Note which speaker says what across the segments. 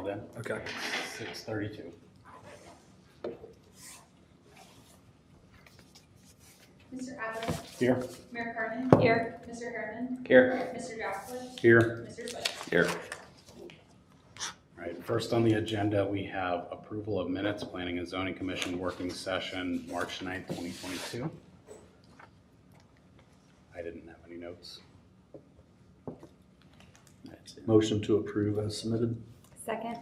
Speaker 1: Then.
Speaker 2: Okay.
Speaker 1: 6:32.
Speaker 3: Mr. Adler.
Speaker 1: Here.
Speaker 3: Mayor Carmen.
Speaker 4: Here.
Speaker 3: Mr. Harriman.
Speaker 1: Here.
Speaker 3: Mr. Jocelyn.
Speaker 1: Here.
Speaker 3: Mr. Swift.
Speaker 1: Here. All right, first on the agenda, we have approval of minutes, Planning and Zoning Commission working session, March 9th, 2022. I didn't have any notes.
Speaker 2: Motion to approve as submitted.
Speaker 4: Second.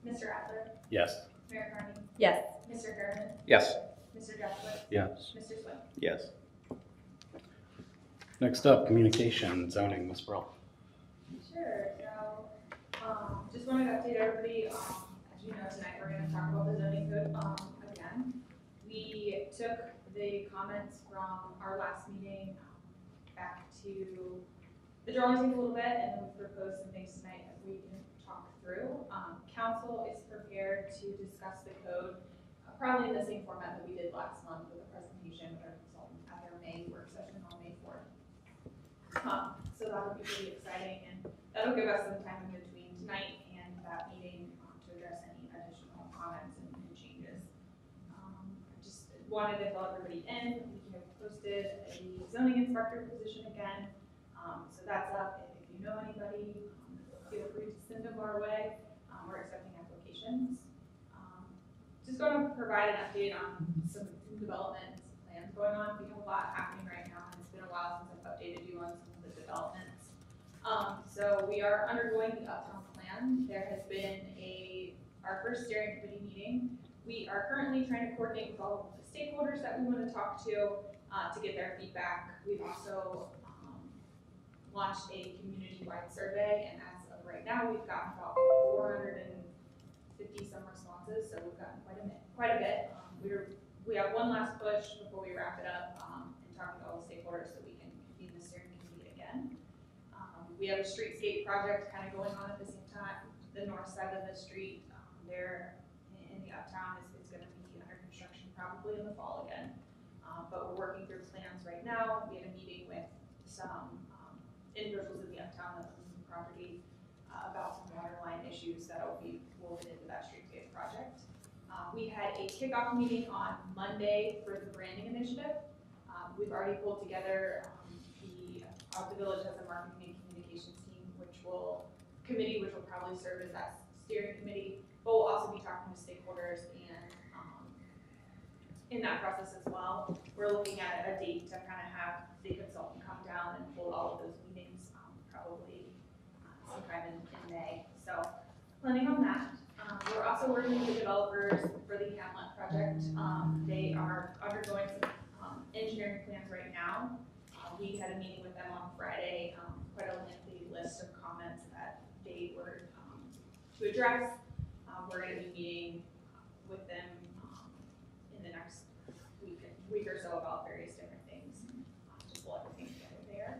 Speaker 3: Mr. Adler.
Speaker 1: Yes.
Speaker 3: Mayor Carmen.
Speaker 4: Yes.
Speaker 3: Mr. Harriman.
Speaker 1: Yes.
Speaker 3: Mr. Jocelyn.
Speaker 2: Yes.
Speaker 3: Mr. Swift.
Speaker 1: Yes. Next up, communication, zoning, Ms. Burrell.
Speaker 3: Sure. So, just wanted to update everybody. As you know, tonight we're going to talk about the zoning code again. We took the comments from our last meeting back to the drawing table a little bit, and then we proposed some things tonight that we can talk through. Council is prepared to discuss the code probably in the same format that we did last month with a presentation with our consultant at their May work session on May 4th. So that'll be pretty exciting, and that'll give us some time in between tonight and that meeting to address any additional comments and changes. I just wanted to fill everybody in. We have posted a zoning inspector position again. So that's up. If you know anybody, feel free to send them our way. We're accepting applications. Just going to provide an update on some development plans going on. We have a lot happening right now, and it's been a while since I've updated you on some of the developments. So we are undergoing the Uptown Plan. There has been our first steering committee meeting. We are currently trying to coordinate with all of the stakeholders that we want to talk to get their feedback. We've also launched a community-wide survey, and as of right now, we've gotten about 450 some responses, so we've gotten quite a bit. We have one last push before we wrap it up and talk to all the stakeholders so we can convene the steering committee again. We have a streetscape project kind of going on at the same time. The north side of the street there in the Uptown is going to be under construction probably in the fall again. But we're working through plans right now. We had a meeting with some individuals in the Uptown that own the property about some water line issues that will be woven into that streetscape project. We had a kickoff meeting on Monday for the branding initiative. We've already pulled together the village has a marketing and communications team, which will probably serve as that steering committee, but we'll also be talking to stakeholders and in that process as well. We're looking at a date to kind of have the consultant come down and hold all of those meetings, probably sometime in May. So planning on that. We're also working with the developers for the Hamlet project. They are undergoing some engineering plans right now. We had a meeting with them on Friday, quite a lengthy list of comments that they were to address. We're going to be meeting with them in the next week or so about various different things to pull everything together there.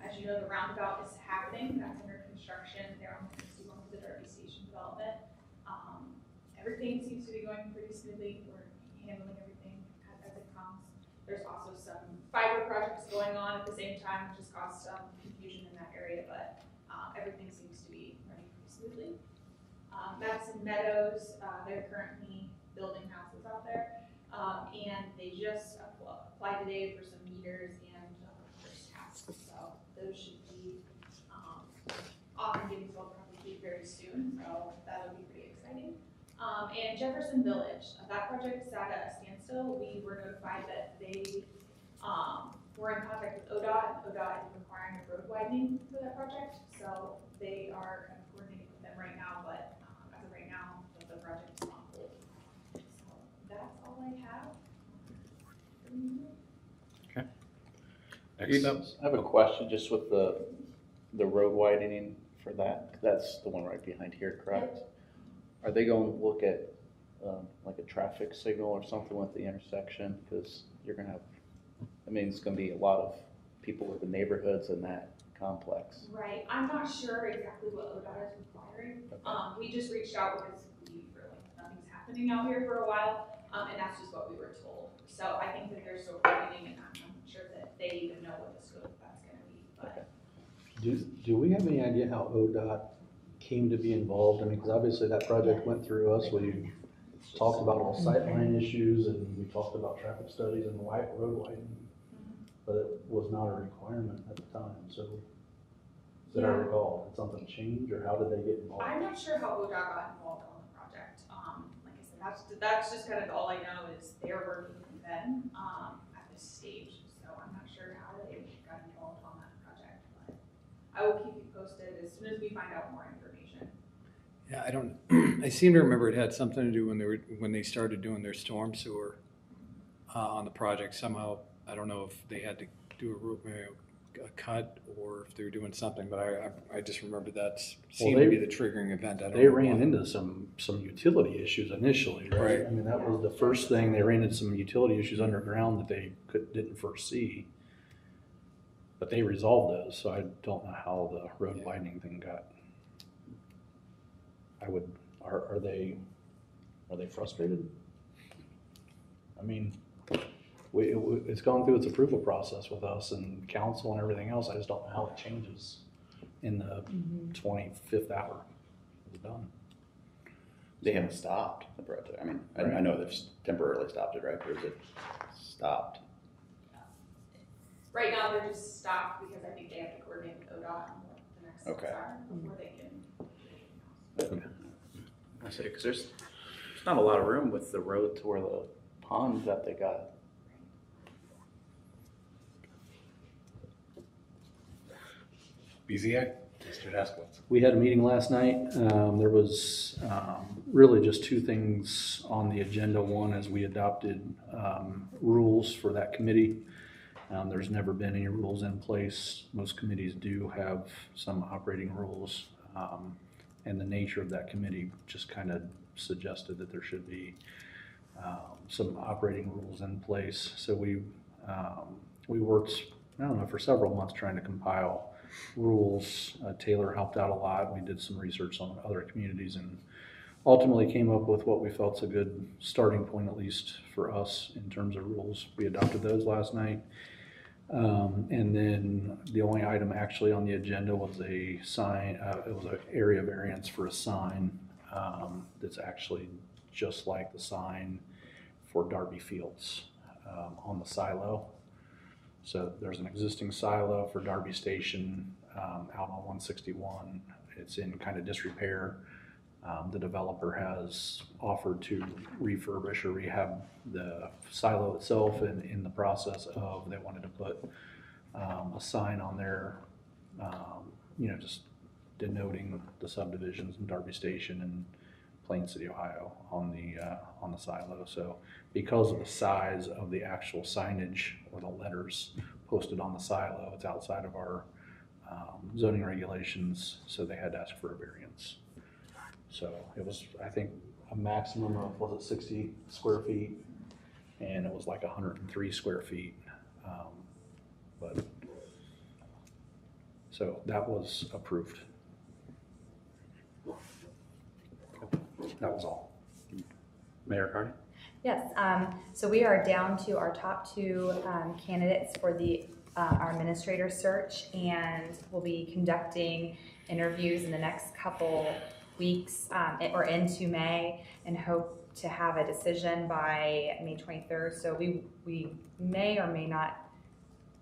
Speaker 3: As you know, the roundabout is happening. That's under construction there on the 61 for the Derby Station development. Everything seems to be going pretty smoothly. We're handling everything as it comes. There's also some fiber projects going on at the same time, which has caused some confusion in that area, but everything seems to be running pretty smoothly. Madison Meadows, they're currently building houses out there, and they just applied today for some meters and first taps. So those should be off and getting sold probably very soon, so that'll be pretty exciting. And Jefferson Village, that project is at a standstill. We were notified that they were in contact with ODOT. ODOT is requiring a road widening for that project, so they are kind of coordinating with them right now, but as of right now, the project is on hold. So that's all I have.
Speaker 1: Okay. Next up.
Speaker 5: I have a question just with the road widening for that. That's the one right behind here, correct?
Speaker 3: Yep.
Speaker 5: Are they going to look at like a traffic signal or something with the intersection? Because you're going to have, it's going to be a lot of people with the neighborhoods in that complex.
Speaker 3: Right. I'm not sure exactly what ODOT is requiring.
Speaker 5: Okay.
Speaker 3: We just reached out because nothing's happening out here for a while, and that's just what we were told. So I think that they're still coordinating, and I'm not sure that they even know what the scope of that's going to be. But
Speaker 2: Do we have any idea how ODOT came to be involved? I mean, because obviously that project went through us. We talked about all sightline issues and we talked about traffic studies and road widening, but it was not a requirement at the time. So did I recall, did something change or how did they get involved?
Speaker 3: I'm not sure how ODOT got involved on the project. Like I said, that's just kind of all I know is they were working with them at this stage. So I'm not sure how they got involved on that project, but I will keep you posted as soon as we find out more information.
Speaker 4: Yeah, I don't, I seem to remember it had something to do when they started doing their storm sewer on the project. Somehow, I don't know if they had to do a cut or if they were doing something, but I just remember that seemed to be the triggering event.
Speaker 2: They ran into some utility issues initially, right?
Speaker 4: Right.
Speaker 2: I mean, that was the first thing. They ran into some utility issues underground that they didn't foresee. But they resolved those, so I don't know how the road widening thing got. Are they frustrated? I mean, it's gone through its approval process with us and council and everything else. I just don't know how it changes in the 25th hour. It's done.
Speaker 6: They haven't stopped the project. I mean, I know they've temporarily stopped it, right? Or is it stopped?
Speaker 3: Right now, they're just stopped because I think they have to coordinate with ODOT on what the next steps
Speaker 6: Okay.
Speaker 3: are before they can.
Speaker 5: I say, because there's not a lot of room with the road to where the pond that they got.
Speaker 1: BZA, Mr. Deskowitz.
Speaker 2: We had a meeting last night. There was really just two things on the agenda. One is we adopted rules for that committee. There's never been any rules in place. Most committees do have some operating rules. And the nature of that committee just kind of suggested that there should be some operating rules in place. So we worked, I don't know, for several months trying to compile rules. Taylor helped out a lot. We did some research on other communities and ultimately came up with what we felt's a good starting point, at least for us, in terms of rules. We adopted those last night. And then the only item actually on the agenda was a sign, it was an area variance for a sign that's actually just like the sign for Darby Fields on the silo. So there's an existing silo for Darby Station out on 161. It's in kind of disrepair. The developer has offered to refurbish or rehab the silo itself, and in the process of, they wanted to put a sign on there, just denoting the subdivisions in Darby Station and Plain City, Ohio on the silo. So because of the size of the actual signage or the letters posted on the silo, it's outside of our zoning regulations, so they had to ask for a variance. So it was, I think, a maximum of, was it 60 square feet? And it was like 103 square feet. So that was approved. That was all.
Speaker 1: Mayor Carney?
Speaker 7: Yes, so we are down to our top two candidates for our administrator search, and we'll be conducting interviews in the next couple weeks or into May, and hope to have a decision by May 23rd. So we may or may not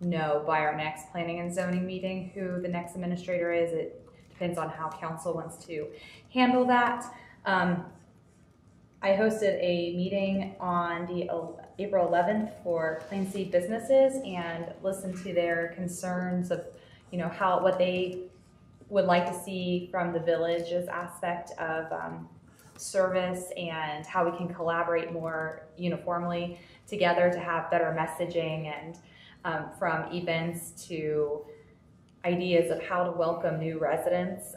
Speaker 7: know by our next planning and zoning meeting who the next administrator is. It depends on how council wants to handle that. I hosted a meeting on April 11th for Plain City businesses and listened to their concerns of, what they would like to see from the village's aspect of service and how we can collaborate more uniformly together to have better messaging, and from events to ideas of how to welcome new residents,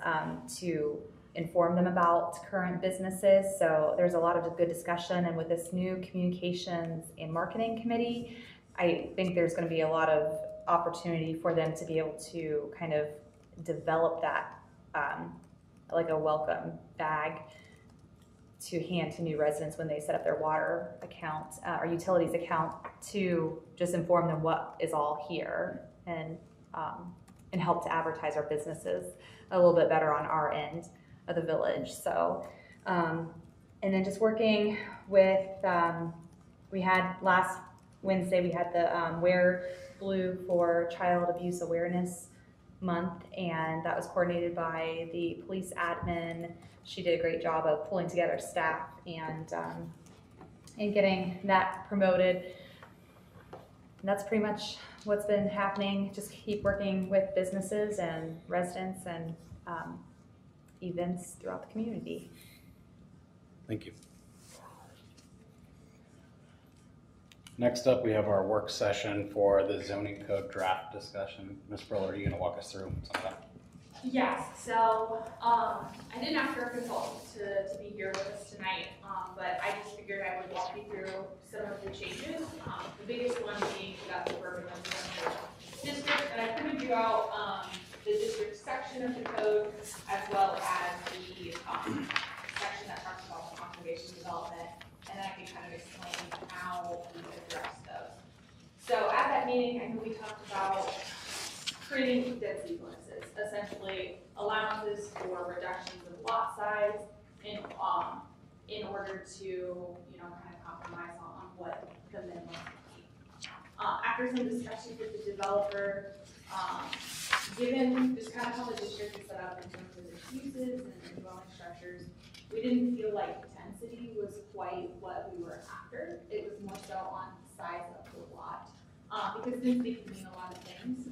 Speaker 7: to inform them about current businesses. So there's a lot of good discussion, and with this new communications and marketing committee, I think there's going to be a lot of opportunity for them to be able to kind of develop that like a welcome bag to hand to new residents when they set up their water account or utilities account, to just inform them what is all here, and help to advertise our businesses a little bit better on our end. of the village. So, and then just working with, we had last Wednesday, we had the Wear Blue for Child Abuse Awareness Month, and that was coordinated by the police admin. She did a great job of pulling together staff and getting that promoted. And that's pretty much what's been happening. Just keep working with businesses and residents and events throughout the community.
Speaker 1: Thank you. Next up, we have our work session for the zoning code draft discussion. Ms. Perler, are you going to walk us through some of that?
Speaker 3: Yes, so I didn't ask our consultant to be here with us tonight, but I just figured I would walk you through some of the changes. The biggest one being that suburban residential district, and I printed you out the district section of the code as well as the section that talks about conservation development, and then I can kind of explain how we address those. So at that meeting, I know we talked about creating density bonuses, essentially allowances for reductions of lot size in order to, kind of compromise on what the minimum would be. After some discussions with the developer, given just kind of how the district is set up in terms of its uses and dwelling structures, we didn't feel like density was quite what we were after. It was more so on the size of the lot. Because density can mean a lot of things.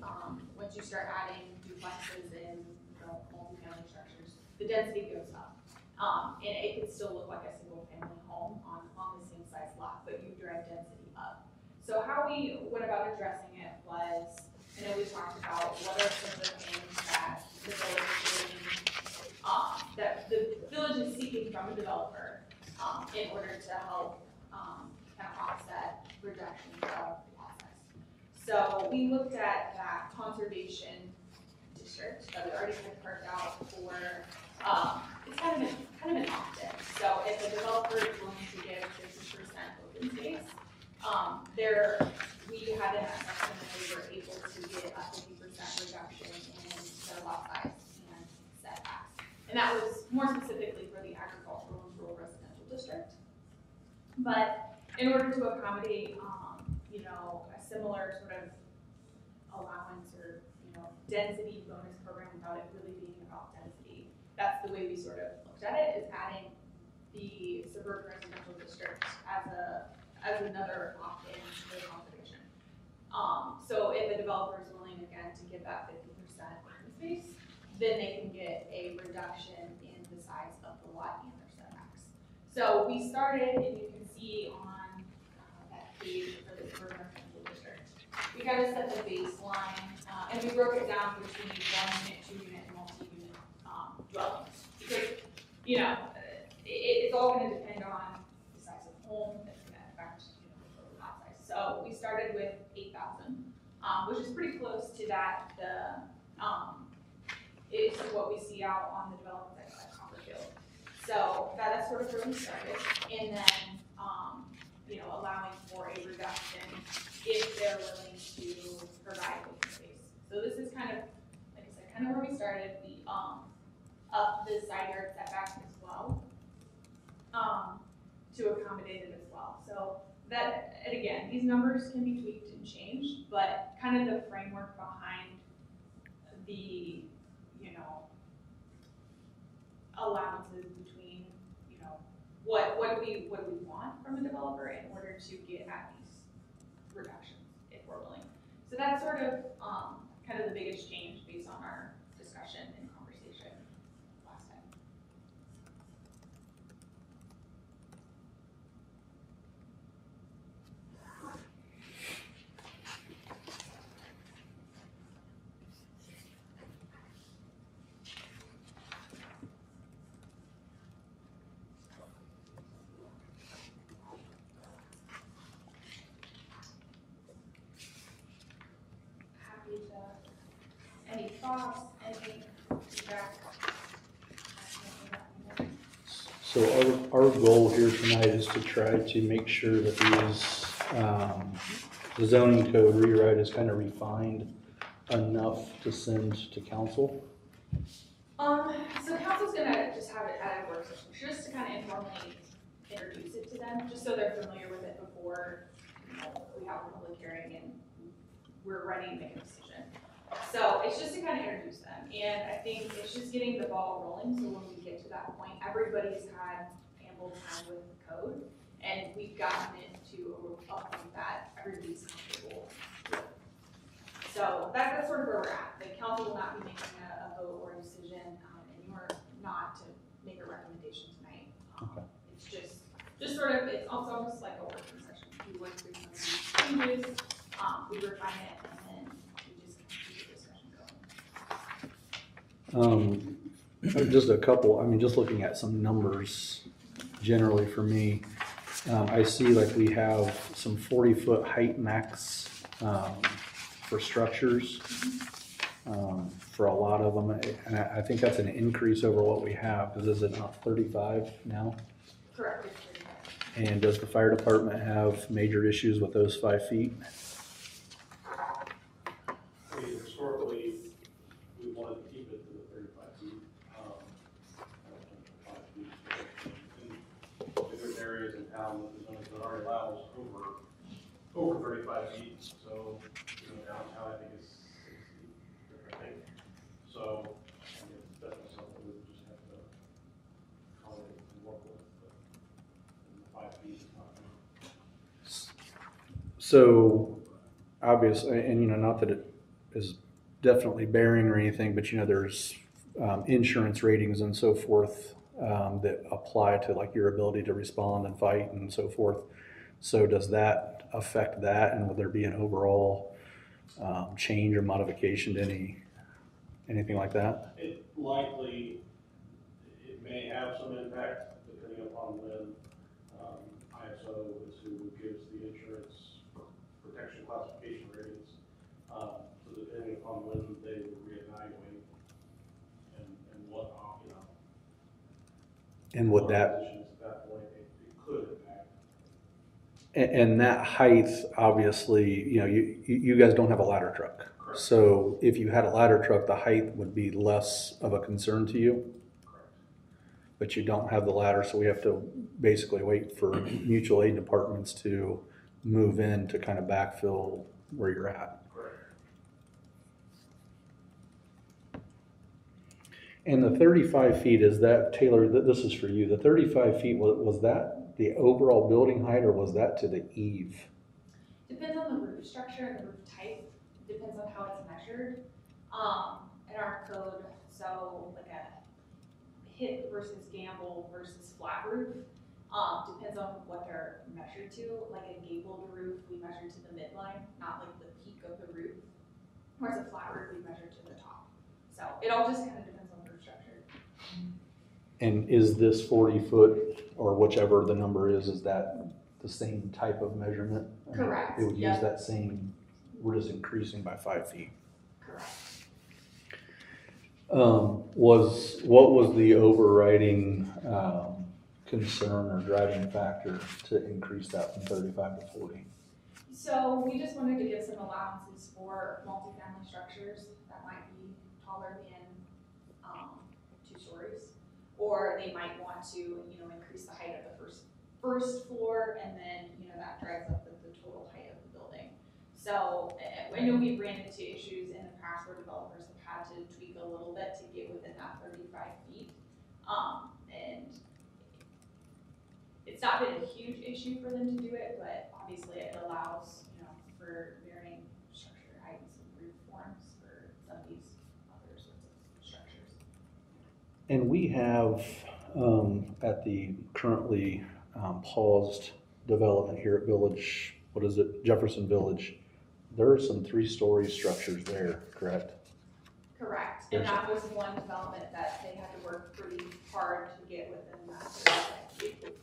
Speaker 3: Once you start adding duplexes and multi-family structures, the density goes up. And it could still look like a single family home on the same size lot, but you drive density up. So how we went about addressing it was, I know we talked about what are some of the things that the village is doing, that the village is seeking from a developer in order to help kind of offset reductions of lot size. So we looked at that conservation district that we already had carved out for, it's kind of an opt-in. So if a developer is willing to give 50% open space, we had an assessment that we were able to get a 50% reduction in their lot size and setbacks. And that was more specifically for the agricultural and rural residential district. But in order to accommodate, a similar sort of allowance or, density bonus program without it really being about density, that's the way we sort of looked at it, is adding the suburban residential district as another opt-in to the conservation. So if a developer is willing, again, to give that 50% open space, then they can get a reduction in the size of the lot and their setbacks. So we started, and you can see on that page for the suburban residential district, we kind of set the baseline, and we broke it down between 1-unit, 2-unit, and multi-unit dwellings. Because, it's all going to depend on the size of the home that's going to affect the lot size. So we started with 8,000, which is pretty close to that. Is what we see out on the development site at Copperfield. So that's sort of where we started, and then allowing for a reduction if they're willing to provide open space. So this is kind of, like I said, kind of where we started. We up the side yard setbacks as well to accommodate it as well. So that, and again, these numbers can be tweaked and changed, but kind of the framework behind the allowances between what do we want from a developer in order to get at these reductions if we're willing. So that's sort of kind of the biggest change based on our discussion and conversation last time. Any thoughts, any feedback?
Speaker 2: So our goal here tonight is to try to make sure that these, the zoning code rewrite is kind of refined enough to send to council.
Speaker 3: So council's gonna just normally introduce it to them, just so they're familiar with it before, we have a public hearing and we're ready to make a decision. So it's just to kind of introduce them, and I think it's just getting the ball rolling, so when we get to that point, everybody's had ample time with the code, and we've gotten it to a point that everybody's comfortable with. So that's sort of where we're at. The council will not be making a vote or a decision, and you're not to make a recommendation tonight.
Speaker 2: Okay.
Speaker 3: It's just sort of, it's also almost like a working session. We work through some of these changes, we refine it, and then we just keep the discussion going.
Speaker 2: Just a couple, I mean, just looking at some numbers generally for me, I see like we have some 40-foot height max for structures for a lot of them. And I think that's an increase over what we have, because is it not 35 now?
Speaker 3: Correct. It's 35.
Speaker 2: And does the fire department have major issues with those 5 feet?
Speaker 8: I mean, historically, we wanted to keep it to the 35 feet. I don't think the 5 feet. In different areas in town, the zoning code already allows over 35 feet. So, downtown, I think is 60, I think. So, I mean, it's definitely something we just have to accommodate and work with. But the 5 feet is not enough.
Speaker 2: So obviously, and not that it is definitely bearing or anything, but there's insurance ratings and so forth that apply to like your ability to respond and fight and so forth. So does that affect that, and would there be an overall change or modification to anything like that?
Speaker 8: It likely, it may have some impact depending upon when ISO is who gives the insurance protection classification ratings. So depending upon when they would reevaluate and what,
Speaker 2: And would that,
Speaker 8: positions at that point, it could impact.
Speaker 2: and that height, obviously, you guys don't have a ladder truck.
Speaker 8: Correct.
Speaker 2: So if you had a ladder truck, the height would be less of a concern to you.
Speaker 8: Correct.
Speaker 2: But you don't have the ladder, so we have to basically wait for mutual aid departments to move in to kind of backfill where you're at.
Speaker 8: Correct.
Speaker 2: And the 35 feet, is that, Taylor, this is for you, the 35 feet, was that the overall building height, or was that to the eave?
Speaker 3: Depends on the roof structure and the roof type, depends on how it's measured. In our code, so like a hit versus gamble versus flat roof, depends on what they're measured to. Like a gabled roof, we measure to the midline, not like the peak of the roof. Whereas a flat roof, we measure to the top. So it all just kind of depends on roof structure.
Speaker 2: And is this 40 foot, or whichever the number is that the same type of measurement? I mean,
Speaker 3: Correct,
Speaker 2: it would use
Speaker 3: yep.
Speaker 2: that same, we're just increasing by 5 feet.
Speaker 3: Correct.
Speaker 2: What was the overriding concern or driving factor to increase that from 35 to 40?
Speaker 3: So we just wanted to give some allowances for multifamily structures that might be taller than 2 stories. Or they might want to, increase the height of the first floor, and then, that drives up the total height of the building. So I know we've ran into issues in the past where developers have had to tweak a little bit to get within that 35 feet. And it's not been a huge issue for them to do it, but obviously it allows, for varying structure heights and roof forms for some of these other sorts of structures.
Speaker 2: And we have, at the currently paused development here at Village, Jefferson Village, there are some 3-story structures there, correct?
Speaker 3: Correct, and that was one development that they had to work pretty hard to get within that 35 feet.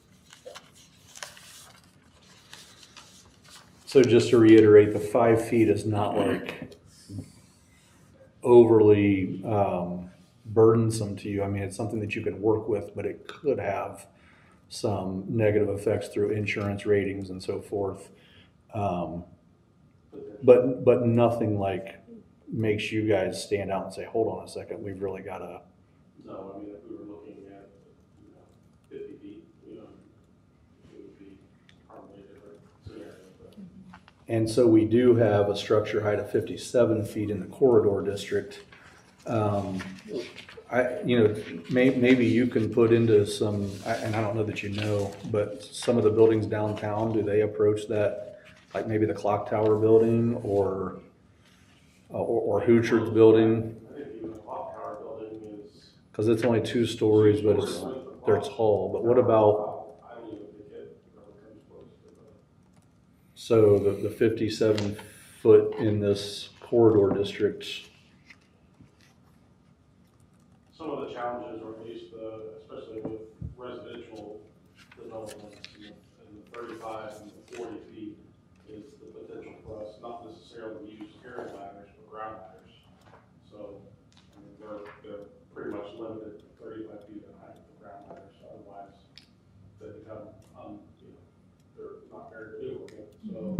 Speaker 2: So just to reiterate, the 5 feet is not like overly burdensome to you. I mean, it's something that you can work with, but it could have some negative effects through insurance ratings and so forth. But nothing like makes you guys stand out and say, hold on a second, we've really got to.
Speaker 8: No, I mean, if we were looking at, 50 feet,
Speaker 2: And so we do have a structure height of 57 feet in the corridor district. Maybe you can put into some, and I don't know that you know, but some of the buildings downtown, do they approach that, like maybe the Clock Tower building or Hooterd's building?
Speaker 8: I think even the clock tower building is.
Speaker 2: Because it's only 2 stories, but it's tall. But what about,
Speaker 8: I don't even think it really comes close to the.
Speaker 2: so the 57 foot in this corridor district?
Speaker 8: Some of the challenges, or at least especially with residential developments in the 35 and the 40 feet, is the potential for us not necessarily to use carry ladders, but ground ladders. So, I mean, they're pretty much limited to 35 feet in height for ground ladders, otherwise they become, they're not very good looking. So,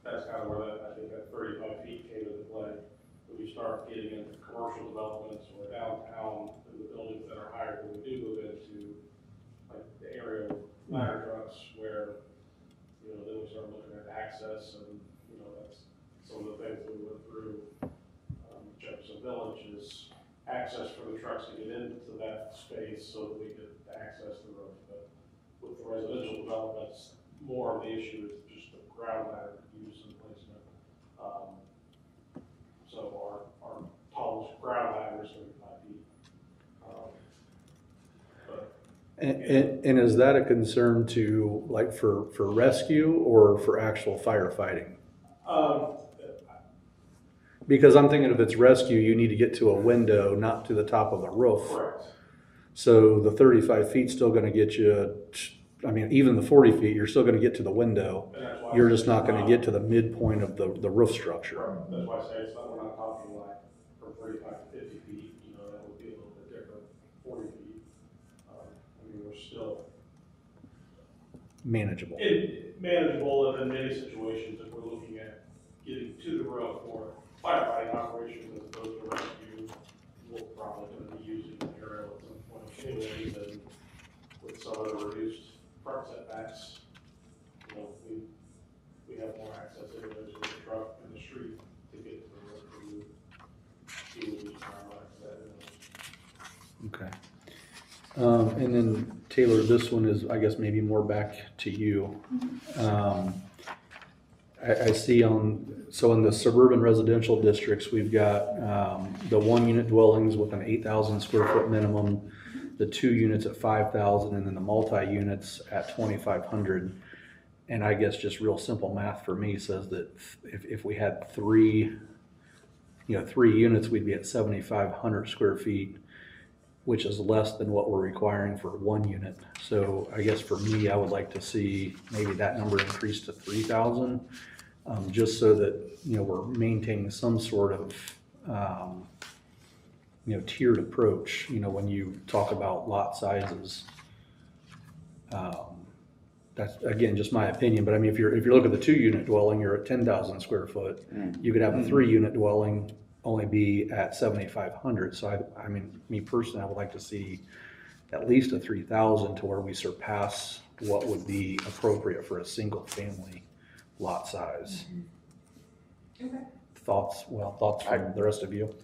Speaker 8: that's kind of where I think that 35 feet came into play. When you start getting into commercial developments or downtown, in the buildings that are higher, when we do move into like the area of ladder trucks where, then we start looking at access and, that's some of the things that we went through. Jefferson Village is access for the trucks to get into that space so that we could access the road. But with the residential developments, more of the issue is just the ground ladder use and placement. So our tallest ground ladder is 35 feet.
Speaker 2: And is that a concern to, like, for rescue or for actual firefighting? Because I'm thinking if it's rescue, you need to get to a window, not to the top of the roof.
Speaker 8: Correct.
Speaker 2: So the 35 feet still going to get you, I mean, even the 40 feet, you're still going to get to the window. You're just not going to get to the midpoint of the roof structure.
Speaker 8: Right. That's why I say it's not, we're not talking like from 35 to 50 feet, that would be a little bit different, 40 feet. We're still
Speaker 2: Manageable.
Speaker 8: manageable, and in many situations, if we're looking at getting to the roof for firefighting operations as opposed to rescue, we're probably going to be using the aerial at some point anyways, and with some of the reduced front setbacks, we have more access anyways with the truck and the street to get to the roof. We would use ground like that.
Speaker 2: Okay. And then Taylor, this one is, I guess, maybe more back to you. I see so in the suburban residential districts, we've got the 1 unit dwellings with an 8,000 square foot minimum, the 2 units at 5,000, and then the multi-units at 2,500. And I guess just real simple math for me says that if we had 3 units, we'd be at 7,500 square feet, which is less than what we're requiring for 1 unit. So I guess for me, I would like to see maybe that number increase to 3,000, just so that, we're maintaining some sort of, tiered approach, when you talk about lot sizes. That's, again, just my opinion, but I mean, if you look at the 2 unit dwelling, you're at 10,000 square foot. You could have a 3 unit dwelling only be at 7,500. So I mean, me personally, I would like to see at least a 3,000 to where we surpass what would be appropriate for a single family lot size.
Speaker 3: Okay.
Speaker 2: Thoughts from the rest of you?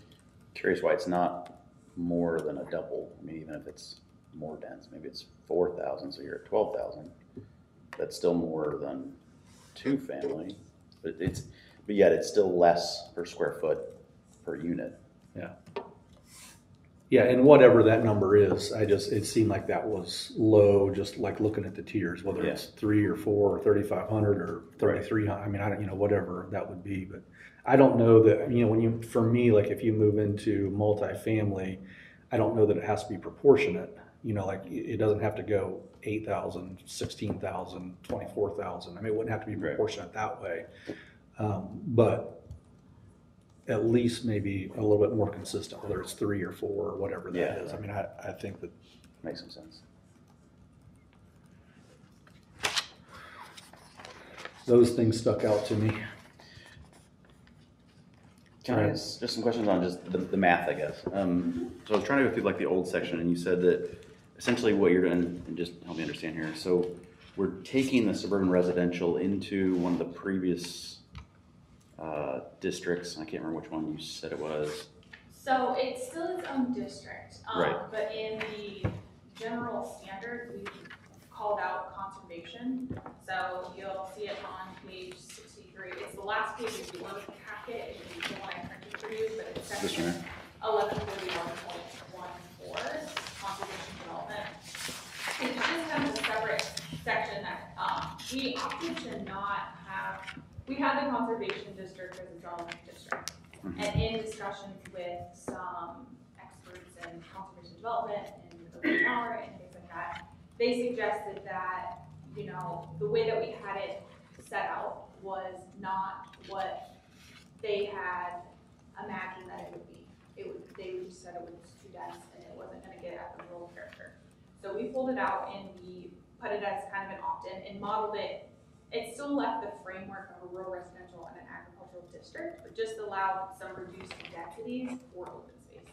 Speaker 6: Curious why it's not more than a double. I mean, even if it's more dense, maybe it's 4,000, so you're at 12,000. That's still more than 2 family, but yet it's still less per square foot per unit.
Speaker 2: Yeah, and whatever that number is, it seemed like that was low, just like looking at the tiers, whether it's 3 or 4 or 3,500 or 3,300. I mean, I don't, whatever that would be, but I don't know that, for me, like if you move into multifamily, I don't know that it has to be proportionate. Like it doesn't have to go 8,000, 16,000, 24,000. I mean, it wouldn't have to be proportionate that way. But at least maybe a little bit more consistent, whether it's 3 or 4 or whatever that is. I mean, I think that
Speaker 6: makes some sense.
Speaker 2: those things stuck out to me.
Speaker 6: Can I ask just some questions on just the math, I guess? So I was trying to go through like the old section, and you said that essentially what you're doing, and just help me understand here. So we're taking the suburban residential into one of the previous districts. I can't remember which one you said it was.
Speaker 3: So it's still its own district,
Speaker 6: Right.
Speaker 3: but in the general standard, we've called out conservation. So you'll see it on page 63. It's the last page of the loan packet. It's the one I printed for you, but it's
Speaker 6: This one,
Speaker 3: section 1141.14, conservation development. It just has a separate section that we opted to not have. We had the conservation district as its own district. And in discussions with some experts in conservation development and ODNR and things like that, they suggested that, you know, the way that we had it set out was not what they had imagined that it would be. They just said it was too dense and it wasn't gonna get at the rural character. So we pulled it out and we put it as kind of an opt-in and modeled it. It still left the framework of a rural residential and an agricultural district, but just allowed some reduced densities for open space.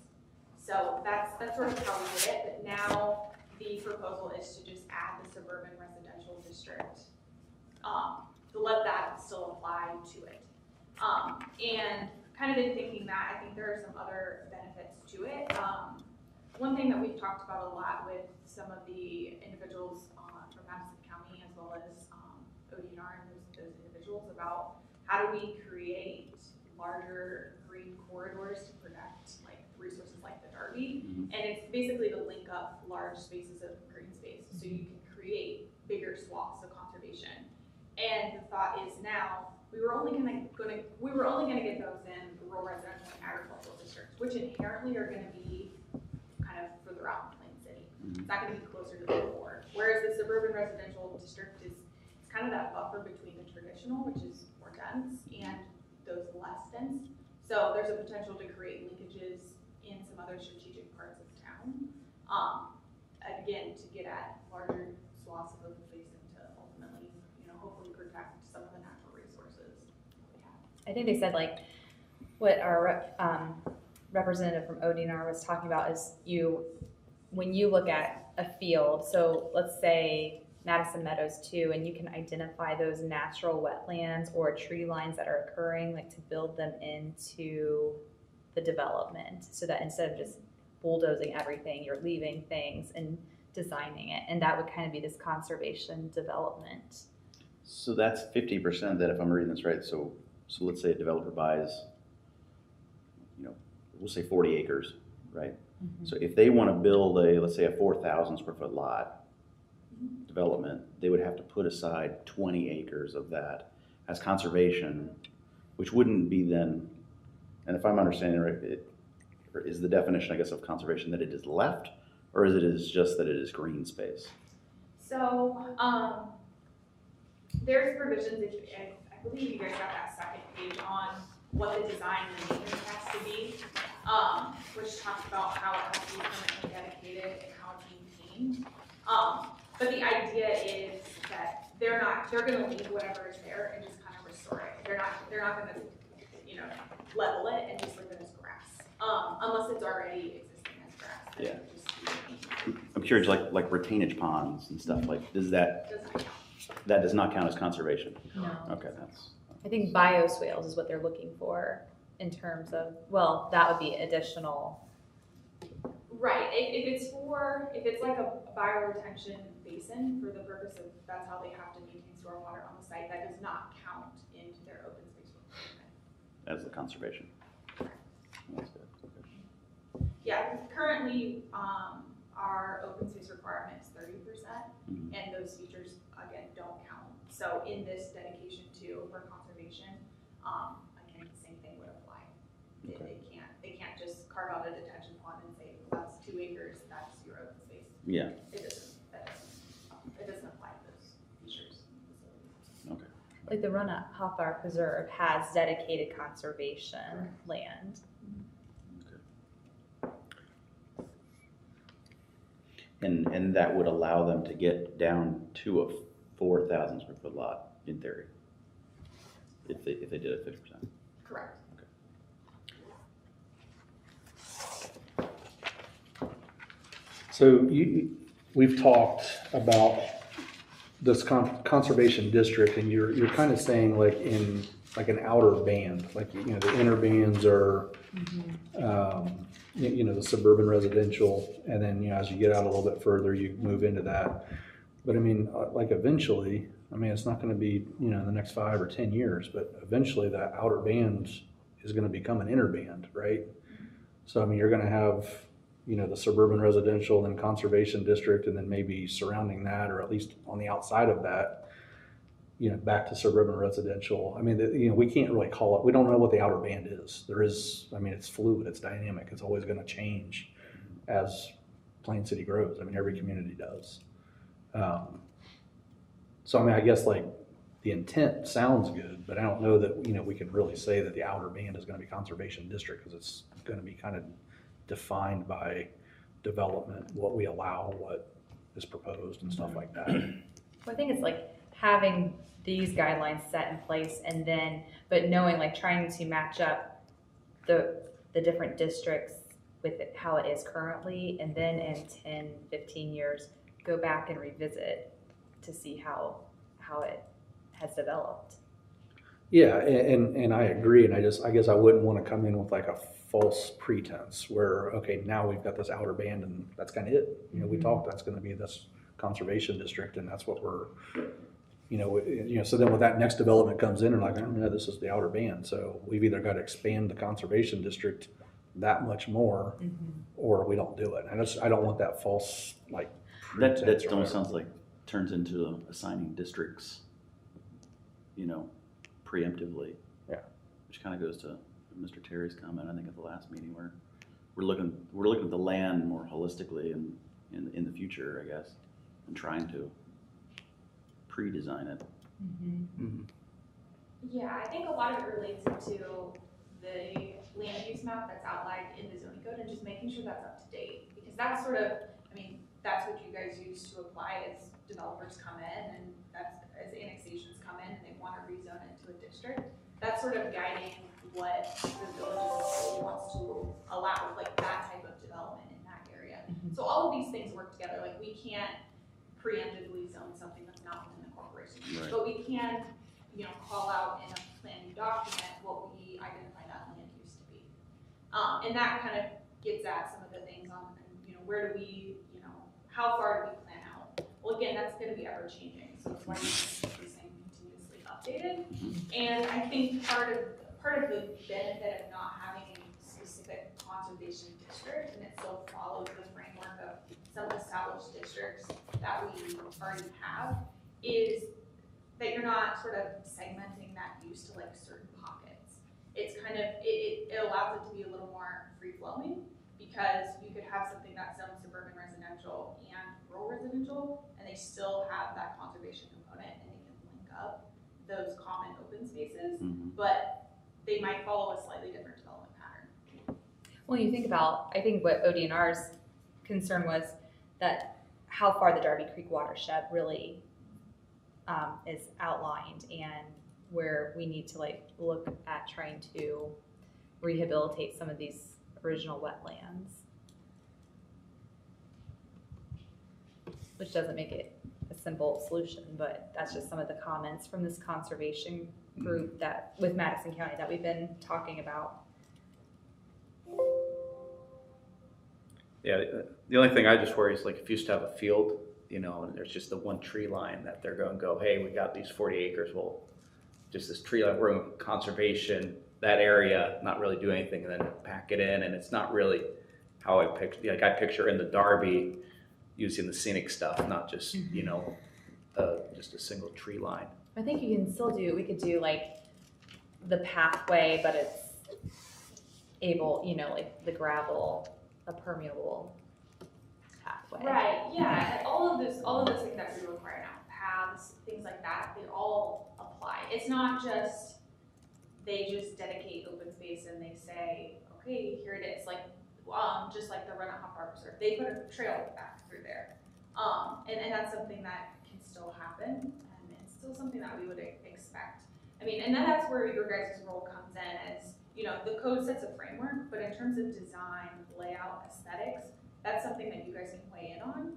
Speaker 3: So that's sort of how we did it, but now the proposal is to just add the suburban residential district, to let that still apply to it. And kind of in thinking that, I think there are some other benefits to it. One thing that we've talked about a lot with some of the individuals from Madison County as well as ODNR and those individuals about how do we create larger green corridors to protect like resources like the Darby. And it's basically to link up large spaces of green space so you can create bigger swaths of conservation. And the thought is now we were only gonna get those in rural residential and agricultural districts, which inherently are gonna be kind of further out in Plain City. It's not gonna be closer to the core. Whereas the suburban residential district is kind of that buffer between the traditional, which is more dense, and those less dense. So there's a potential to create linkages in some other strategic parts of town. Again, to get at larger swaths of open space and to ultimately, you know, hopefully protect some of the natural resources that we have.
Speaker 7: I think they said like what our representative from ODNR was talking about is when you look at a field, so let's say Madison Meadows too, and you can identify those natural wetlands or tree lines that are occurring, like to build them into the development so that instead of just bulldozing everything, you're leaving things and designing it. And that would kind of be this conservation development.
Speaker 6: So that's 50% that if I'm reading this right, so let's say a developer buys, you know, we'll say 40 acres, right? So if they want to build let's say a 4,000 square foot lot development, they would have to put aside 20 acres of that as conservation, which wouldn't be then, and if I'm understanding right, is the definition, I guess, of conservation that it is left, or is it just that it is green space?
Speaker 3: So there's provisions, I believe you guys got that second page on what the design and maintenance has to be, which talks about how it has to be permanently dedicated and how it's maintained. But the idea is that they're gonna leave whatever is there and just kind of restore it. They're not gonna, you know, level it and just leave it as grass, unless it's already existing as grass.
Speaker 6: Yeah.
Speaker 3: It would just be
Speaker 6: I'm curious, like retainage ponds and stuff, like
Speaker 3: does not count.
Speaker 6: that does not count as conservation?
Speaker 7: No.
Speaker 6: Okay, that's.
Speaker 7: I think bioswales is what they're looking for in terms of, well, that would be additional.
Speaker 3: Right, if it's like a bioretention basin for the purpose of, that's how they have to maintain stormwater on the site, that does not count into their open space requirement.
Speaker 6: As the conservation. That's good. Okay.
Speaker 3: Yeah, currently, our open space requirement is 30%, and those features, again, don't count. So in this dedication for conservation, again, the same thing would apply.
Speaker 6: Okay.
Speaker 3: They can't just carve out a detention pond and say, well, that's 2 acres, that's your open space.
Speaker 6: Yeah.
Speaker 3: It doesn't apply to those features.
Speaker 6: Okay.
Speaker 7: Like the Runner-Hofbauer Preserve has dedicated conservation land.
Speaker 6: And that would allow them to get down to a 4,000 square foot lot in theory, if they did it 50%.
Speaker 3: Correct.
Speaker 2: So we've talked about this conservation district, and you're kind of saying like in like an outer band, like, you know, the inner bands are, you know, the suburban residential, and then, you know, as you get out a little bit further, you move into that. But I mean, like eventually, I mean, it's not going to be, you know, in the next 5 or 10 years, but eventually that outer band is going to become an inner band, right? So I mean, you're going to have, you know, the suburban residential, then conservation district, and then maybe surrounding that, or at least on the outside of that, you know, back to suburban residential. I mean, you know, we can't really call it, we don't know what the outer band is. There is, I mean, it's fluid, it's dynamic, it's always going to change as Plain City grows. I mean, every community does. So I mean, I guess like the intent sounds good, but I don't know that, you know, we can really say that the outer band is going to be conservation district, because it's going to be kind of defined by development, what we allow, what is proposed and stuff like that.
Speaker 7: Well, I think it's like having these guidelines set in place, and then, but knowing, like, trying to match up the different districts with how it is currently, and then in 10, 15 years, go back and revisit to see how it has developed.
Speaker 2: Yeah, and I agree, and I guess I wouldn't want to come in with like a false pretense where, okay, now we've got this outer band and that's kind of it. You know, we talked, that's going to be this conservation district, and that's what we're, you know, so then when that next development comes in, and like, oh, yeah, this is the outer band, so we've either got to expand the conservation district that much more, or we don't do it. And I don't want that false, like,
Speaker 6: That
Speaker 2: pretense or
Speaker 6: almost
Speaker 2: whatever.
Speaker 6: sounds like turns into assigning districts, you know, preemptively.
Speaker 2: Yeah.
Speaker 6: Which kind of goes to Mr. Terry's comment, I think, at the last meeting, where we're looking at the land more holistically and in the future, I guess, and trying to pre-design it.
Speaker 3: Yeah, I think a lot of it relates into the land use map that's outlined in the zoning code, and just making sure that's up to date. Because that's sort of, I mean, that's what you guys use to apply as developers come in, and that's as annexations come in and they want to rezone it to a district. That's sort of guiding what the village wants to allow, like that type of development in that area. So all of these things work together. Like, we can't preemptively zone something that's not within the corporation,
Speaker 6: Right.
Speaker 3: but we can, you know, call out in a plan new document what we identify that land use to be. And that kind of gets at some of the things on, you know, where do we, you know, how far do we plan out? Well, again, that's going to be ever changing, so it's why we keep this thing continuously updated. And I think part of the benefit of not having a specific conservation district, and it still follows the framework of some established districts that we already have, is that you're not sort of segmenting that use to like certain pockets. It's kind of, it allows it to be a little more free-flowing, because you could have something that's zoned suburban residential and rural residential, and they still have that conservation component, and they can link up those common open spaces, but they might follow a slightly different development pattern.
Speaker 7: Well, you think about, I think what ODNR's concern was that how far the Darby Creek watershed really is outlined, and where we need to like look at trying to rehabilitate some of these original wetlands, which doesn't make it a simple solution, but that's just some of the comments from this conservation group that with Madison County that we've been talking about.
Speaker 9: Yeah, the only thing I just worry is, like, if you used to have a field, you know, and there's just the one tree line that they're going to go, hey, we got these 40 acres, well, just this tree line, we're in conservation, that area, not really do anything, and then pack it in, and it's not really how I picture, like, I picture in the Darby using the scenic stuff, not just, you know, just a single tree line.
Speaker 7: I think you can still do, we could do like the pathway, but it's able, you know, like the gravel, a permeable pathway.
Speaker 3: Right, yeah, all of those things that we require now, paths, things like that, they all apply. It's not just, they just dedicate open space and they say, okay, here it is, like, just like the Runahoff Park Reserve, they put a trail back through there. And that's something that can still happen, and it's still something that we would expect. I mean, and that's where your guys' role comes in, as, you know, the code sets a framework, but in terms of design, layout, aesthetics, that's something that you guys can weigh in on,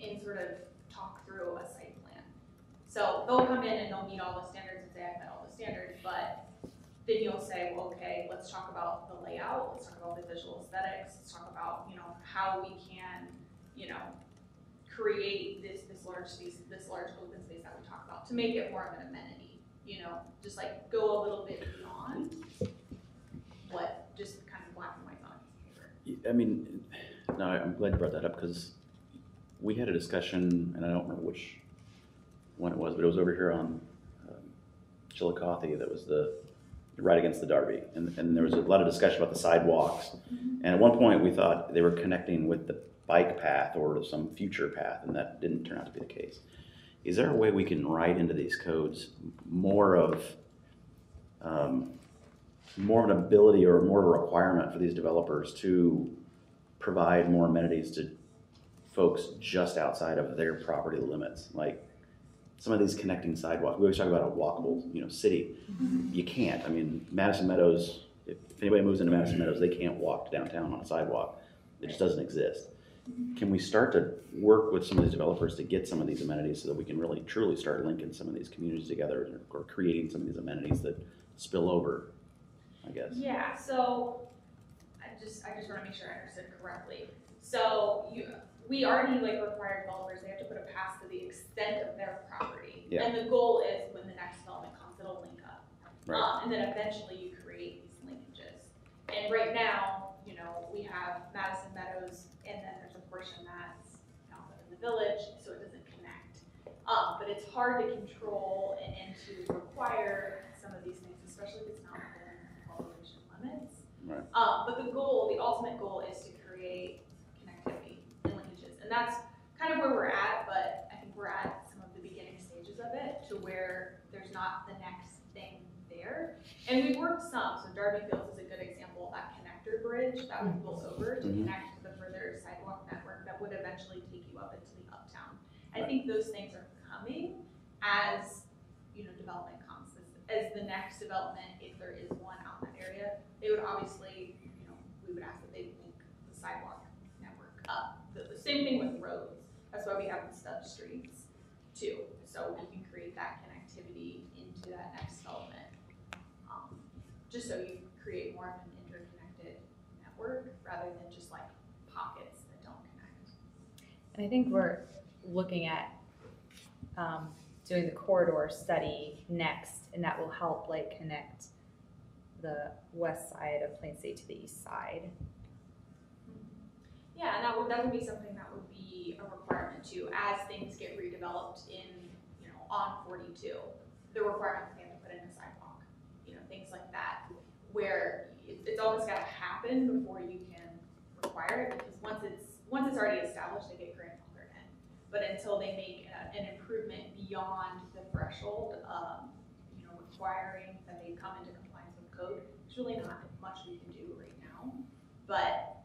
Speaker 3: and sort of talk through a site So they'll come in and they'll meet all the standards and say, I've met all the standards, but then you'll say, well, okay, let's talk about the layout, let's talk about the visual aesthetics, let's talk about, how we can, create this large space, this large open space that we talk about to make it more of an amenity, just like go a little bit beyond what just kind of black and white on paper.
Speaker 6: I mean, no, I'm glad you brought that up because we had a discussion, and I don't remember which one it was, but it was over here on Chillicothe that was right against the Darby. And there was a lot of discussion about the sidewalks. And at one point we thought they were connecting with the bike path or some future path, and that didn't turn out to be the case. Is there a way we can write into these codes more of an ability or more of a requirement for these developers to provide more amenities to folks just outside of their property limits? Like some of these connecting sidewalks, we always talk about a walkable, city. You can't. I mean, Madison Meadows, if anybody moves into Madison Meadows, they can't walk downtown on a sidewalk. It just doesn't exist. Can we start to work with some of these developers to get some of these amenities so that we can really truly start linking some of these communities together or creating some of these amenities that spill over, I guess?
Speaker 3: Yeah, so I just want to make sure I understood correctly. So we already require developers, they have to put a pass to the extent of their property.
Speaker 6: Yeah.
Speaker 3: And the goal is when the next development comes, it'll link up.
Speaker 6: Right.
Speaker 3: And then eventually you create these linkages. And right now, we have Madison Meadows, and then there's a portion that's out in the village, so it doesn't connect. But it's hard to control and to require some of these things, especially if it's not within population limits.
Speaker 6: Right.
Speaker 3: But the ultimate goal is to create connectivity and linkages. And that's kind of where we're at, but I think we're at some of the beginning stages of it to where there's not the next thing there. And we've worked some, so Darby Fields is a good example of that connector bridge that would go over to connect to the further sidewalk network that would eventually take you up into the uptown. I think those things are coming as, development comes. As the next development, if there is one out in that area, they would obviously, we would ask that they link the sidewalk network up. The same thing with roads. That's why we have the stub streets too. So we can create that connectivity into that next development. Just so you create more of an interconnected network rather than just pockets that don't connect.
Speaker 7: And I think we're looking at doing the corridor study next, and that will help connect the west side of Plain State to the east side.
Speaker 3: Yeah, and that would be something that would be a requirement too, as things get redeveloped in, on 42. The requirement that they have to put in a sidewalk, things like that, where it's almost got to happen before you can require it, because once it's already established, they get grandfathered in. But until they make an improvement beyond the threshold, requiring that they come into compliance with code, there's really not much we can do right now. But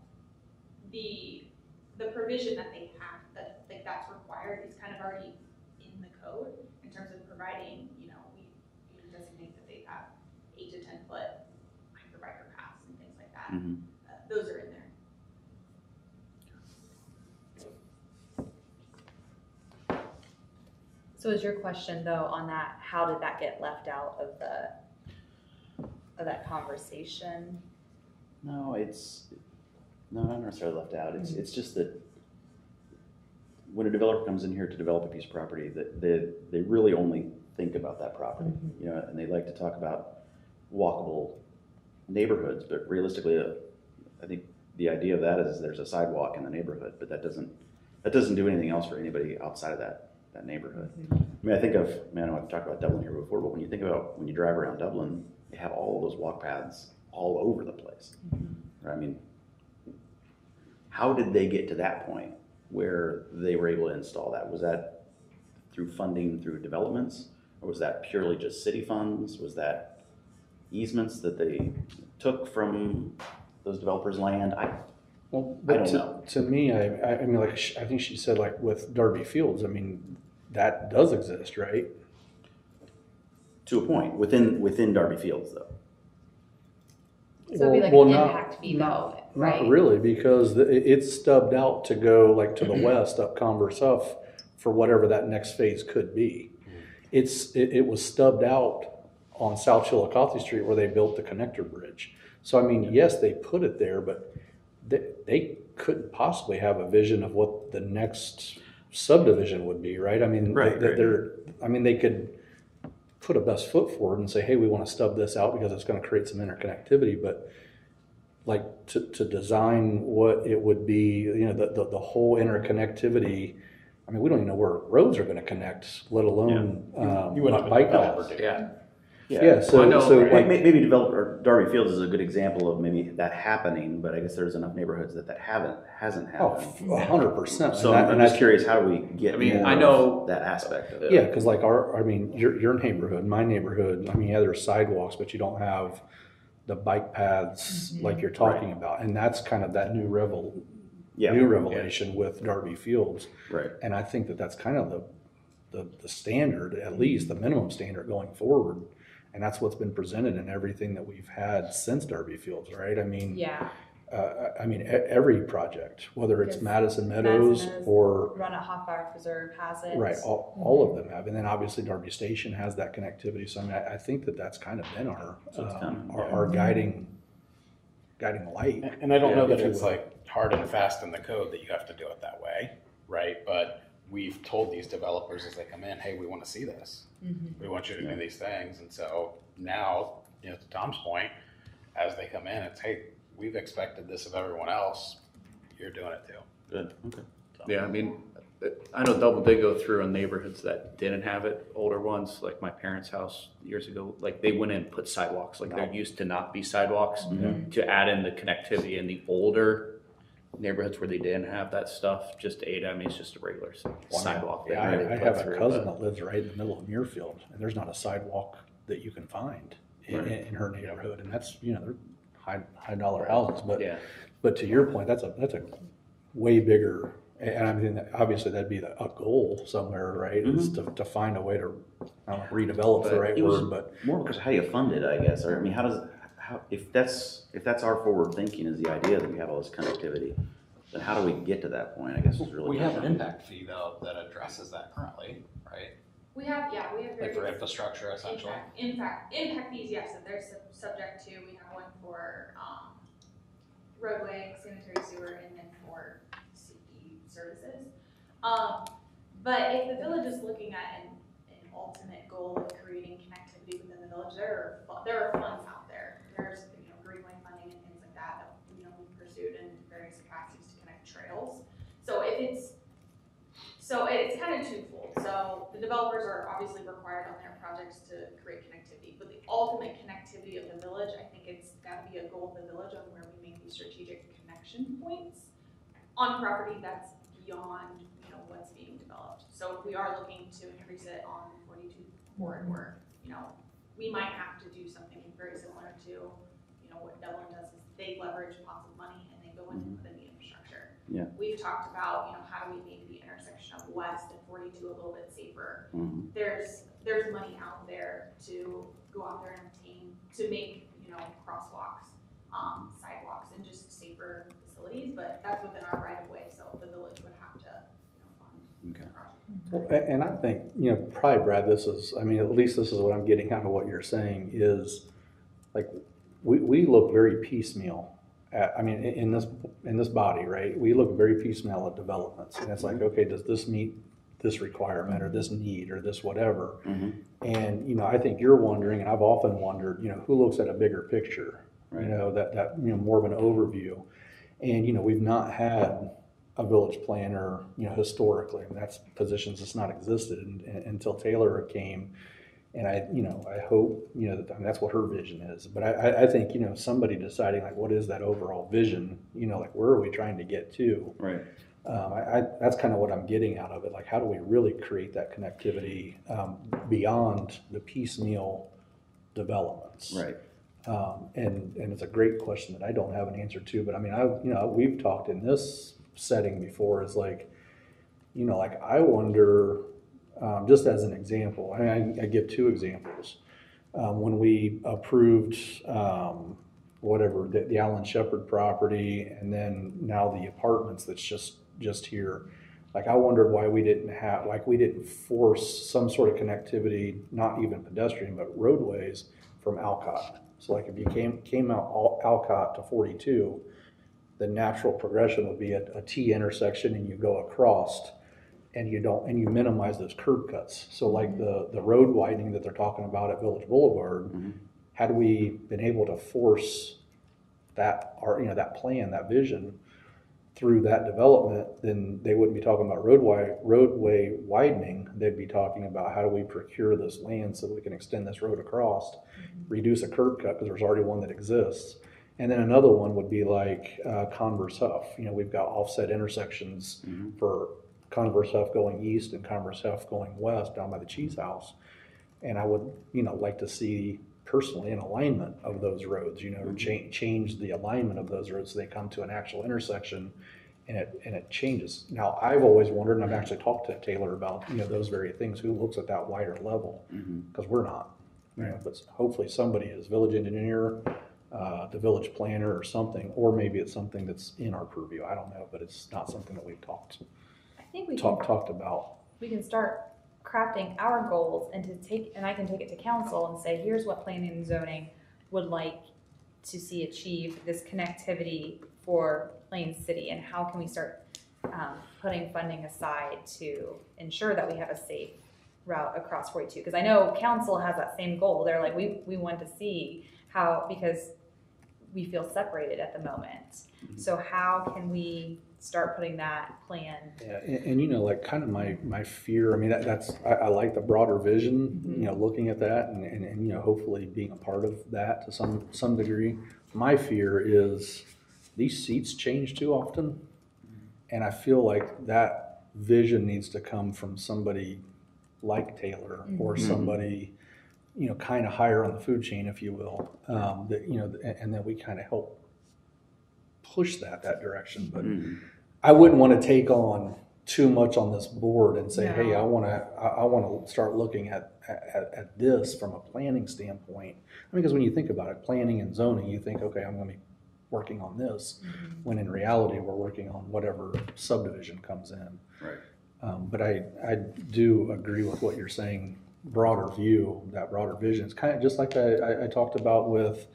Speaker 3: the provision that they have, that's required, is kind of already in the code in terms of providing, we designate that they have 8 to 10 foot microbiker paths and things like that.
Speaker 6: Mm-hmm.
Speaker 3: Those are in there.
Speaker 7: So is your question though on that, how did that get left out of that conversation?
Speaker 6: No, not necessarily left out. It's just that when a developer comes in here to develop a piece of property, that they really only think about that property, and they like to talk about walkable neighborhoods, but realistically, I think the idea of that is there's a sidewalk in the neighborhood, but that doesn't do anything else for anybody outside of that neighborhood. I mean, I think of, I've talked about Dublin here before, but when you drive around Dublin, they have all of those walk paths all over the place. Right? I mean, how did they get to that point where they were able to install that? Was that through funding through developments, or was that purely just city funds? Was that easements that they took from those developers' land? I don't know.
Speaker 2: To me, I mean, I think she said with Darby Fields, I mean, that does exist, right?
Speaker 6: To a point, within Darby Fields, though.
Speaker 7: So it'd be an impact fee though, right?
Speaker 2: Not really, because it's stubbed out to go to the west up Converse Huff for whatever that next phase could be. it was stubbed out on South Chillicothe Street where they built the connector bridge. So I mean, yes, they put it there, but they couldn't possibly have a vision of what the next subdivision would be, right? I mean, they could put a best foot forward and say, hey, we want to stub this out because it's going to create some interconnectivity, but like to design what it would be, the whole interconnectivity. I mean, we don't even know where roads are going to connect, let alone
Speaker 1: You wouldn't have a
Speaker 2: bike
Speaker 1: developer
Speaker 2: paths.
Speaker 1: do that.
Speaker 2: Yeah, so,
Speaker 9: Well, I know,
Speaker 2: so
Speaker 9: right?
Speaker 2: like,
Speaker 6: Maybe developer, Darby Fields is a good example of maybe that happening, but I guess there's enough neighborhoods that hasn't happened.
Speaker 2: 100%.
Speaker 6: So I'm just curious, how do we get more
Speaker 9: I know
Speaker 6: of that aspect of it?
Speaker 2: Yeah, because like your neighborhood, my neighborhood, I mean, yeah, there's sidewalks, but you don't have the bike paths like you're talking about. And that's kind of that new revelation with Darby Fields.
Speaker 6: Right.
Speaker 2: And I think that's kind of the standard, at least the minimum standard going forward. And that's what's been presented in everything that we've had since Darby Fields, right? I mean, every project, whether it's
Speaker 7: Yes.
Speaker 2: Madison Meadows or
Speaker 7: Run at Hot Fire Preserve has it.
Speaker 2: right, all of them have, and then obviously Darby Station has that connectivity. So I mean, I think that's kind of been our guiding light.
Speaker 1: And I don't know that
Speaker 2: if you
Speaker 1: it's
Speaker 2: will.
Speaker 1: like hard and fast in the code that you have to do it that way, right? But we've told these developers as they come in, hey, we want to see this. We want you to do these things. And so now, to Tom's point, as they come in, it's, hey, we've expected this of everyone else. You're doing it too.
Speaker 6: Good, okay.
Speaker 9: Yeah, I mean, I know Double did go through in neighborhoods that didn't have it, older ones, like my parents' house years ago, like they went in and put sidewalks, like there used to not be sidewalks, to add in the connectivity in the older neighborhoods where they didn't have that stuff, just to aid. I mean, it's just a regular sidewalk.
Speaker 2: Yeah,
Speaker 9: that they
Speaker 2: I
Speaker 9: put
Speaker 2: have a
Speaker 9: through,
Speaker 2: cousin
Speaker 9: but-
Speaker 2: that lives right in the middle of Muirfield, and there's not a sidewalk that you can find in her neighborhood, and that's they're high dollar houses, but
Speaker 9: Yeah.
Speaker 2: but to your point, that's a way bigger, and I mean obviously that'd be a goal somewhere, right? Is to find a way to redevelop the right
Speaker 6: It was
Speaker 2: word, but
Speaker 6: more because how you fund it, I guess, or I mean, if that's our forward thinking is the idea that we have all this connectivity, then how do we get to that point? I guess is really
Speaker 1: We have an impact fee though that addresses that currently, right?
Speaker 3: We have
Speaker 1: Like for
Speaker 3: various
Speaker 1: infrastructure essentially.
Speaker 3: impact fees, yes, and they're subject to, we have one for, roadway, sanitary sewer, and then for CE services. But if the village is looking at an ultimate goal of creating connectivity within the village, there are funds out there. There's, greenway funding and things like that, we've pursued in various capacities to connect trails. So it's kind of twofold. So the developers are obviously required on their projects to create connectivity, but the ultimate connectivity of the village, I think it's gotta be a goal of the village on where we make these strategic connection points on property that's beyond, what's being developed. So if we are looking to increase it on 42 corridor, we might have to do something very similar to, what Dublin does is they leverage pots of money and they go in and put in the infrastructure.
Speaker 6: Yeah.
Speaker 3: We've talked about, how do we make the intersection of West and 42 a little bit safer? There's money out there to go out there and obtain, to make, crosswalks, sidewalks, and just safer facilities, but that's within our right of way, so the village would have to, fund.
Speaker 6: Okay.
Speaker 2: Well, and I think, probably Brad, at least this is what I'm getting out of what you're saying is, like, we look very piecemeal at, in this body, right? We look very piecemeal at developments, and it's like, okay, does this meet this requirement or this need or this whatever? And, I think you're wondering, and I've often wondered, who looks at a bigger picture,
Speaker 6: Right.
Speaker 2: that more of an overview. And, we've not had a village planner, historically, and that's positions that's not existed until Taylor came. And I hope, that's what her vision is. But I think, somebody deciding like, what is that overall vision? Like, where are we trying to get to?
Speaker 6: Right.
Speaker 2: That's kind of what I'm getting out of it. Like, how do we really create that connectivity beyond the piecemeal developments?
Speaker 6: Right.
Speaker 2: And it's a great question that I don't have an answer to. But we've talked in this setting before. Is like, I wonder. Just as an example, I give two examples. When we approved the Alan Shepard property, and then now the apartments that's just here, Like, I wondered why we didn't force some sort of connectivity, not even pedestrian, but roadways from Alcott. So like if you came out Alcott to 42, the natural progression would be a T intersection and you go across, and you minimize those curb cuts. So like the road widening that they're talking about at Village Boulevard, had we been able to force that, or that plan, that vision through that development, then they wouldn't be talking about roadway widening. They'd be talking about how do we procure this land so that we can extend this road across, reduce a curb cut because there's already one that exists. And then another one would be like Converse Huff. We've got offset intersections for Converse Huff going east and Converse Huff going west down by the Cheese House. And I would, like to see personally an alignment of those roads, or change the alignment of those roads so they come to an actual intersection and it changes. Now, I've always wondered, and I've actually talked to Taylor about, those very things, who looks at that wider level, because we're not, but hopefully somebody is, village engineer, the village planner or something, or maybe it's something that's in our purview. I don't know, but it's not something that we've talked about.
Speaker 7: We can start crafting our goals and I can take it to council and say, here's what planning and zoning would like to see achieve this connectivity for Plain City, and how can we start putting funding aside to ensure that we have a safe route across 42? Because I know council has that same goal. They're like, we want to see how, because we feel separated at the moment. So how can we start putting that plan?
Speaker 2: Yeah, and like kind of my fear, I mean, I like the broader vision, looking at that and hopefully being a part of that to some degree. My fear is these seats change too often, and I feel like that vision needs to come from somebody like Taylor or somebody kind of higher on the food chain, if you will, that and then we kind of help push that direction. But I wouldn't want to take on too much on this board and say, hey, I want to start looking at this from a planning standpoint. I mean, because when you think about it, planning and zoning, you think, okay, I'm going to be working on this, when in reality we're working on whatever subdivision comes in.
Speaker 6: Right.
Speaker 2: But I do agree with what you're saying. Broader view, that broader vision. It's kind of just like I talked about with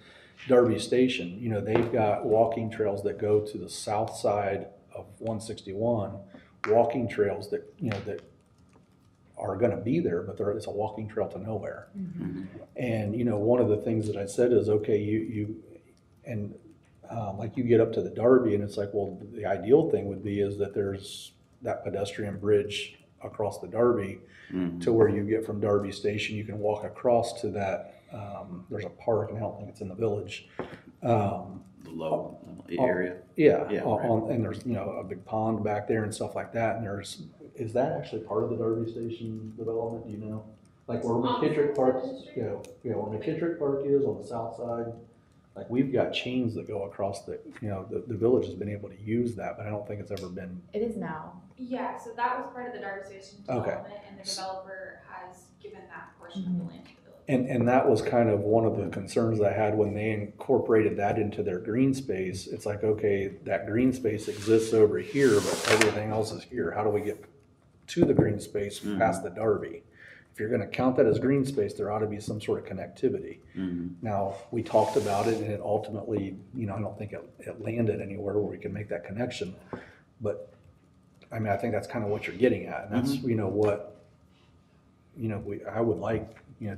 Speaker 2: Darby Station. They've got walking trails that go to the south side of 161, walking trails that that are going to be there, but it's a walking trail to nowhere. And one of the things that I said is, okay, you like you get up to the Darby, and it's like, well, the ideal thing would be is that there's that pedestrian bridge across the Darby to where you get from Darby Station, you can walk across to that. There's a park, and I don't think it's in the village.
Speaker 6: The low area.
Speaker 2: Yeah,
Speaker 6: Yeah,
Speaker 2: and there's a big pond back there and stuff like that. And is that actually part of the Darby Station development? Do you know, like where McKittrick Park? Where McKittrick Park is on the south side. Like we've got chains that go across the village has been able to use that, but I don't think it's ever been.
Speaker 7: It is now.
Speaker 3: Yeah, so that was part of the Darby Station development, and the developer has given that portion of the land to the village.
Speaker 2: And that was kind of one of the concerns I had when they incorporated that into their green space. It's like, okay, that green space exists over here, but everything else is here. How do we get to the green space past the Darby? If you're going to count that as green space, there ought to be some sort of connectivity. Now, we talked about it, and it ultimately, I don't think it landed anywhere where we can make that connection. But, I mean, I think that's kind of what you're getting at. And that's, what, I would like,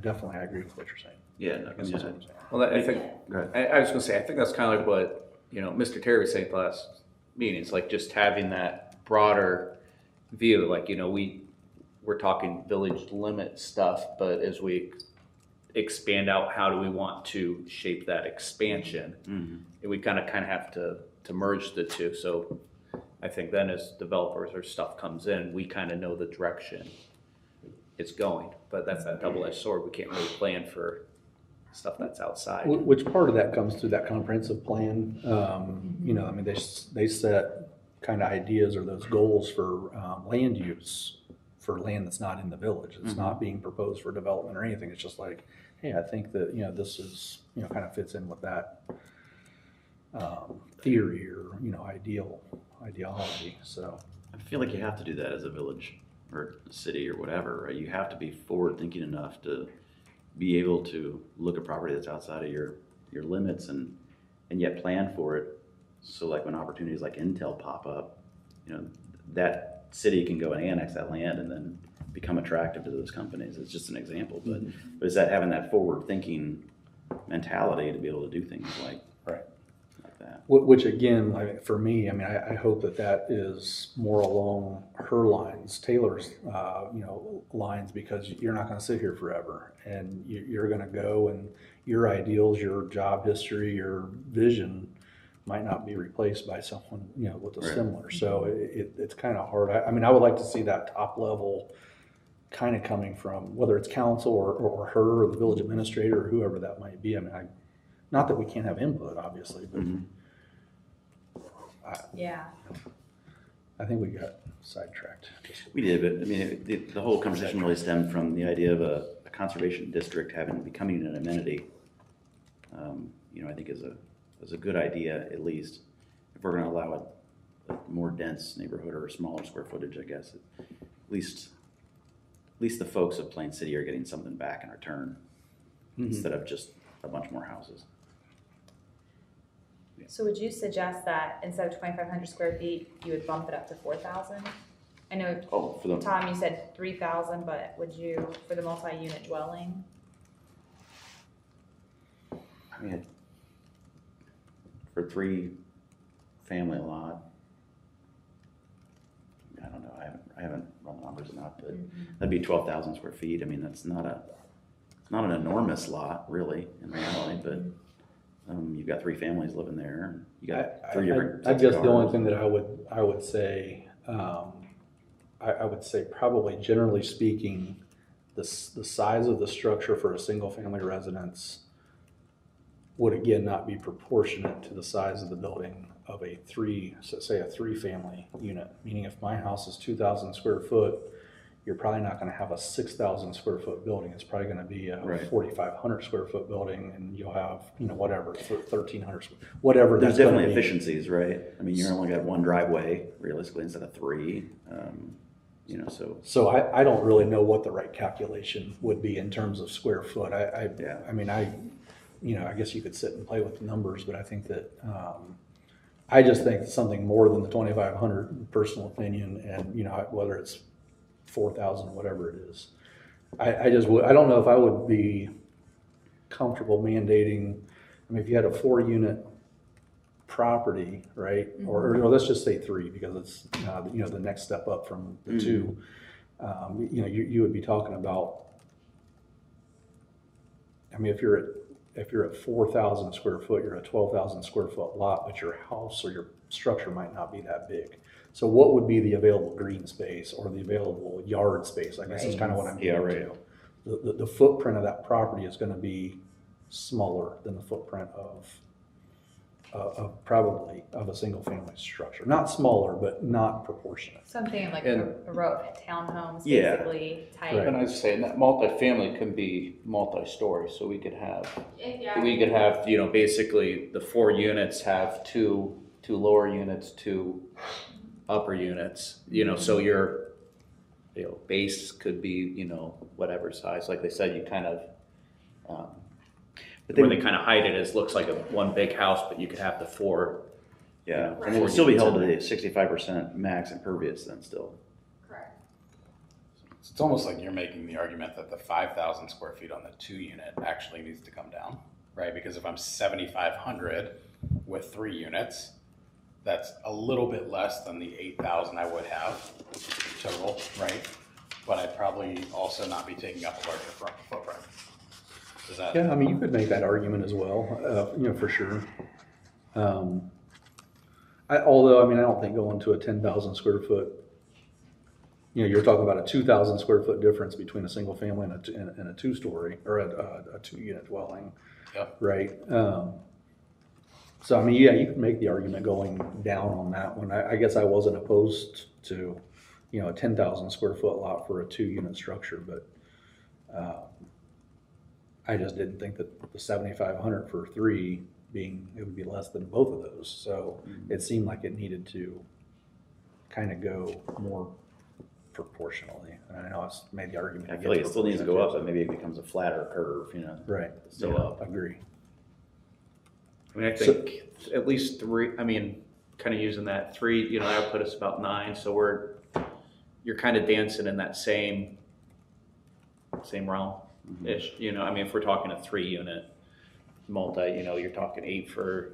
Speaker 2: definitely I agree with what you're saying.
Speaker 6: Yeah, no,
Speaker 2: That's what I'm saying.
Speaker 9: Well, I think,
Speaker 6: Go ahead.
Speaker 9: I was going to say, I think that's kind of like what, Mr. Terry was saying at the last meeting. It's like just having that broader view. Like, we're talking village limit stuff, but as we expand out, how do we want to shape that expansion? And we kind of have to merge the two. So I think then as developers or stuff comes in, we kind of know the direction it's going. But that's that double-edged sword. We can't really plan for stuff that's outside.
Speaker 2: Which part of that comes through that comprehensive plan? I mean, they set kind of ideas or those goals for land use for land that's not in the village. It's not being proposed for development or anything. It's just like, hey, I think that, this is, kind of fits in with that theory or, ideology. So
Speaker 6: I feel like you have to do that as a village or a city or whatever, right? You have to be forward thinking enough to be able to look at property that's outside of your limits and yet plan for it. So like when opportunities like Intel pop up, you know, that city can go and annex that land and then become attractive to those companies. It's just an example, but is that having that forward thinking mentality to be able to do things like that?
Speaker 2: Which again, like for me, I mean, I hope that is more along her lines, Taylor's, lines, because you're not going to sit here forever, and you're going to go, and your ideals, your job history, your vision might not be replaced by someone, with a similar. So it's kind of hard. I mean, I would like to see that top level kind of coming from, whether it's council or her or the village administrator or whoever that might be. I mean, not that we can't have input, obviously, but I think we got sidetracked.
Speaker 6: We did, but I mean, the whole conversation really stemmed from the idea of a conservation district becoming an amenity. I think is a good idea, at least if we're going to allow a more dense neighborhood or a smaller square footage. I guess at least the folks of Plain City are getting something back in return instead of just a bunch more houses.
Speaker 7: So would you suggest that instead of 2,500 square feet, you would bump it up to 4,000? I know, Tom, you said 3,000, but would you, for the multi-unit dwelling?
Speaker 6: I mean, for 3-family lot, I don't know. I haven't run the numbers enough, but that'd be 12,000 square feet. I mean, that's not an enormous lot, really, in reality, but. You've got 3 families living there. And you got 3 different.
Speaker 2: I guess the only thing that I would say, I would say probably generally speaking, the size of the structure for a single family residence would again not be proportionate to the size of the building of a 3-family unit. Meaning, if my house is 2,000 square foot, you're probably not going to have a 6,000 square foot building. It's probably going to be a 4,500 square foot building, and you'll have, whatever, 1,300, whatever.
Speaker 6: There's definitely efficiencies, right? I mean, you're only got 1 driveway, realistically, instead of 3,
Speaker 2: So I don't really know what the right calculation would be in terms of square foot. I guess you could sit and play with the numbers, but I think that, I just think something more than the 2,500, personal opinion, and, whether it's 4,000, whatever it is. I don't know if I would be comfortable mandating. I mean, if you had a 4-unit property, right, or let's just say 3, because it's the next step up from the 2. You would be talking about. I mean, if you're at 4,000 square foot, you're a 12,000 square foot lot, but your house or your structure might not be that big. So what would be the available green space or the available yard space? I guess is kind of what I'm getting to. The footprint of that property is going to be smaller than the footprint of probably of a single family structure. Not smaller, but not proportionate.
Speaker 7: So I'm thinking like a row of townhomes, basically type.
Speaker 5: And I was saying that multifamily can be multi-story, so we could have basically the 4 units have two lower units, 2 upper units, so your, base could be, whatever size. Like they said, you kind of,
Speaker 9: where they kind of hide it is looks like one big house, but you could have the 4.
Speaker 6: Yeah, and it would still be held to the 65% max impervious then still.
Speaker 3: Correct.
Speaker 1: It's almost like you're making the argument that the 5,000 square feet on the 2-unit actually needs to come down, right? Because if I'm 7,500 with 3 units, that's a little bit less than the 8,000 I would have total, right? But I'd probably also not be taking up a larger footprint. Is that?
Speaker 2: Yeah, I mean, you could make that argument as well, for sure. Although, I don't think going to a 10,000 square foot, you're talking about a 2,000 square foot difference between a single family and a 2-story or a 2-unit dwelling, right? So, you could make the argument going down on that one. I guess I wasn't opposed to, a 10,000 square foot lot for a 2-unit structure, but I just didn't think that the 7,500 for 3 it would be less than both of those. So it seemed like it needed to kind of go more proportionally. And I know I've made the argument.
Speaker 6: I feel like it still needs to go up, but maybe it becomes a flatter curve, you know?
Speaker 2: Right.
Speaker 6: Still
Speaker 2: Yeah,
Speaker 6: up.
Speaker 2: Agree.
Speaker 9: I mean, I think at least three, I mean, kind of using that three, you know, that would put us about 9, so you're kind of dancing in that same realm-ish, you know, I mean, if we're talking a 3-unit multi, you know, you're talking 8 for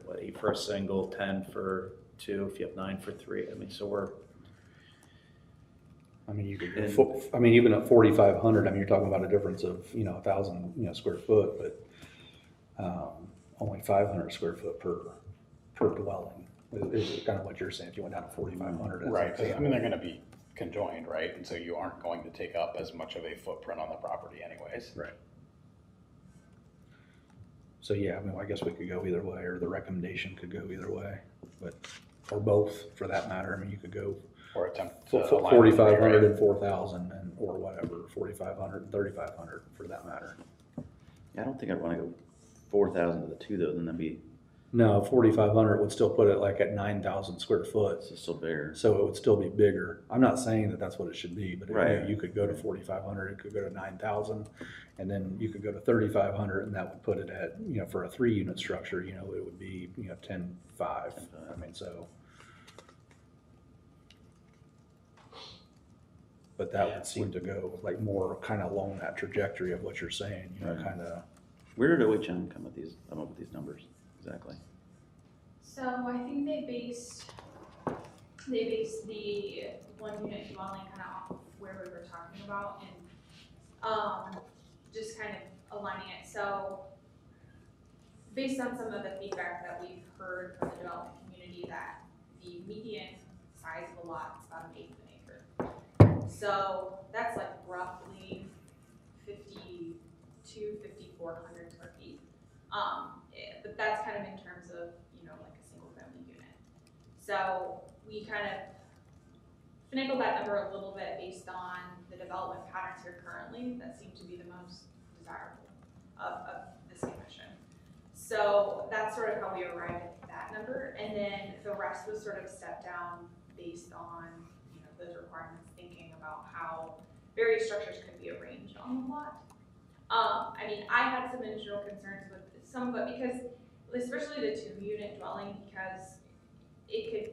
Speaker 9: a single, 10 for 2, if you have 9 for 3, I mean, so
Speaker 2: I mean, you could go, I mean, even at 4,500, I mean, you're talking about a difference of, you know, 1,000, you know, square foot, but only 500 square foot per dwelling is kind of what you're saying. If you went down to 4,500.
Speaker 1: Right, 'cause, I mean, they're gonna be conjoined, right? And so you aren't going to take up as much of a footprint on the property anyways.
Speaker 2: Right. So yeah, I mean, I guess we could go either way, or the recommendation could go either way, but, or both for that matter. I mean, you could go
Speaker 1: Or attempt to align with
Speaker 2: 4,500
Speaker 1: right?
Speaker 2: and 4,000 and, or whatever, 4,500 and 3,500 for that matter.
Speaker 6: Yeah, I don't think I'd wanna go 4,000 to the 2 though, then that'd be,
Speaker 2: No, 4,500 would still put it like at 9,000 square foot.
Speaker 6: it's still bigger.
Speaker 2: So it would still be bigger. I'm not saying that that's what it should be, but
Speaker 6: Right.
Speaker 2: you could go to 4,500, it could go to 9,000, and then you could go to 3,500, and that would put it at, you know, for a 3-unit structure, you know, it would be, you know, 10,500. I mean, so. But that would seem to go like more kind of along that trajectory of what you're saying, you know,
Speaker 6: Right.
Speaker 2: kind of.
Speaker 6: Where did OHM come up with these numbers, exactly?
Speaker 3: So I think they based the 1-unit dwelling kind of off of where we were talking about and just kind of aligning it. So based on some of the feedback that we've heard from the development community, that the median size of a lot is about 1/8 of an acre. So that's like roughly 5,400 square feet. But that's kind of in terms of, you know, like a single family unit. So we kind of finagled that number a little bit based on the development patterns here currently that seem to be the most desirable of this commission. So that's sort of how we arrived at that number. And then the rest was sort of stepped down based on, you know, those requirements, thinking about how various structures could be arranged on the lot. I mean, I had some initial concerns with some of it because, especially the 2-unit dwelling, because it could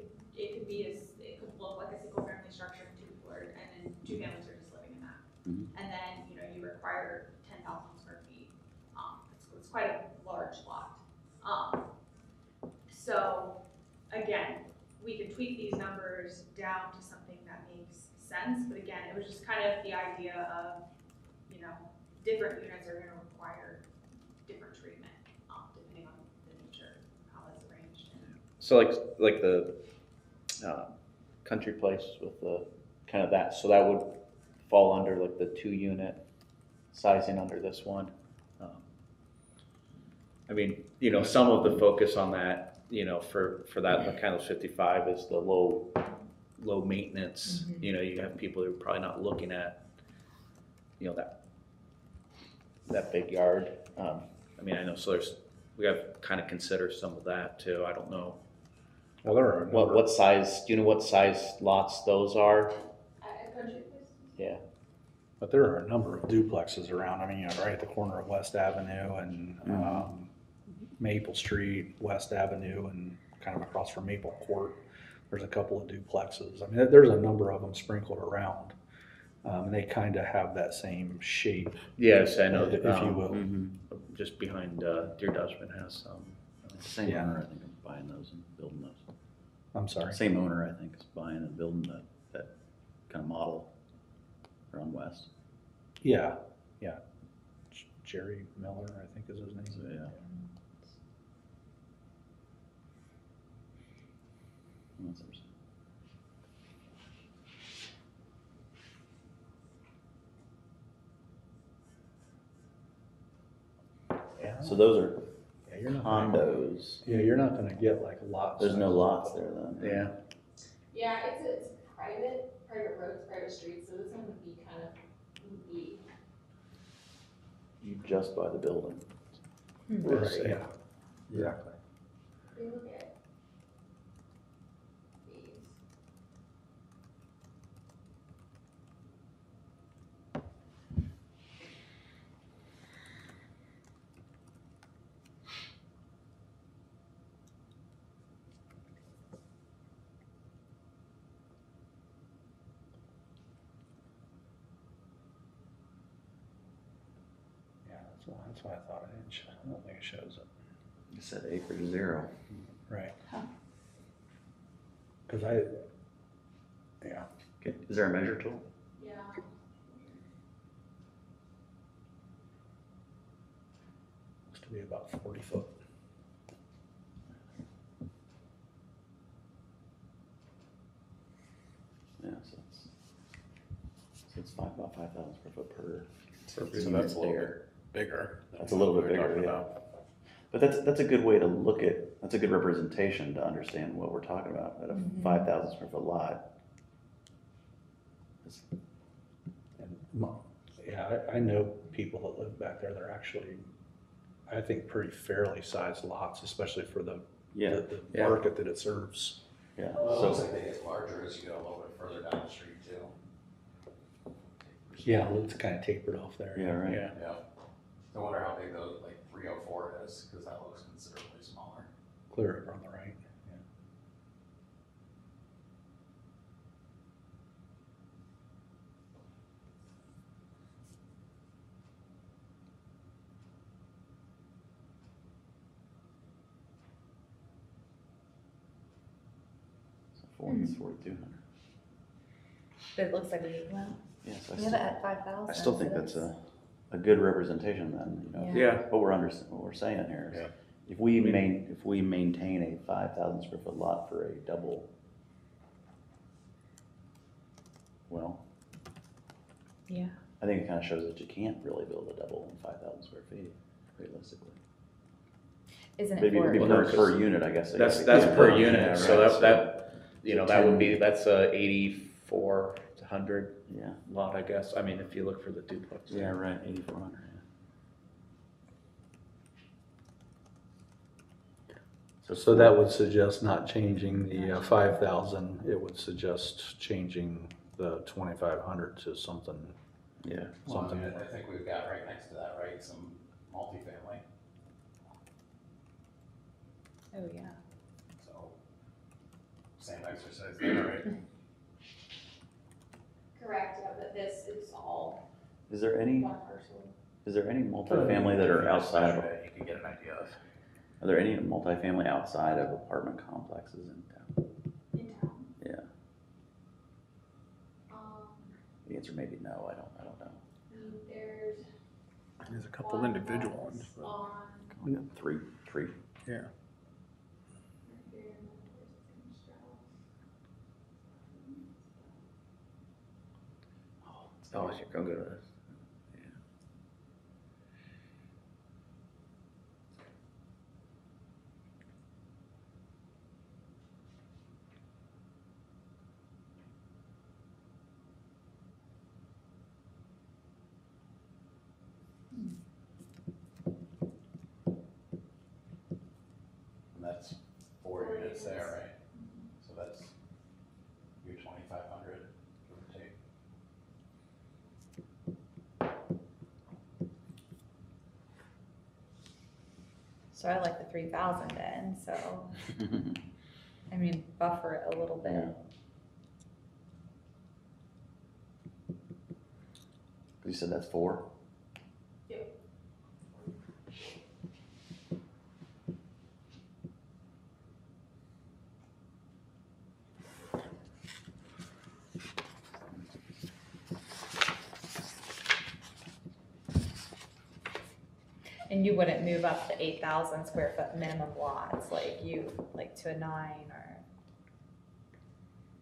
Speaker 3: look like a single family structure and 2 people are, and then 2 families are just living in that.
Speaker 6: Mhm.
Speaker 3: And then, you know, you require 10,000 square feet. It's quite a large lot. So again, we could tweak these numbers down to something that makes sense, but again, it was just kind of the idea of, you know, different units are gonna require different treatment, depending on the nature of how it's arranged.
Speaker 9: So like the country place with the kind of that, so that would fall under like the 2-unit sizing under this one. I mean, you know, some of the focus on that, you know, for that the kind of 55 is the low maintenance.
Speaker 7: Mhm.
Speaker 9: You know, you have people who are probably not looking at, you know, that big yard. I mean, I know, so we have to kind of consider some of that too. I don't know.
Speaker 2: Well, there are a number.
Speaker 9: What size, do you know what size lots those are?
Speaker 3: At country place?
Speaker 9: Yeah.
Speaker 2: But there are a number of duplexes around. I mean, you know, right at the corner of West Avenue and Maple Street, West Avenue, and kind of across from Maple Court. There's a couple of duplexes. I mean, there's a number of them sprinkled around. And they kind of have that same shape,
Speaker 9: Yes, I know.
Speaker 2: if you will.
Speaker 9: Just behind Deer Dutchman has some.
Speaker 6: It's the same
Speaker 2: Yeah.
Speaker 6: owner, I think, is buying those and building those.
Speaker 2: I'm sorry.
Speaker 6: Same owner, I think, is buying and building that kind of model around West.
Speaker 2: Yeah. Jerry Miller, I think is his name.
Speaker 6: So, yeah. That's interesting.
Speaker 2: Yeah.
Speaker 6: So those are
Speaker 2: Yeah, you're not.
Speaker 6: condos.
Speaker 2: Yeah, you're not gonna get like lots.
Speaker 6: There's no lots there then.
Speaker 9: Yeah.
Speaker 10: Yeah, it's private roads, private streets, so this one would be kind of,
Speaker 6: You just buy the building.
Speaker 2: Right, yeah. Exactly.
Speaker 10: if you look at these.
Speaker 2: So that's why I thought I didn't I don't think it shows it.
Speaker 6: You said acre 0.
Speaker 2: Right.
Speaker 7: Huh.
Speaker 2: Cause yeah.
Speaker 6: Okay, is there a measure tool?
Speaker 10: Yeah.
Speaker 2: Looks to be about 40 foot.
Speaker 6: Yeah, so it's about 5,000 square foot per.
Speaker 1: So that's a little bit bigger. than
Speaker 6: That's a little
Speaker 1: what
Speaker 6: bit
Speaker 1: we were
Speaker 6: bigger,
Speaker 1: talking
Speaker 6: yeah.
Speaker 1: about.
Speaker 6: But that's a good way to look at, that's a good representation to understand what we're talking about at a 5,000 square foot lot.
Speaker 2: Yeah, I know people that live back there. They're actually, I think, pretty fairly sized lots, especially for the
Speaker 6: Yeah,
Speaker 2: the market that it serves.
Speaker 6: yeah.
Speaker 1: Well, it looks
Speaker 6: So,
Speaker 1: like they get larger as you go a little bit further down the street too.
Speaker 2: Yeah, it's kind of tapered off there.
Speaker 6: Yeah, right.
Speaker 2: Yeah.
Speaker 1: Yeah. I wonder how big those, like 304 is, because that looks considerably smaller.
Speaker 2: Clear over on the right. Yeah.
Speaker 6: so 4,200.
Speaker 7: But it looks like well,
Speaker 6: Yeah, so
Speaker 7: we have it at 5,000.
Speaker 6: I still think that's a good representation then, you know.
Speaker 9: Yeah.
Speaker 6: What we're saying here is,
Speaker 1: Yeah.
Speaker 6: if we maintain a 5,000 square foot lot for a double, well,
Speaker 7: Yeah.
Speaker 6: I think it kind of shows that you can't really build a double in 5,000 square feet, realistically.
Speaker 7: Isn't it
Speaker 6: Maybe
Speaker 7: for?
Speaker 6: it'd be per unit, I guess.
Speaker 9: That's
Speaker 6: Yeah,
Speaker 9: per
Speaker 6: yeah,
Speaker 9: unit, so
Speaker 6: right,
Speaker 9: that, you know, that would be,
Speaker 6: 10.
Speaker 9: that's a 84 to 100
Speaker 6: Yeah,
Speaker 9: lot, I guess. I mean, if you look for the duplex.
Speaker 6: yeah, right, 8,400, yeah.
Speaker 2: So that would suggest not changing the 5,000. It would suggest changing the 2,500 to something.
Speaker 6: Yeah,
Speaker 1: Well,
Speaker 2: Something.
Speaker 1: I think we've got right next to that, right, some multifamily,
Speaker 7: Oh, yeah.
Speaker 1: so same exercise there, right?
Speaker 10: Correct, yeah, but this is all
Speaker 6: is there any
Speaker 10: one parcel.
Speaker 6: multifamily that are outside of,
Speaker 1: You can get an idea of.
Speaker 6: are there any multifamily outside of apartment complexes in town?
Speaker 10: In town.
Speaker 6: Yeah,
Speaker 10: Um,
Speaker 6: the answer may be no, I don't know.
Speaker 10: there's
Speaker 4: There's a couple individual ones, but
Speaker 10: on,
Speaker 6: Three,
Speaker 4: yeah.
Speaker 10: right here,
Speaker 9: Oh, you're gonna go to this.
Speaker 1: And that's 4 units there, right? So that's your 2,500, give or take.
Speaker 7: So I like the 3,000 then, so, I mean, buffer it a little bit.
Speaker 6: Yeah. You said that's 4?
Speaker 7: And you wouldn't move up the 8,000 square foot minimum lots, like to a 9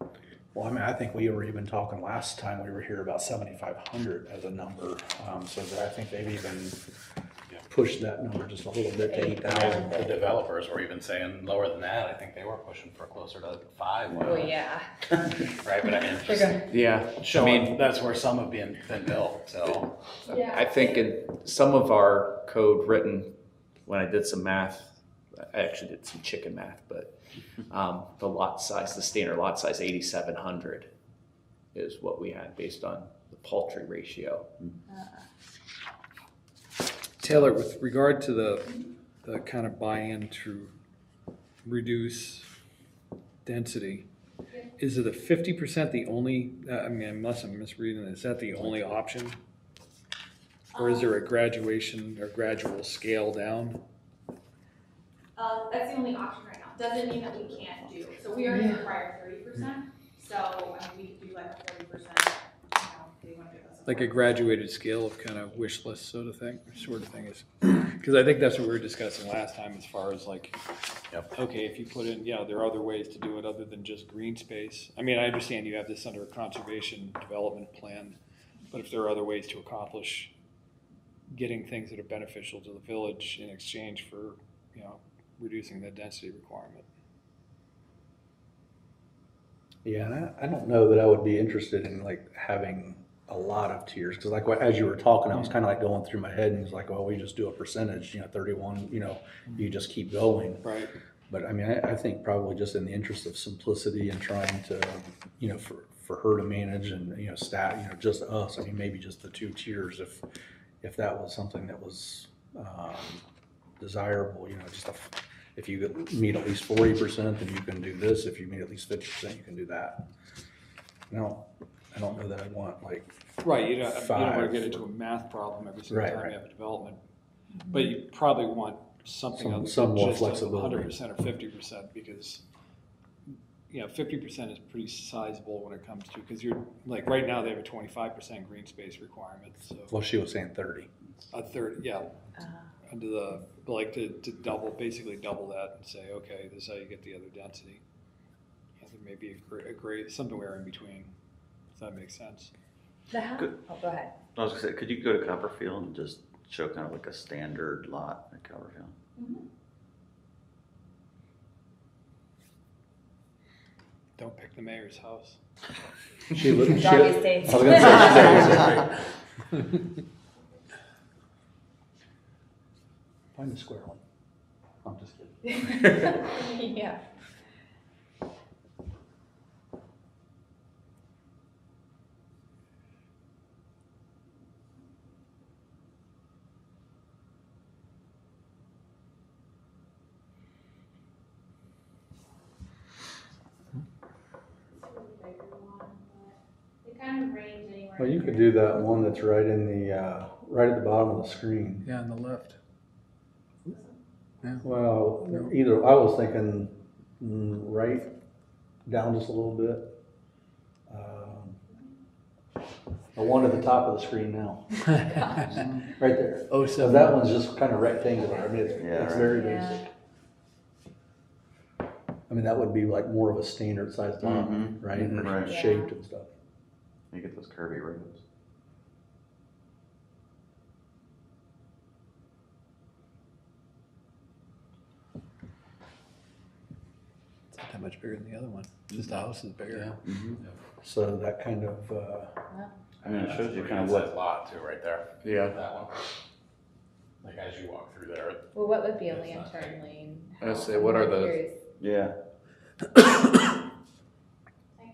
Speaker 7: or?
Speaker 2: Well, I mean, I think we were even talking last time we were here about 7,500 as a number. So that I think they've even pushed that number just a little bit to 8,000.
Speaker 1: The developers were even saying lower than that, I think they were pushing for closer to 5.
Speaker 7: Oh, yeah.
Speaker 1: Right, but I mean,
Speaker 7: They're
Speaker 1: just
Speaker 7: gonna-
Speaker 9: Yeah,
Speaker 1: showing that's where some have been built, so.
Speaker 10: Yeah.
Speaker 9: I think in some of our code written, when I did some math, I actually did some chicken math, but the lot size, the standard lot size, 8,700 is what we had based on the poultry ratio.
Speaker 4: Taylor, with regard to the kind of buy-in to reduce density, is it a 50% the only, I mean, unless I'm misreading it, is that the only option? Or is there a graduation or gradual scale down?
Speaker 3: That's the only option right now. Doesn't mean that we can't do, so we already require 30%. So, I mean, we could do like a 40%, you know, if they want to give us
Speaker 4: Like a
Speaker 3: 40%.
Speaker 4: graduated scale of kind of wish list sort of thing is, because I think that's what we were discussing last time as far as like, okay, if you put in, yeah, there are other ways to do it other than just green space. I mean, I understand you have this under a conservation development plan, but if there are other ways to accomplish getting things that are beneficial to the village in exchange for, you know, reducing the density requirement.
Speaker 2: Yeah, and I don't know that I would be interested in like having a lot of tiers, because like as you were talking, I was kind of like going through my head and it was like, well, we just do a percentage, you know, 31, you know, you just keep going.
Speaker 4: Right.
Speaker 2: But I mean, I think probably just in the interest of simplicity and trying to, you know, for her to manage and, you know, staff, you know, just us, I mean, maybe just the 2 tiers if that was something that was desirable, you know, just if you meet at least 40%, then you can do this. If you meet at least 50%, you can do that. No, I don't know that I'd want like
Speaker 4: Right, you don't want to
Speaker 2: 5
Speaker 4: get into a math problem every single
Speaker 2: Right,
Speaker 4: time
Speaker 2: right.
Speaker 4: you have a development. But you probably want something other
Speaker 2: some
Speaker 4: than
Speaker 2: more
Speaker 4: just
Speaker 2: flexibility.
Speaker 4: 100% or 50%, because, you know, 50% is pretty sizable when it comes to, because you're, like, right now they have a 25% green space requirement, so
Speaker 2: Well, she was saying 30.
Speaker 4: a third, yeah. Under the, like, to double, basically double that and say, okay, this is how you get the other density. And then maybe a great, somewhere in between, if that makes sense.
Speaker 7: The house,
Speaker 6: Good.
Speaker 7: oh, go ahead.
Speaker 6: I was gonna say, could you go to Copperfield and just show kind of like a standard lot at Copperfield?
Speaker 4: Don't pick the mayor's house.
Speaker 2: She lived.
Speaker 7: Doggy estates.
Speaker 2: I was gonna say, she lived. Find a square one. I'm just kidding.
Speaker 7: Yeah.
Speaker 3: They kind of range anywhere.
Speaker 2: Well, you could do that one that's right in the right at the bottom of the screen.
Speaker 4: Yeah, on the left.
Speaker 2: Well, either I was thinking right down just a little bit. The one at the top of the screen now, right there.
Speaker 4: Oh,
Speaker 2: So that one's just kind of rectangular. I mean, it's
Speaker 6: Yeah, right.
Speaker 2: very
Speaker 7: Yeah.
Speaker 2: basic. I mean, that would be like more of a standard sized lot,
Speaker 6: Mhm.
Speaker 2: right?
Speaker 6: Mhm.
Speaker 2: Or
Speaker 6: Right.
Speaker 2: shaped and stuff.
Speaker 6: You get those curvy roads.
Speaker 4: It's not that much bigger than the other one. Just the house is bigger.
Speaker 2: So that kind of,
Speaker 6: I mean, it shows you
Speaker 1: Pretty
Speaker 6: kind of
Speaker 1: good-sized
Speaker 6: what,
Speaker 1: lot too, right there.
Speaker 6: yeah.
Speaker 1: That one. Like as you walk through there.
Speaker 7: Well, what would be a
Speaker 1: It's not
Speaker 7: lantern lane?
Speaker 6: Let's say, what are
Speaker 7: I'm
Speaker 6: the-
Speaker 7: curious.
Speaker 6: Yeah.
Speaker 3: I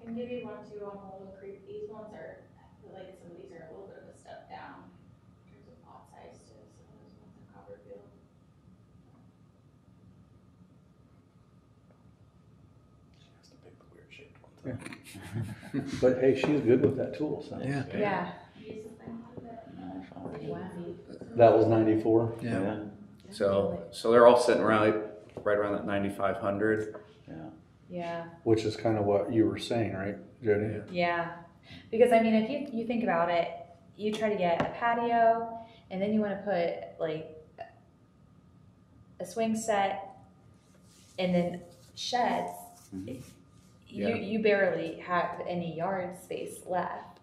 Speaker 3: can give you one too on Little Creek. These ones are, I feel like some of these are a little bit of a step down in terms of lot size to some of those ones in Copperfield.
Speaker 1: She has to pick the weird shaped one too.
Speaker 2: but hey, she's good with that tool, so.
Speaker 4: Yeah.
Speaker 7: Yeah.
Speaker 3: Use this thing a little bit.
Speaker 7: Wow.
Speaker 2: That was 94.
Speaker 6: Yeah.
Speaker 9: So they're all sitting around, like, right around that 9,500.
Speaker 6: Yeah.
Speaker 7: Yeah.
Speaker 2: Which is kind of what you were saying, right, Jody?
Speaker 7: Yeah. Because I mean, if you think about it, you try to get a patio and then you want to put like a swing set and then sheds.
Speaker 6: Mhm.
Speaker 7: You barely have any yard space left.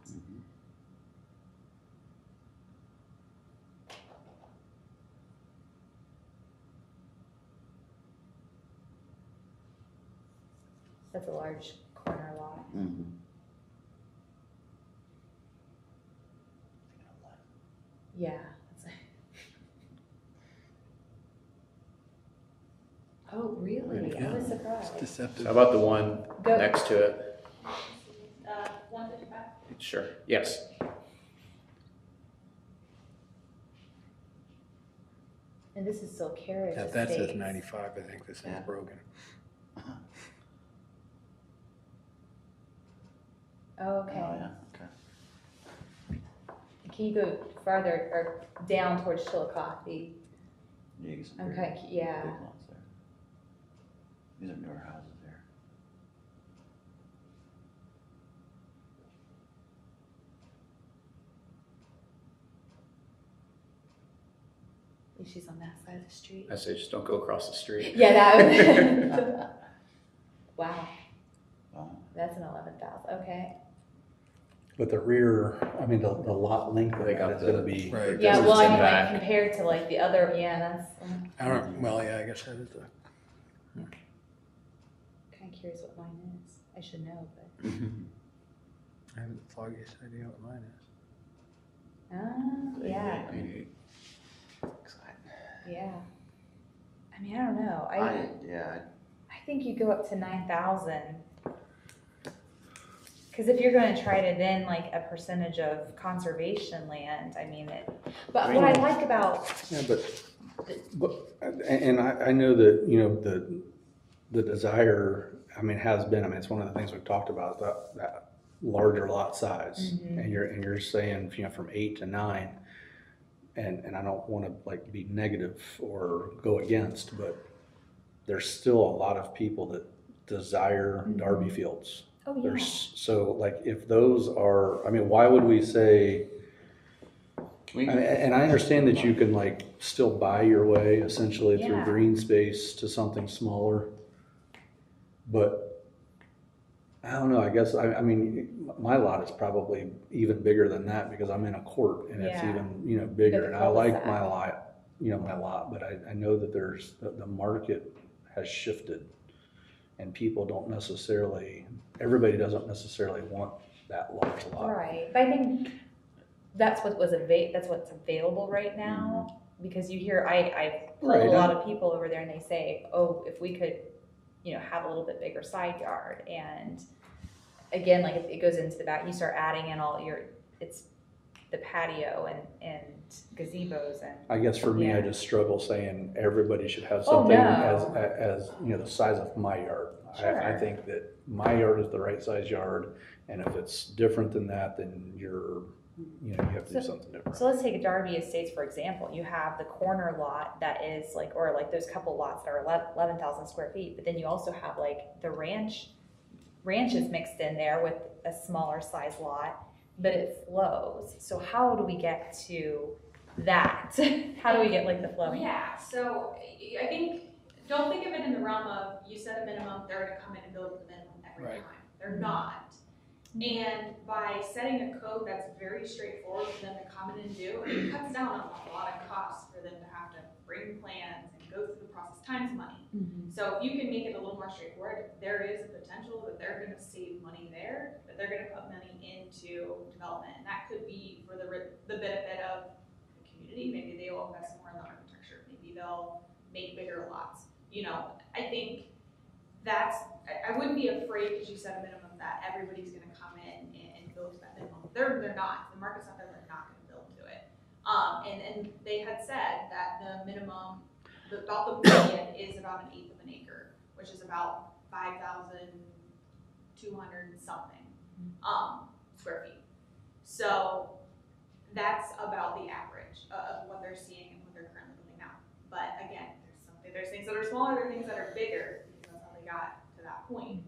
Speaker 7: That's a large corner lot.
Speaker 6: Mhm.
Speaker 7: Yeah. Oh, really? I was surprised.
Speaker 4: Deceptive.
Speaker 9: How about the one
Speaker 7: Go.
Speaker 9: next to it?
Speaker 3: 155.
Speaker 9: Sure, yes.
Speaker 7: And this is still carriage.
Speaker 4: Yeah, that says
Speaker 7: Estates.
Speaker 4: 95, I think this is
Speaker 6: Yeah.
Speaker 4: broken.
Speaker 7: Oh, okay.
Speaker 6: Oh, yeah, okay.
Speaker 7: Can you go farther or down towards Chillicothe?
Speaker 6: Yeah, you get some very
Speaker 7: Okay, yeah.
Speaker 6: big lots there. These are newer houses there.
Speaker 7: At least she's on that side of the street.
Speaker 9: I say just don't go across the street.
Speaker 7: Yeah, that would. Wow,
Speaker 6: Wow.
Speaker 7: that's an 11,000. Okay.
Speaker 2: But the rear, I mean, the lot length of
Speaker 9: They
Speaker 2: that
Speaker 9: got
Speaker 2: is
Speaker 9: the-
Speaker 2: gonna be.
Speaker 4: Right.
Speaker 7: Yeah,
Speaker 9: Distance
Speaker 7: well, I
Speaker 9: in
Speaker 7: mean, like
Speaker 9: back.
Speaker 7: compared to like the other, yeah, that's.
Speaker 4: I don't, well, yeah, I guess that is the,
Speaker 7: Kind of curious what mine is. I should know, but.
Speaker 4: I haven't the foggiest idea what mine is.
Speaker 7: Yeah,
Speaker 6: 88.
Speaker 7: yeah. I mean, I don't know.
Speaker 6: Yeah,
Speaker 7: I think you go up to 9,000. Because if you're going to try to then like a percentage of conservation land, I mean it. But what I like about
Speaker 2: Yeah, but, and I know that, you know, the desire, I mean, has been, I mean, it's one of the things we've talked about, that larger lot size. And you're saying, you know, from 8 to 9, and I don't want to like be negative or go against, but there's still a lot of people that desire Darby Fields.
Speaker 7: oh yeah,
Speaker 2: There's, so like, if those are, I mean, why would we say, I mean, and I understand that you can like still buy your way essentially through
Speaker 7: Yeah.
Speaker 2: green space to something smaller. But I don't know, I guess, I mean, my lot is probably even bigger than that because I'm in a court and it's
Speaker 7: Yeah.
Speaker 2: even, you know, bigger.
Speaker 7: the
Speaker 2: And I like
Speaker 7: cul-de-sac.
Speaker 2: my lot, you know, my lot, but I know that there's, the market has shifted and people don't necessarily, everybody doesn't necessarily want that large lot.
Speaker 7: right. But I think that's what that's what's available right now. Because you hear, I pull
Speaker 2: Right,
Speaker 7: a lot of people over there and they say, oh, if we could, you know, have a little bit bigger side yard. And again, like if it goes into the back, you start adding in all it's the patio and gazebos and.
Speaker 2: I guess for me,
Speaker 7: Yeah.
Speaker 2: I just struggle saying everybody should have
Speaker 7: Oh,
Speaker 2: something
Speaker 7: no.
Speaker 2: as, you know, the size of my yard. I
Speaker 7: Sure.
Speaker 2: think that my yard is the right size yard, and if it's different than that, then you have to do something different.
Speaker 7: So let's take Darby Estates, for example. You have the corner lot that is like, or like those couple lots that are 11,000 square feet, but then you also have like the ranches mixed in there with a smaller size lot, but it flows. So how do we get to that? How do we get like the flowing?
Speaker 3: Yeah, so I think, don't think of it in the realm of you set a minimum, they're gonna come in and build the minimum every
Speaker 4: Right.
Speaker 3: time. They're not. And by setting a code that's very straightforward for them to come in and do, it cuts down on a lot of costs for them to have to bring plans and go through the process, time's money. So if you can make it a little more straightforward, there is a potential that they're gonna save money there, that they're gonna put money into development. And that could be for the benefit of the community. Maybe they will invest more in the architecture. Maybe they'll make bigger lots. You know, I think I wouldn't be afraid because you set a minimum that everybody's gonna come in and build to that minimum. They're not. The market's not there, they're not gonna build to it. And they had said that the minimum, about the median is about 1/8 of an acre, which is about 5,200 something, square feet. So that's about the average of what they're seeing and what they're currently building now. But again, there's things that are smaller, there's things that are bigger, because that's how they got to that point.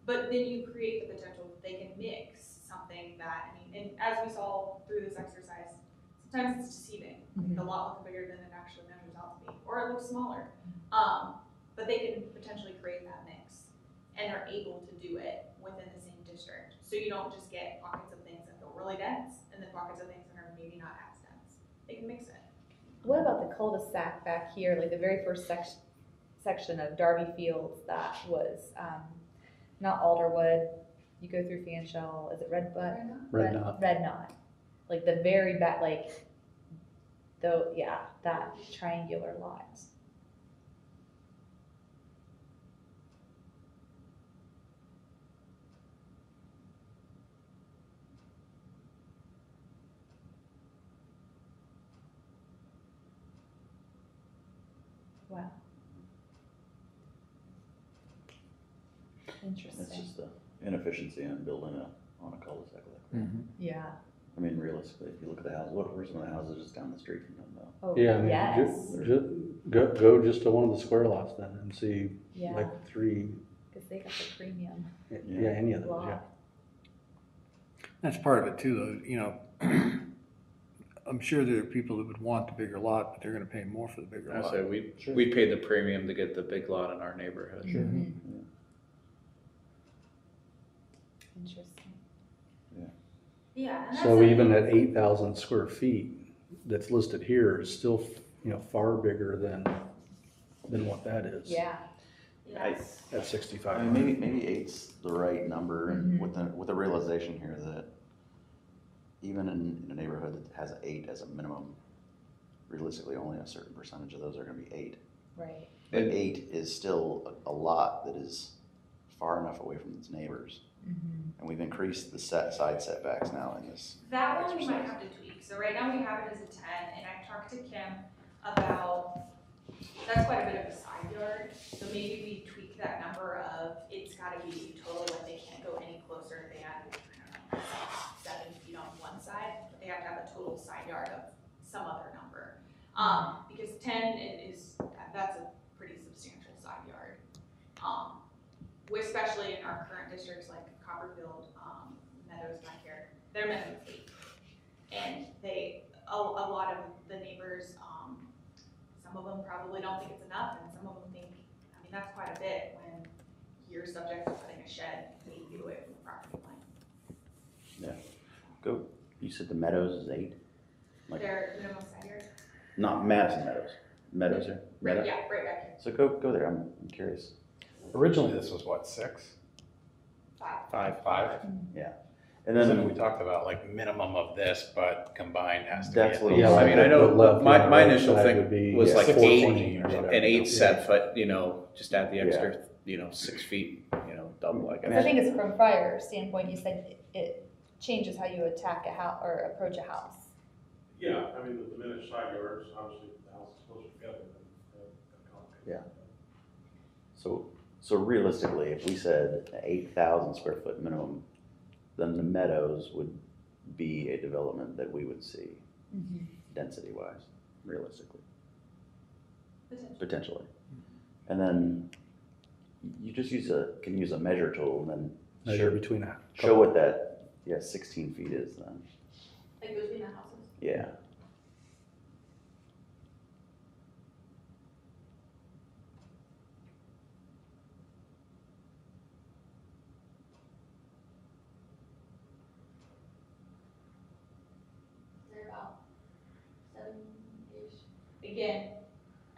Speaker 3: But then you create the potential that they can mix something that, I mean, and as we saw through this exercise, sometimes it's deceiving. The lot looks bigger than it actually measures out to be, or it looks smaller. But they can potentially create that mix, and they're able to do it within the same district. So you don't just get pockets of things that feel really dense, and then pockets of things that are maybe not as dense. They can mix it.
Speaker 7: What about the cul-de-sac back here, like the very first section of Darby Fields that was not Alderwood? You go through Fanshell, is it Red Knot? Red Knot. Like the very back, like, that triangular lot. Wow.
Speaker 6: That's
Speaker 7: Interesting.
Speaker 6: just the inefficiency in building on a cul-de-sac like that.
Speaker 7: Yeah.
Speaker 6: I mean, realistically, if you look at the houses, what were some of the houses just down the street from them though?
Speaker 7: Oh,
Speaker 2: Yeah, I mean,
Speaker 7: yes,
Speaker 2: go just to one of the square lots then and see
Speaker 7: yeah,
Speaker 2: like three,
Speaker 7: because they got the premium
Speaker 2: yeah, any of those, yeah.
Speaker 7: lot.
Speaker 4: That's part of it too, though, you know. I'm sure there are people that would want the bigger lot, but they're gonna pay more for the bigger
Speaker 9: I
Speaker 4: lot.
Speaker 9: say we paid the premium to get the big lot in our neighborhood.
Speaker 7: Mhm. Interesting.
Speaker 3: Yeah. And that's
Speaker 2: So
Speaker 3: something-
Speaker 2: even at 8,000 square feet that's listed here is still, far bigger than what that is.
Speaker 7: Yeah,
Speaker 3: Yes.
Speaker 2: At
Speaker 6: I
Speaker 2: 6,500.
Speaker 6: mean, maybe eight's the right number, and
Speaker 7: Mhm.
Speaker 6: with the realization here that even in a neighborhood that has an 8 as a minimum, realistically, only a certain percentage of those are gonna be 8.
Speaker 7: right.
Speaker 6: But 8 is still a lot that is far enough away from its neighbors.
Speaker 7: Mhm.
Speaker 6: And we've increased the side setbacks now in this.
Speaker 3: That one we might have to tweak. So right now we have it as a 10, and I talked to Kim about, that's quite a bit of a side yard. So maybe we tweak that number of, it's gotta be total, like they can't go any closer than, I don't know, 7 feet on one side, but they have to have a total side yard of some other number. Because 10 is, that's a pretty substantial side yard. Especially in our current districts like Copperfield, Meadows back here, they're minimum 8. And a lot of the neighbors, some of them probably don't think it's enough, and some of them think, I mean, that's quite a bit when you're subject to putting a shed 8 feet away from the property line.
Speaker 6: You said the Meadows is 8? Like,
Speaker 3: Their minimum side yard,
Speaker 6: not Madison Meadows. Meadows here?
Speaker 3: right,
Speaker 6: Meadow?
Speaker 3: yeah, right back here,
Speaker 6: So go there, I'm curious.
Speaker 1: Originally, this was what, 6?
Speaker 3: 5.
Speaker 1: 5?
Speaker 6: And
Speaker 1: And then
Speaker 6: then,
Speaker 1: we talked about like minimum of this, but combined has to be.
Speaker 6: That's
Speaker 1: at
Speaker 6: what-
Speaker 1: least-
Speaker 2: Yeah,
Speaker 9: I
Speaker 2: like
Speaker 9: mean,
Speaker 2: the-
Speaker 9: I know
Speaker 2: the left
Speaker 9: my
Speaker 2: and right
Speaker 9: initial
Speaker 2: side
Speaker 9: thing
Speaker 2: would be,
Speaker 9: was like
Speaker 2: 14 or
Speaker 9: an
Speaker 2: whatever.
Speaker 9: 8
Speaker 2: Yeah.
Speaker 9: set, but just add the extra, 6 feet, double, I
Speaker 7: So I
Speaker 9: guess.
Speaker 7: think it's from Friar's standpoint, you said it changes how you attack a house or approach a house.
Speaker 8: Yeah, I mean, the diminished side yards, obviously, the house is closer together than concrete.
Speaker 6: Yeah. so realistically, if we said 8,000 square foot minimum, then the Meadows would be a development that we would see density wise, realistically, potentially. And then you just can use a measure tool and then
Speaker 2: Measure between a
Speaker 6: show what that, 16 feet is then.
Speaker 3: Like between the houses.
Speaker 6: Yeah.
Speaker 3: They're about 7-ish. Again,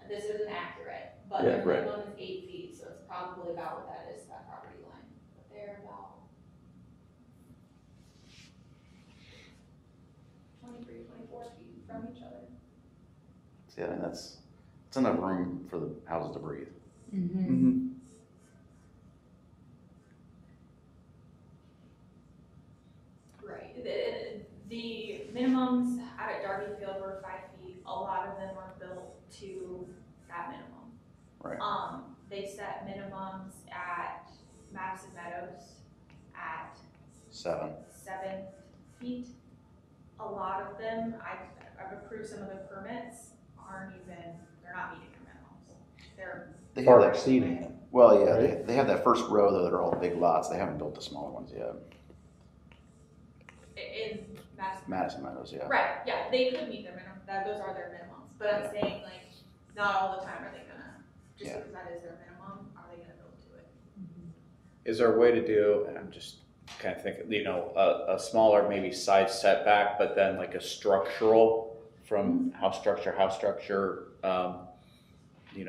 Speaker 3: this isn't accurate, but
Speaker 6: Yeah,
Speaker 3: their
Speaker 6: right.
Speaker 3: minimum is 8 feet, so it's probably about what that is, that property line. But they're about 23, 24 feet from each other.
Speaker 6: See, I mean, it's enough room for the houses to breathe.
Speaker 9: Mm-hmm.
Speaker 3: Right. The minimums out at Darby Field were 5 feet. A lot of them were built to that minimum.
Speaker 6: Right.
Speaker 3: They set minimums at Madison Meadows at
Speaker 6: 7.
Speaker 3: 7 feet. A lot of them, I've approved some of the permits, they're not meeting their minimums. They're
Speaker 6: They have
Speaker 2: far
Speaker 6: that,
Speaker 2: exceeding it.
Speaker 6: well, yeah,
Speaker 2: Right.
Speaker 6: they have that first row though that are all big lots. They haven't built the smaller ones yet.
Speaker 3: in Madison.
Speaker 6: Madison Meadows, yeah.
Speaker 3: Right, yeah, they could meet their minimum, those are their minimums, but I'm saying like, not all the time are they gonna, just
Speaker 6: Yeah.
Speaker 3: because that is their minimum, are they gonna build to it?
Speaker 9: Is there a way to do, and I'm just kind of thinking, a smaller maybe side setback, but then like a structural from house structure,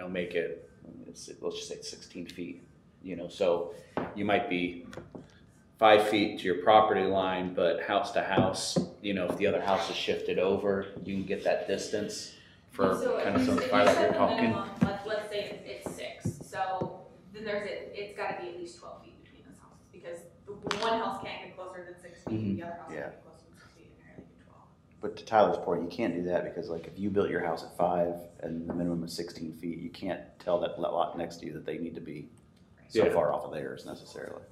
Speaker 9: make it, let's just say 16 feet, so you might be 5 feet to your property line, but house to house, if the other house is shifted over, you can get that distance for
Speaker 3: So
Speaker 9: kind of
Speaker 3: if
Speaker 9: some
Speaker 3: you
Speaker 9: fire like
Speaker 3: set
Speaker 9: you're
Speaker 3: the
Speaker 9: talking.
Speaker 3: minimum, let's say it's 6, so then it's gotta be at least 12 feet between those houses, because the one house can't get closer than 6 feet, the other house
Speaker 6: Yeah.
Speaker 3: can't get closer than 6 feet, and they're like 12.
Speaker 6: But to Tyler's point, you can't do that because like if you built your house at 5 and the minimum is 16 feet, you can't tell that lot next to you that they need to be so
Speaker 9: Yeah.
Speaker 6: far off of theirs necessarily.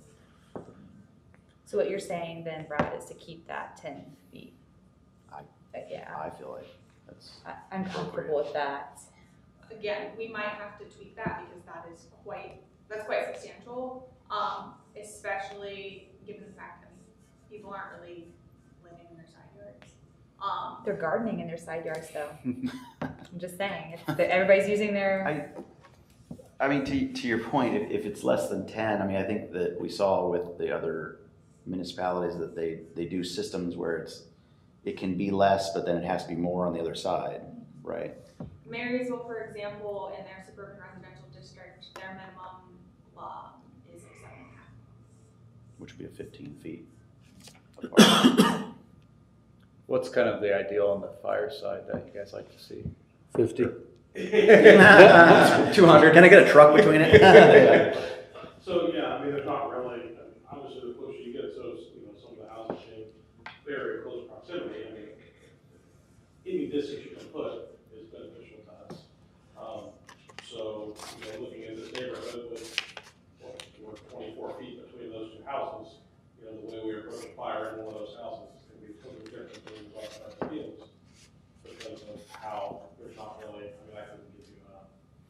Speaker 7: So what you're saying then, Brad, is to keep that 10 feet But yeah,
Speaker 6: I feel like that's,
Speaker 7: I'm comfortable with that.
Speaker 3: Again, we might have to tweak that because that's quite substantial, especially given the fact that people aren't really living in their side yards.
Speaker 7: They're gardening in their side yards though. I'm just saying, everybody's using their.
Speaker 6: I mean, to your point, if it's less than 10, I mean, I think that we saw with the other municipalities that they do systems where it can be less, but then it has to be more on the other side, right?
Speaker 3: Marysville, for example, in their suburban residential district, their minimum is 7.5.
Speaker 6: Which would be a 15 feet.
Speaker 9: What's kind of the ideal on the fire side that you guys like to see?
Speaker 2: 50.
Speaker 6: 200. Can I get a truck between it?
Speaker 8: So, yeah, I mean, there's not really, obviously the closer you get, so, some of the houses in very close proximity, I mean, any distance you can put is beneficial to us. So, looking in this neighborhood with, 24 feet between those two houses, the way we approach a fire in one of those houses is going to be totally different than what our fields, because of how there's not really, I mean, I couldn't give you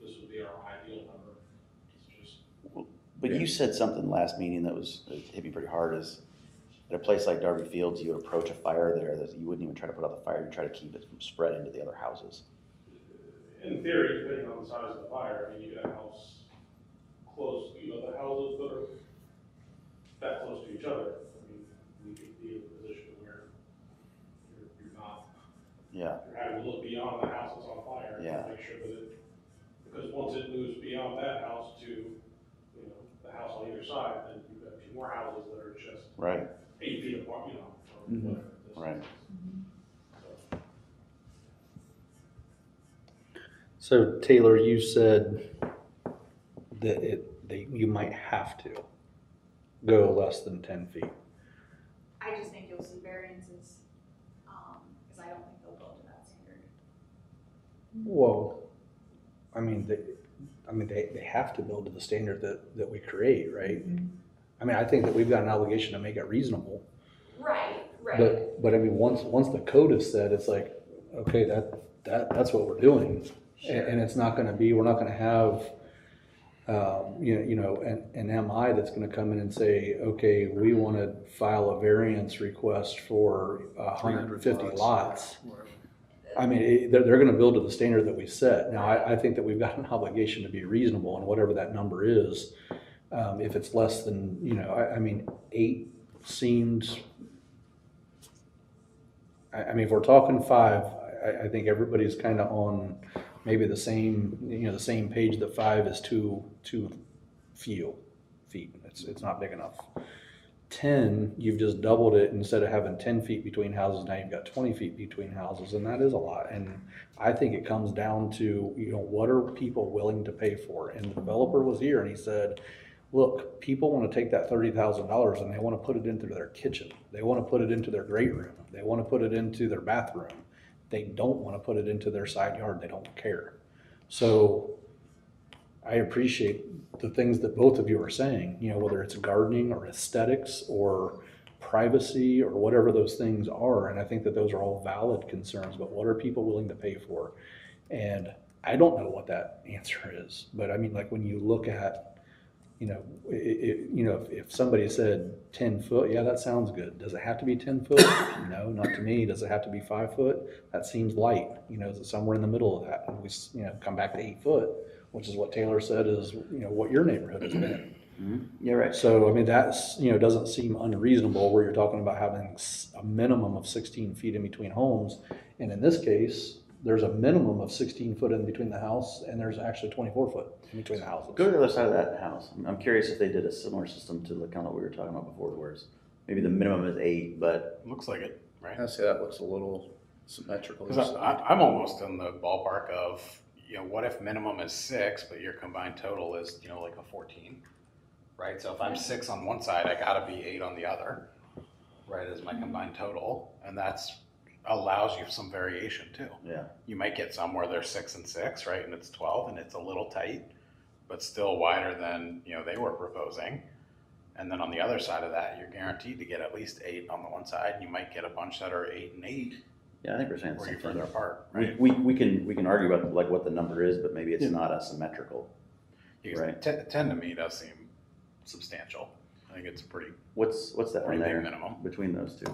Speaker 8: this would be our ideal number. It's just.
Speaker 6: But you said something last meeting that hit me pretty hard, is at a place like Darby Fields, you would approach a fire there that you wouldn't even try to put out the fire, you try to keep it from spread into the other houses.
Speaker 8: In theory, depending on the size of the fire, I mean, you get a house close, the houses that are that close to each other, I mean, we could be in a position where you're not,
Speaker 6: Yeah.
Speaker 8: you're having to look beyond the house that's on fire
Speaker 6: Yeah.
Speaker 8: to make sure that because once it moves beyond that house to, the house on either side, then you've got two more houses that are just
Speaker 6: Right.
Speaker 8: 8 feet apart, or
Speaker 6: Mhm.
Speaker 8: whatever. the
Speaker 6: Right.
Speaker 8: distance is. So,
Speaker 2: So Taylor, you said that you might have to go less than 10 feet.
Speaker 3: I just think you'll see variances, because I don't think they'll go to that standard.
Speaker 2: Well, I mean, they have to build to the standard that we create, right? I mean, I think that we've got an obligation to make it reasonable.
Speaker 3: Right.
Speaker 2: But I mean, once the code is set, it's like, okay, that's what we're doing. And it's not gonna be, we're not gonna have, an MI that's gonna come in and say, okay, we wanna file a variance request for 150 lots. I mean, they're gonna build to the standard that we set. Now, I think that we've got an obligation to be reasonable in whatever that number is. If it's less than, 8 seems, I mean, if we're talking 5, I think everybody's kind of on maybe the same page that 5 is too few feet. It's not big enough. 10, you've just doubled it. Instead of having 10 feet between houses, now you've got 20 feet between houses, and that is a lot. And I think it comes down to, what are people willing to pay for? And the developer was here and he said, look, people want to take that $30,000 and they want to put it into their kitchen. They want to put it into their great room. They want to put it into their bathroom. They don't want to put it into their side yard. They don't care. So I appreciate the things that both of you are saying, whether it's gardening or aesthetics or privacy or whatever those things are. And I think that those are all valid concerns, but what are people willing to pay for? And I don't know what that answer is, but I mean, like when you look at, if somebody said 10 foot, yeah, that sounds good. Does it have to be 10 foot? No, not to me. Does it have to be 5 foot? That seems light. Is it somewhere in the middle of that? And we, come back to 8 foot, which is what Taylor said is, what your neighborhood has been.
Speaker 6: Mm-hmm. Yeah, right.
Speaker 2: So, I mean, that's, doesn't seem unreasonable where you're talking about having a minimum of 16 feet in between homes. And in this case, there's a minimum of 16 foot in between the house, and there's actually 24 foot in between the houses.
Speaker 6: Go to the other side of that house. I'm curious if they did a similar system to the kind of what we were talking about before, where it's maybe the minimum is 8, but
Speaker 1: Looks like it, right?
Speaker 9: I say that looks a little symmetrical.
Speaker 1: Because I'm almost in the ballpark of, what if minimum is 6, but your combined total is, like a 14, right? So if I'm 6 on one side, I gotta be 8 on the other, right, as my combined total, and that's allows you some variation too.
Speaker 6: yeah.
Speaker 1: You might get some where they're 6 and 6, right, and it's 12, and it's a little tight, but still wider than they were proposing. And then on the other side of that, you're guaranteed to get at least 8 on the one side. You might get a bunch that are 8 and 8,
Speaker 6: Yeah, I think we're saying the
Speaker 1: or
Speaker 6: same
Speaker 1: you further
Speaker 6: thing.
Speaker 1: apart,
Speaker 6: We,
Speaker 1: right?
Speaker 6: we can argue about like what the number is, but maybe it's
Speaker 2: Yeah.
Speaker 6: not asymmetrical.
Speaker 1: Because
Speaker 6: Right.
Speaker 1: 10 to me does seem substantial. I think it's a pretty
Speaker 6: What's that one
Speaker 1: pretty big
Speaker 6: there
Speaker 1: minimum.
Speaker 6: between those two?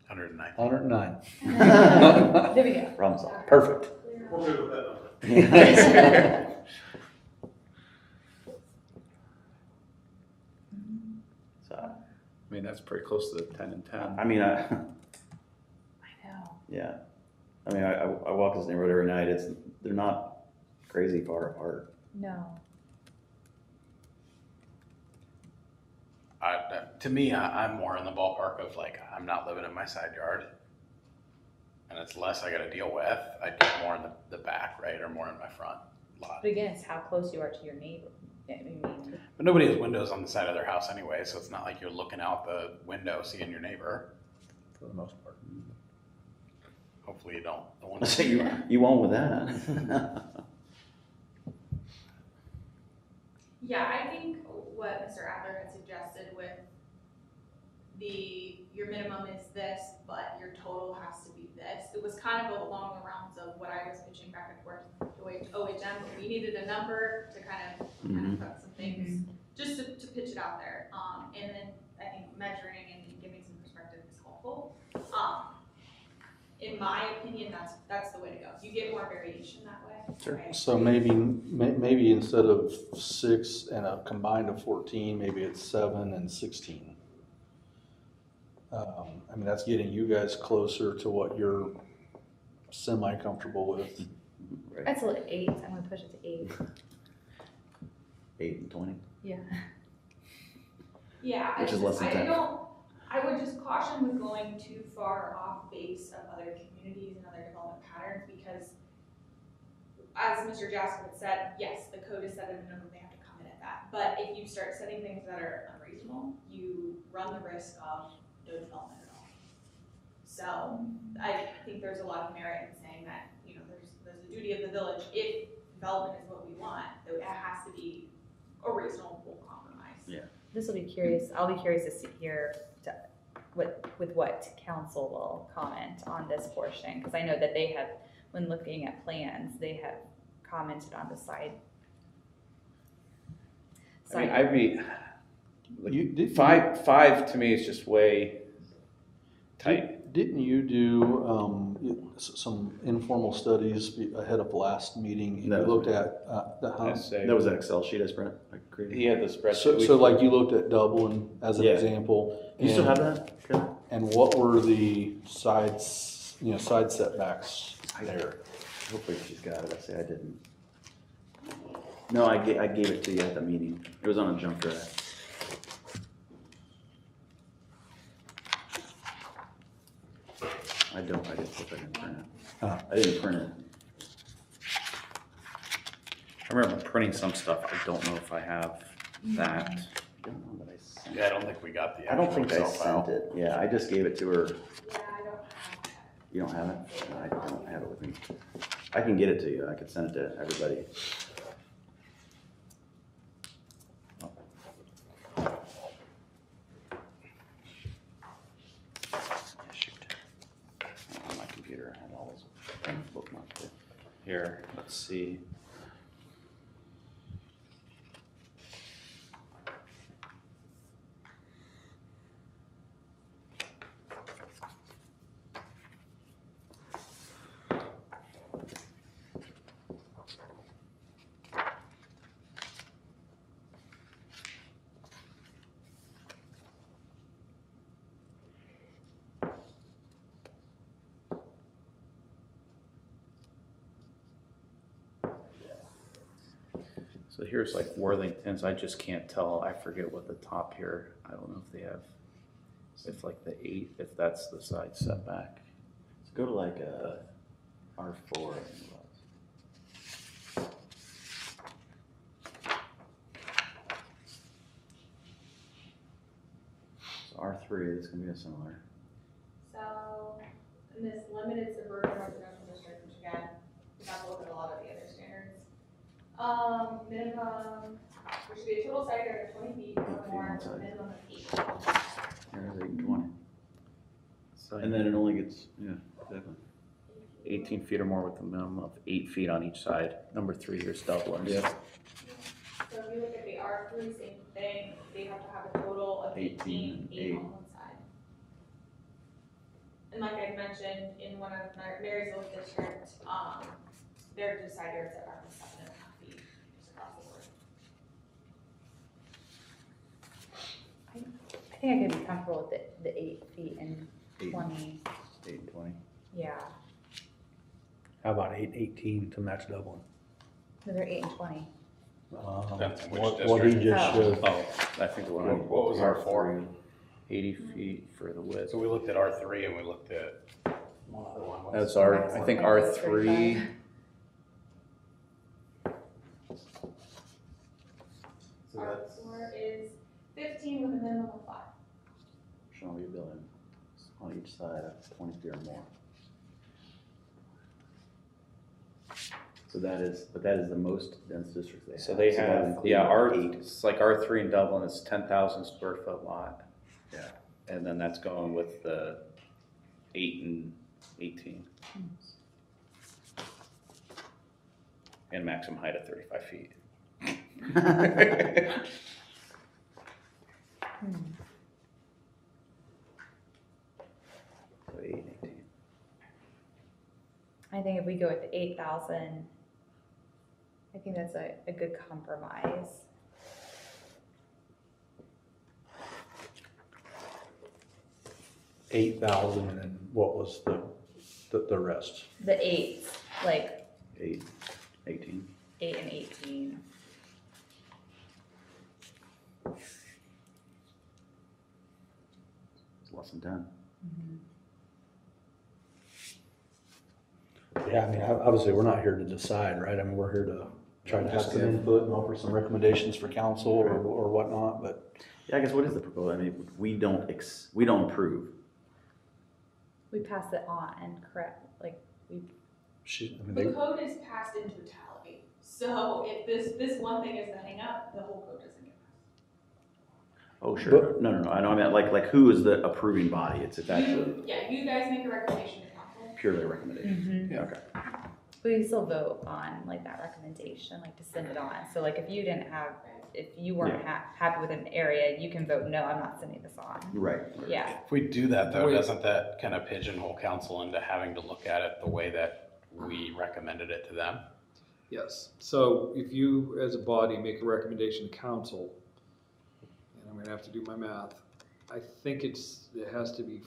Speaker 1: 109.
Speaker 2: 109.
Speaker 7: There we go.
Speaker 6: Problem solved.
Speaker 2: Perfect.
Speaker 8: We're good with that number.
Speaker 6: So,
Speaker 9: I mean, that's pretty close to the 10 and 10.
Speaker 6: I mean,
Speaker 7: I know.
Speaker 6: yeah. I mean, I walk this neighborhood every night. They're not crazy far apart.
Speaker 7: No.
Speaker 1: To me, I'm more in the ballpark of like, I'm not living in my side yard. And it's less I got to deal with. I get more in the back, right? Or more in my front lot.
Speaker 7: But again, it's how close you are to your neighbor. I mean,
Speaker 1: But nobody has windows on the side of their house anyway, so it's not like you're looking out the window seeing your neighbor.
Speaker 2: For the most part.
Speaker 1: Hopefully you don't. The one
Speaker 6: So you won't with that.
Speaker 3: Yeah, I think what Mr. Adler had suggested with your minimum is this, but your total has to be this. It was kind of along the rounds of what I was pitching back and forth to OHM, but we needed a number to kind of put some things, just to pitch it out there. And then I think measuring and giving some perspective is helpful. In my opinion, that's the way to go. You get more variation that way.
Speaker 6: Sure.
Speaker 3: Right?
Speaker 2: So maybe instead of 6 and a combined of 14, maybe it's 7 and 16. I mean, that's getting you guys closer to what you're semi-comfortable with.
Speaker 6: Right.
Speaker 7: that's a little 8. I'm gonna push it to 8.
Speaker 6: 8 and 20.
Speaker 7: Yeah.
Speaker 3: Yeah,
Speaker 6: Which is less than 10.
Speaker 3: I would just caution with going too far off base of other communities and other development patterns, because as Mr. Jackson had said, yes, the code is set at a minimum, they have to come in at that. But if you start setting things that are unreasonable, you run the risk of no development at all. So I think there's a lot of merit in saying that, you know, there's the duty of the village. If development is what we want, it has to be a reasonable compromise.
Speaker 6: Yeah.
Speaker 7: This will be curious. I'll be curious to hear what council will comment on this portion, because I know that they have, when looking at plans, they have commented on the side.
Speaker 9: I mean, I'd be,
Speaker 2: You did
Speaker 9: five to me is just way tight.
Speaker 2: Didn't you do some informal studies ahead of the last meeting? You
Speaker 6: No.
Speaker 2: looked at
Speaker 9: I'd say.
Speaker 6: That was an Excel sheet I spread.
Speaker 9: He had the spreadsheet.
Speaker 2: so like you looked at Dublin as an
Speaker 6: Yeah.
Speaker 2: example.
Speaker 6: You still
Speaker 2: and-
Speaker 6: have that? Okay.
Speaker 2: And what were the side setbacks there?
Speaker 6: Hopefully she's got it. I say I didn't. No, I gave it to you at the meeting. It was on a jump drive. I didn't print it.
Speaker 2: Oh.
Speaker 6: I didn't print it.
Speaker 9: I remember printing some stuff. I don't know if I have that.
Speaker 6: I don't know that I sent it.
Speaker 1: Yeah, I don't think we got the
Speaker 6: I don't
Speaker 1: actual
Speaker 6: think I
Speaker 1: Excel file.
Speaker 6: sent it. Yeah, I just gave it to her.
Speaker 3: Yeah, I don't have that.
Speaker 6: You don't have it? No, I don't have it with me. I can get it to you. I could send it to everybody. Yeah, shoot. On my computer, I had all those things bookmarked there.
Speaker 9: Here, let's see. So here's like Worthington's, I just can't tell, I forget what the top here, I don't know if they have, if like the 8, if that's the side setback.
Speaker 6: So go to like a R4, I think it was. So R3 is gonna be a similar.
Speaker 3: So, in this limited suburban residential district, which again, we have to look at a lot of the other standards. Minimum, there should be a total side yard of 20 feet or more, with a minimum of 8.
Speaker 6: Here
Speaker 9: side.
Speaker 6: And then it only gets, yeah, exactly.
Speaker 9: 18 feet or more with a minimum of 8 feet on each side. Number 3 here's doubling.
Speaker 6: Yeah.
Speaker 3: So if you look at the R3, same thing, they have to have a total of 18, 8 on one side. And like I mentioned, in one of Marysville's district, their side yard setback was 7.5 feet just across the board.
Speaker 7: I think I could be comfortable with the 8 feet and
Speaker 6: 8.
Speaker 7: 20,
Speaker 6: 8 and 20.
Speaker 7: yeah.
Speaker 2: How about 818 to match Dublin?
Speaker 7: No, they're 8 and 20.
Speaker 1: Depends on which
Speaker 2: What he
Speaker 1: district.
Speaker 2: just showed.
Speaker 9: Oh, I think the one on
Speaker 1: What was R4?
Speaker 9: 80 feet for the width.
Speaker 1: So we looked at R3 and we looked at one other one.
Speaker 9: That's I think R3.
Speaker 1: So that's,
Speaker 3: R4 is 15 with a minimum of 5.
Speaker 6: Shall be building on each side of 20 feet or more. So that is the most dense district they have.
Speaker 9: So they
Speaker 6: that
Speaker 9: have,
Speaker 6: includes
Speaker 9: yeah,
Speaker 6: 8.
Speaker 9: it's like R3 in Dublin, it's 10,000 square foot lot.
Speaker 6: Yeah.
Speaker 9: And then that's going with the 8 and 18. And maximum height of 35 feet.
Speaker 6: So 8 and 18.
Speaker 7: I think if we go with the 8,000, I think that's a good compromise.
Speaker 2: $8,000 and what was the rest?
Speaker 7: The 8, like
Speaker 6: 8, 18.
Speaker 7: 8 and 18.
Speaker 6: It's less than 10.
Speaker 2: Yeah, I mean, obviously, we're not here to decide, right? I mean, we're here to try to have some input and offer some recommendations for council or whatnot, but.
Speaker 6: Yeah, I guess what is the proposal? I mean, we don't approve.
Speaker 7: We pass it on, correct? Like we.
Speaker 3: The code is passed in totality. So if this one thing is the hang up, the whole code doesn't get passed.
Speaker 6: Oh, sure. No. I know. I meant like who is the approving body? It's actually
Speaker 3: You guys make a recommendation to council.
Speaker 6: purely a recommendation.
Speaker 7: Mhm.
Speaker 6: Okay.
Speaker 7: We can still vote on like that recommendation, like to send it on. So like if you didn't have, if you weren't happy with an area, you can vote, no, I'm not sending this on.
Speaker 6: Right.
Speaker 7: Yeah.
Speaker 1: if we do that though, doesn't that kind of pigeonhole council into having to look at it the way that we recommended it to them?
Speaker 4: Yes, so if you, as a body, make a recommendation to council, and I'm gonna have to do my math, I think it has to be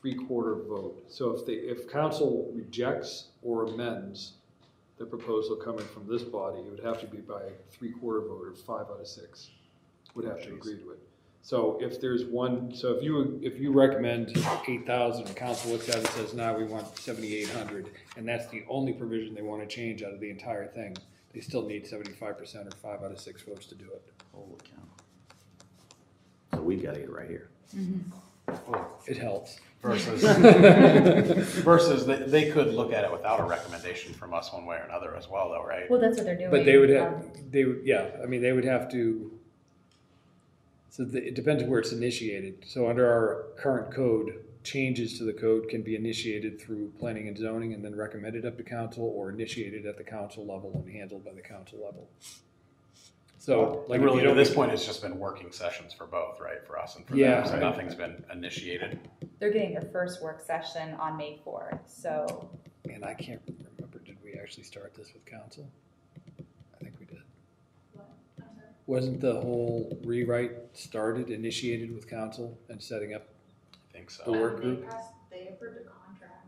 Speaker 4: 3/4 vote. So if council rejects or amends the proposal coming from this body, it would have to be by 3/4 vote, or 5 out of 6 would have to agree to it. So if there's one, so if you recommend 8,000, and council looks at it and says, nah, we want 7,800, and that's the only provision they want to change out of the entire thing, they still need 75% or 5 out of 6 votes to do it.
Speaker 6: Holy cow. So we got it right here.
Speaker 4: It helps.
Speaker 1: Versus they could look at it without a recommendation from us one way or another as well though, right?
Speaker 7: Well, that's what they're doing.
Speaker 4: But they would have to, so it depends where it's initiated. So under our current code, changes to the code can be initiated through planning and zoning and then recommended up to council, or initiated at the council level and handled by the council level. So like
Speaker 1: really to this point, it's just been working sessions for both, right? For us and for them, so nothing's been initiated.
Speaker 7: They're getting their first work session on May 4th, so.
Speaker 4: And I can't remember, did we actually start this with council? I think we did. Wasn't the whole rewrite initiated with council and setting up
Speaker 1: I think so.
Speaker 4: the work group?
Speaker 3: They approved a contract.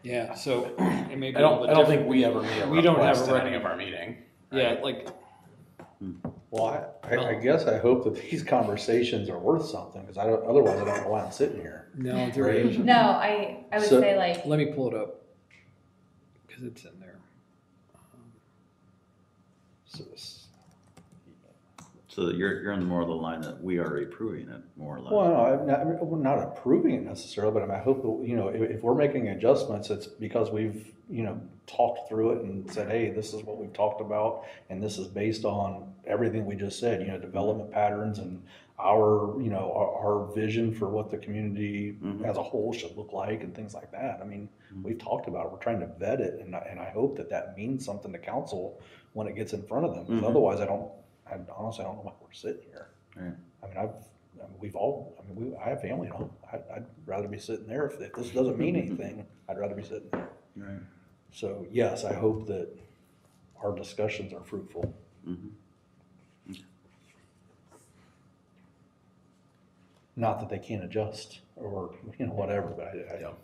Speaker 4: Yeah, so it may be
Speaker 1: I don't think we ever made a
Speaker 4: We don't have
Speaker 1: request
Speaker 4: a
Speaker 1: at any of our meeting.
Speaker 4: Yeah, like,
Speaker 2: Well, I guess I hope that these conversations are worth something, because otherwise I don't know why I'm sitting here.
Speaker 4: no, there is.
Speaker 7: No, I would
Speaker 2: So-
Speaker 7: say like,
Speaker 4: Let me pull it up, because it's in there.
Speaker 6: So that you're on the more of the line that we are approving it, more or less.
Speaker 2: Well, we're not approving it necessarily, but I mean, I hope that, you know, if we're making adjustments, it's because we've, you know, talked through it and said, hey, this is what we've talked about, and this is based on everything we just said, you know, development patterns and our, you know, our vision for what the community as a whole should look like and things like that. I mean, we've talked about it. We're trying to vet it, and I hope that that means something to council when it gets in front of them, because otherwise I honestly don't know why we're sitting here.
Speaker 6: Right.
Speaker 2: I mean, I have family at home. I'd rather be sitting there. If this doesn't mean anything, I'd rather be sitting there.
Speaker 6: Right.
Speaker 2: So yes, I hope that our discussions are fruitful. Not that they can't adjust or, you know, whatever, but I don't.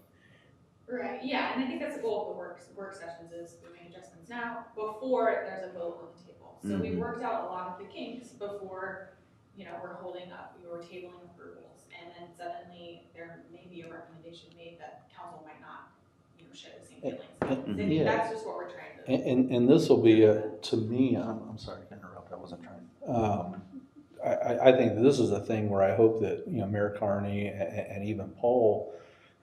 Speaker 3: Right, yeah, and I think that's the goal of the work sessions is we make adjustments now before there's a vote on the table. So we worked out a lot of the kinks before, you know, we're holding up, we were tabling approvals, and then suddenly there may be a recommendation made that council might not, you know, share the same feelings. I think
Speaker 2: yeah.
Speaker 3: that's just what we're trying to.
Speaker 2: And this will be, to me, I'm sorry to interrupt, I wasn't trying. I think this is a thing where I hope that, you know, Mayor Carney and even Paul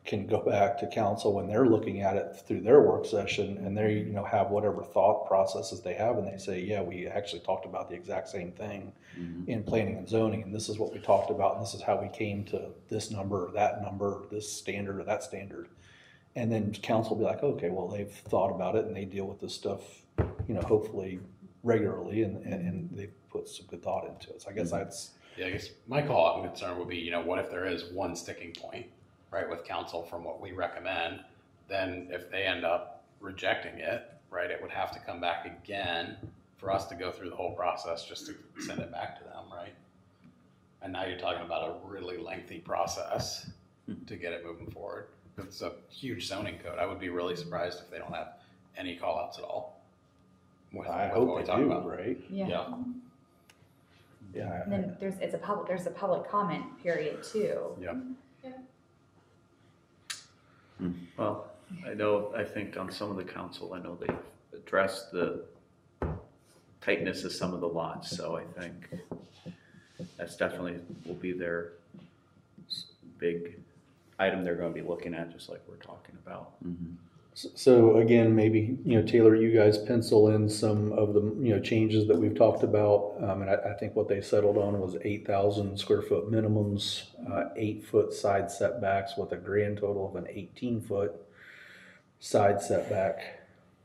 Speaker 2: can go back to council when they're looking at it through their work session, and they, you know, have whatever thought processes they have, and they say, yeah, we actually talked about the exact same thing in planning and zoning, and this is what we talked about, and this is how we came to this number or that number, this standard or that standard. And then council will be like, okay, well, they've thought about it and they deal with this stuff, you know, hopefully regularly, and they put some good thought into it. So I guess that's.
Speaker 1: Yeah, I guess my call out and concern would be, you know, what if there is one sticking point, right, with council from what we recommend? Then if they end up rejecting it, right, it would have to come back again for us to go through the whole process just to send it back to them, right? And now you're talking about a really lengthy process to get it moving forward. It's a huge zoning code. I would be really surprised if they don't have any call outs at all.
Speaker 2: I hope they do, right?
Speaker 7: Yeah.
Speaker 2: Yeah.
Speaker 7: And then there's a public comment period too.
Speaker 1: Yeah.
Speaker 9: Well, I think on some of the council, I know they've addressed the tightness of some of the lots, so I think that's definitely will be their big item they're gonna be looking at, just like we're talking about.
Speaker 2: So again, maybe, you know, Taylor, you guys pencil in some of the, you know, changes that we've talked about. And I think what they settled on was 8,000 square foot minimums, 8-foot side setbacks with a grand total of an 18-foot side setback,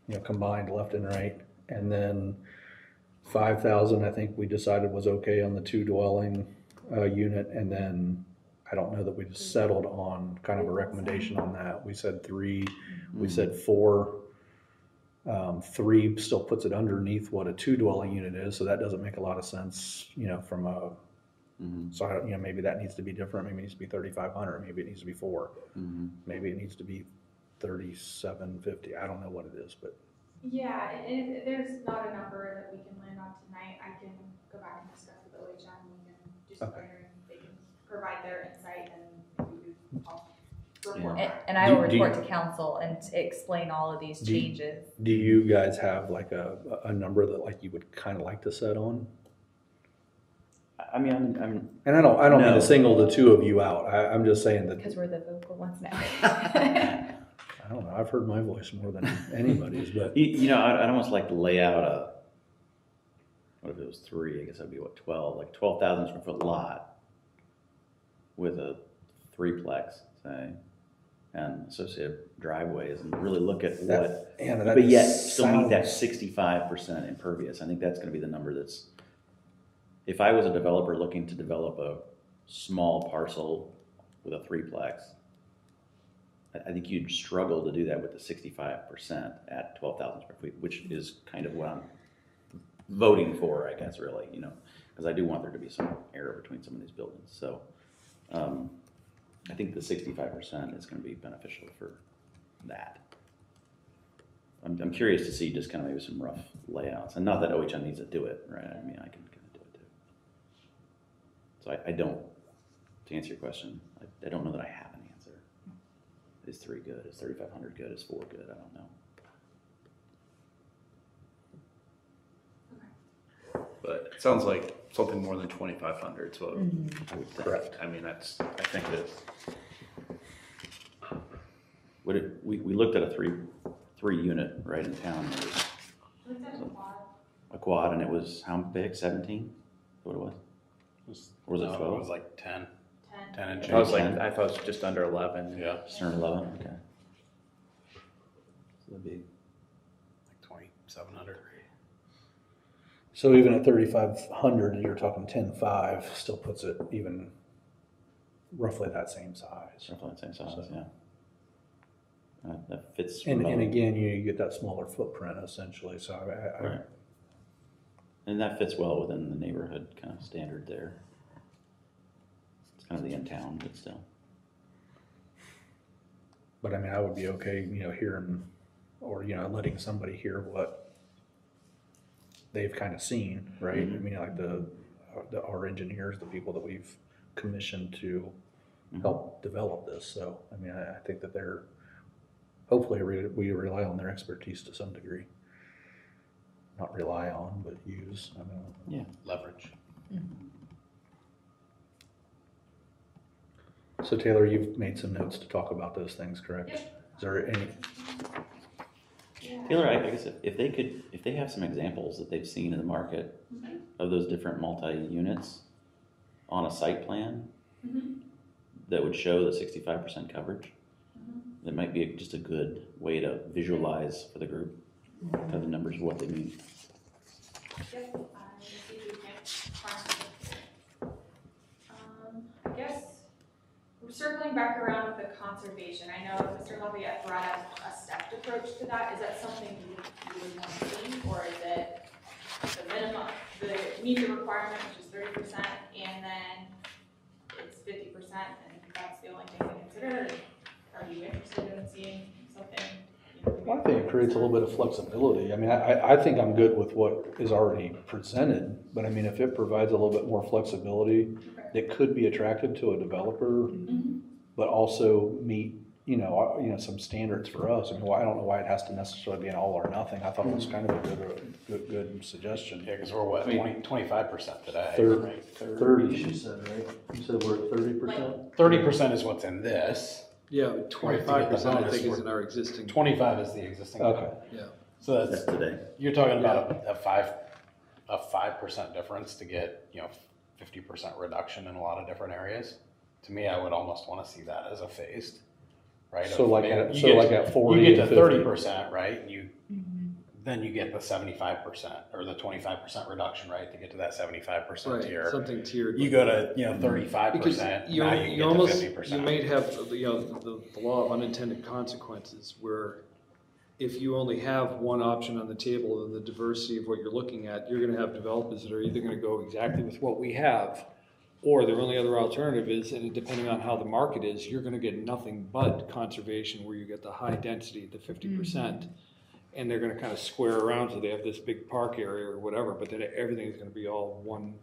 Speaker 2: you know, combined left and right. And then 5,000, I think we decided was okay on the 2-dwelling unit. And then I don't know that we just settled on kind of a recommendation on that. We said 3, we said 4. 3 still puts it underneath what a 2-dwelling unit is, so that doesn't make a lot of sense, you know, from a, so I don't, you know, maybe that needs to be different. Maybe it needs to be 3,500, maybe it needs to be 4. Maybe it needs to be 3,750. I don't know what it is, but.
Speaker 3: Yeah, and if there's not a number that we can land on tonight, I can go back and discuss with OHM, we can do some later, and they can provide their insight, and I'll report back.
Speaker 7: And I will report to council and explain all of these changes.
Speaker 2: Do you guys have like a number that like you would kind of like to set on?
Speaker 6: I mean, I'm
Speaker 2: And I don't mean
Speaker 6: No.
Speaker 2: to single the two of you out. I'm just saying that.
Speaker 7: Because we're the vocal ones now.
Speaker 2: I don't know. I've heard my voice more than anybody's, but.
Speaker 6: you know, I'd almost like to lay out what if it was 3? I guess that'd be what, 12, like 12,000 square foot lot with a 3-plex, say, and associated driveways, and really look at what, but yet still meet that 65% impervious. I think that's going to be the number that's, if I was a developer looking to develop a small parcel with a 3-plex, I think you'd struggle to do that with the 65% at 12,000 square feet, which is kind of what I'm voting for, I guess, really, you know, because I do want there to be some error between some of these buildings. So I think the 65% is going to be beneficial for that. I'm curious to see just kind of maybe some rough layouts, and not that OHM needs to do it, right? I mean, I can kind of do it too. So I don't, to answer your question, I don't know that I have an answer. Is 3 good? Is 3,500 good? Is 4 good? I don't know.
Speaker 9: But it sounds like something more than 2,500, so
Speaker 7: Mm-hmm.
Speaker 9: I would think.
Speaker 2: Correct.
Speaker 9: I mean, I think that,
Speaker 6: We looked at a three unit right in town. It was
Speaker 3: Looked at a quad.
Speaker 6: a quad, and it was how big? 17? What it was? Or was it
Speaker 1: No,
Speaker 6: 12?
Speaker 1: It was like 10 and
Speaker 9: I
Speaker 1: change.
Speaker 9: was like, I thought it was just under 11.
Speaker 1: Yeah,
Speaker 6: Just under 11. Okay. So that'd be
Speaker 1: like 2,700.
Speaker 2: So even at 3,500, you're talking 10.5, still puts it even roughly that same size.
Speaker 6: roughly the same size. Yeah. That fits.
Speaker 2: And
Speaker 6: remote.
Speaker 2: again, you get that smaller footprint essentially, so I
Speaker 6: Right. And that fits well within the neighborhood kind of standard there. It's kind of the in town, but still.
Speaker 2: but I mean, I would be okay, hearing, or, letting somebody hear what they've kind of seen, right? I mean, like our engineers, the people that we've commissioned to help develop this. So, I mean, I think that hopefully we rely on their expertise to some degree. Not rely on, but use. I mean,
Speaker 6: Yeah.
Speaker 1: Leverage.
Speaker 2: So Taylor, you've made some notes to talk about those things, correct?
Speaker 3: Yep.
Speaker 2: Is there any?
Speaker 6: Taylor, I guess if they have some examples that they've seen in the market of those different multi-units on a site plan that would show the 65% coverage, that might be just a good way to visualize for the group kind of the numbers of what they mean.
Speaker 3: Yep, I see if we can find it. I guess we're circling back around with the conservation. I know Mr. Lafayette brought up a stepped approach to that. Is that something you would want to see, or is it the minimum, meet the requirement, which is 30%, and then it's 50%, and that's the only thing to consider? Are you interested in seeing something?
Speaker 2: Well, I think it creates a little bit of flexibility. I mean, I think I'm good with what is already presented, but I mean, if it provides a little bit more flexibility, it could be attractive to a developer, but also meet, some standards for us. I mean, I don't know why it has to necessarily be an all or nothing. I thought it was kind of a good suggestion.
Speaker 1: Yeah, because we're what, 25% today,
Speaker 2: Third.
Speaker 1: right?
Speaker 2: 30, she said, right? You said we're at 30%?
Speaker 1: 30% is what's in this.
Speaker 4: Yeah,
Speaker 1: Right,
Speaker 4: 25%
Speaker 1: to
Speaker 4: I
Speaker 1: get the
Speaker 4: think
Speaker 1: bonus,
Speaker 4: is in our existing.
Speaker 1: 25 is the existing.
Speaker 2: Okay.
Speaker 4: Yeah.
Speaker 1: So
Speaker 6: That's
Speaker 1: that's,
Speaker 6: today.
Speaker 1: you're talking about a 5% difference to get, 50% reduction in a lot of different areas. To me, I would almost want to see that as a phased, right?
Speaker 2: So
Speaker 1: Of
Speaker 2: like
Speaker 1: maybe
Speaker 2: at,
Speaker 1: you
Speaker 2: so
Speaker 1: get-
Speaker 2: like at 40
Speaker 1: You get
Speaker 2: and
Speaker 1: to
Speaker 2: 50.
Speaker 1: 30%, right? And then you get the 75% or the 25% reduction, right? To get to that 75%
Speaker 4: Right,
Speaker 1: tier.
Speaker 4: something tiered.
Speaker 1: You go to, 35%,
Speaker 4: Because
Speaker 1: now
Speaker 4: you
Speaker 1: you can
Speaker 4: you
Speaker 1: get
Speaker 4: almost,
Speaker 1: to
Speaker 4: you
Speaker 1: 50%.
Speaker 4: may have, the law of unintended consequences where if you only have one option on the table and the diversity of what you're looking at, you're gonna have developers that are either gonna go exactly with what we have, or their only other alternative is, and depending on how the market is, you're gonna get nothing but conservation where you get the high density, the 50%. And they're gonna kind of square around, so they have this big park area or whatever, but then everything's gonna be all one.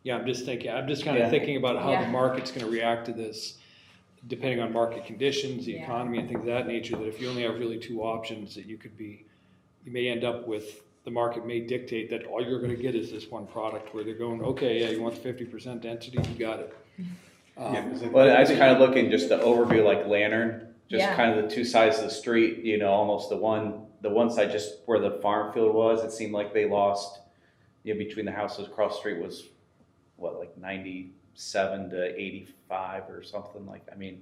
Speaker 4: Yeah, I'm just kind of thinking about how
Speaker 7: Yeah.
Speaker 4: the market's gonna react to this, depending on market conditions, the
Speaker 7: Yeah.
Speaker 4: economy and things of that nature, that if you only have really two options, that you may end up with, the market may dictate that all you're gonna get is this one product, where they're going, okay, yeah, you want the 50% density, you got it.
Speaker 9: Well, I was kind of looking just the overview like Lantern, just
Speaker 7: Yeah.
Speaker 9: kind of the two sides of the street, almost the one side just where the farm field was, it seemed like they lost, between the houses across the street was, like 97 to 85 or something like, I mean,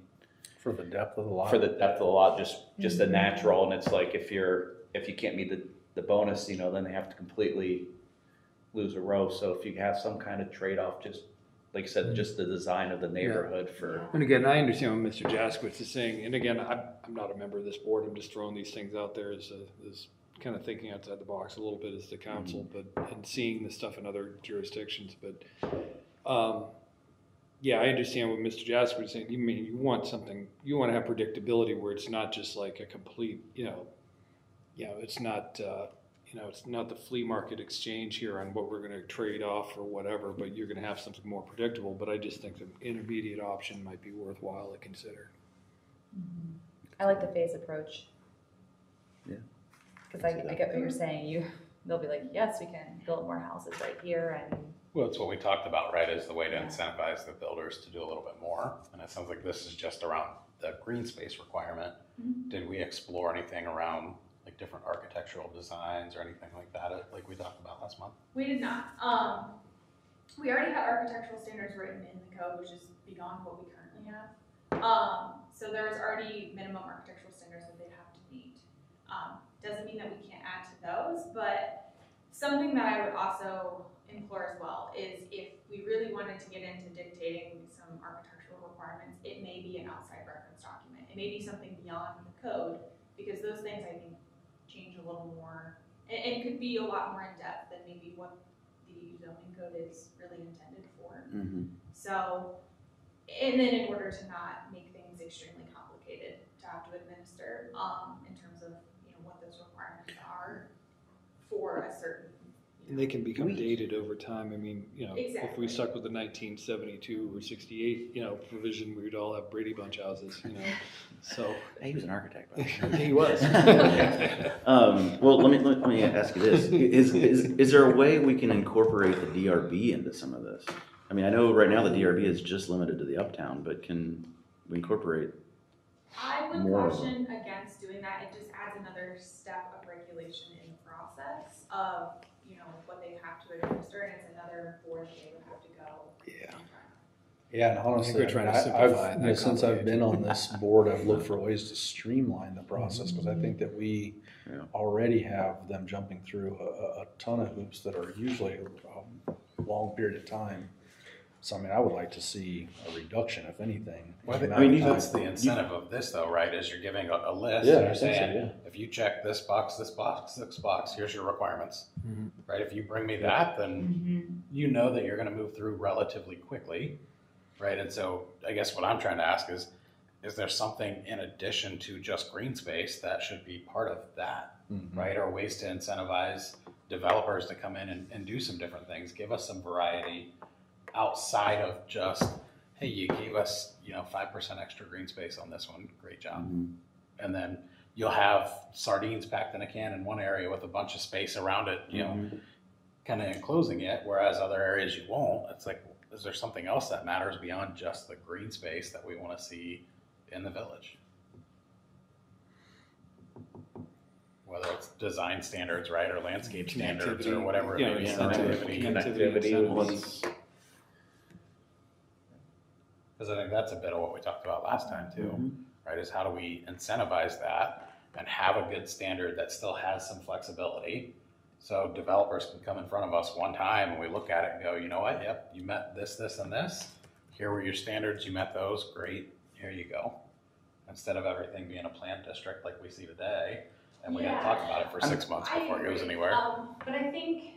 Speaker 2: For the depth of the lot.
Speaker 9: for the depth of the lot, just a natural, and it's like if you can't meet the bonus, then they have to completely lose a row. So if you have some kind of trade-off, just like I said, just the design of the neighborhood for.
Speaker 4: And again, I understand what Mr. Jaskowitz is saying, and again, I'm not a member of this board, I'm just throwing these things out there as kind of thinking outside the box a little bit as the council, and seeing this stuff in other jurisdictions, but, yeah, I understand what Mr. Jaskowitz is saying. You want to have predictability where it's not just like a complete, it's not, it's not the flea market exchange here on what we're going to trade off or whatever, but you're going to have something more predictable. But I just think the intermediate option might be worthwhile to consider.
Speaker 7: I like the phase approach.
Speaker 6: Yeah.
Speaker 7: Because I get what you're saying. They'll be like, yes, we can build more houses right here, and
Speaker 1: Well, that's what we talked about, right, is the way to incentivize the builders to do a little bit more. And it sounds like this is just around the green space requirement.
Speaker 3: Mhm.
Speaker 1: Did we explore anything around like different architectural designs or anything like that, like we talked about last month?
Speaker 3: We did not. We already have architectural standards written in the code, which is beyond what we currently have. So there's already minimum architectural standards that they'd have to meet. Doesn't mean that we can't add to those, but something that I would also implore as well is if we really wanted to get into dictating some architectural requirements, it may be an outside reference document. It may be something beyond the code, because those things I think change a little more and could be a lot more in depth than maybe what the zoning code is really intended for.
Speaker 6: Mm-hmm.
Speaker 3: So, and then in order to not make things extremely complicated to have to administer, in terms of, you know, what those requirements are for a certain, you
Speaker 4: And
Speaker 3: know,
Speaker 4: they can become dated over time. I mean, you know, if
Speaker 3: Exactly.
Speaker 4: we stuck with the 1972 or 68, you know, provision, we'd all have Brady Bunch houses, you know, so.
Speaker 6: He was an architect. By the way.
Speaker 4: He was.
Speaker 6: Well, let me ask you this: is there a way we can incorporate the DRB into some of this? I mean, I know right now the DRB is just limited to the uptown, but can we incorporate?
Speaker 3: I would
Speaker 6: More.
Speaker 3: caution against doing that. It just adds another step of regulation in the process of, you know, what they have to administer, and it's another board that they would have to go.
Speaker 4: Yeah.
Speaker 2: Yeah, and honestly,
Speaker 4: we're trying to
Speaker 2: I've,
Speaker 4: simplify it, not
Speaker 2: since I've
Speaker 4: complicate
Speaker 2: been
Speaker 4: it.
Speaker 2: on this board, I've looked for ways to streamline the process, because I think that we
Speaker 6: Yeah.
Speaker 2: already have them jumping through a ton of hoops that are usually a long period of time. So, I mean, I would like to see a reduction, if anything.
Speaker 1: Well,
Speaker 2: in the
Speaker 1: I mean,
Speaker 2: amount of
Speaker 1: that's
Speaker 2: time.
Speaker 1: the incentive of this though, right, is you're giving a list,
Speaker 2: Yeah,
Speaker 1: and you're
Speaker 2: I think so,
Speaker 1: saying,
Speaker 2: yeah.
Speaker 1: if you check this box, this box, here's your requirements.
Speaker 4: Mhm.
Speaker 1: Right, if you bring me that, then you know that you're gonna move through relatively quickly, right? And so I guess what I'm trying to ask is there something in addition to just green space that should be part of that,
Speaker 2: Mhm.
Speaker 1: right? Or ways to incentivize developers to come in and do some different things, give us some variety outside of just, hey, you gave us, 5% extra green space on this one, great job.
Speaker 6: Mhm.
Speaker 1: And then you'll have sardines packed in a can in one area with a bunch of space around it,
Speaker 6: Mhm.
Speaker 1: kind of enclosing it, whereas other areas you won't. It's like, is there something else that matters beyond just the green space that we want to see in the village? Whether it's design standards, right, or landscape standards, or
Speaker 4: Connectivity,
Speaker 1: whatever it
Speaker 4: yeah,
Speaker 1: may be.
Speaker 4: connectivity.
Speaker 6: Connectivity was.
Speaker 1: Because I think that's a bit of what we talked about last time too,
Speaker 6: Mhm.
Speaker 1: right? Is how do we incentivize that and have a good standard that still has some flexibility, so developers can come in front of us one time and we look at it and go, you know what? Yep, you met this, this, and this. Here were your standards. You met those. Great. Here you go. Instead of everything being a planned district like we see today, and we got to talk about it for 6 months
Speaker 3: I
Speaker 1: before it goes
Speaker 3: agree.
Speaker 1: anywhere.
Speaker 3: But I think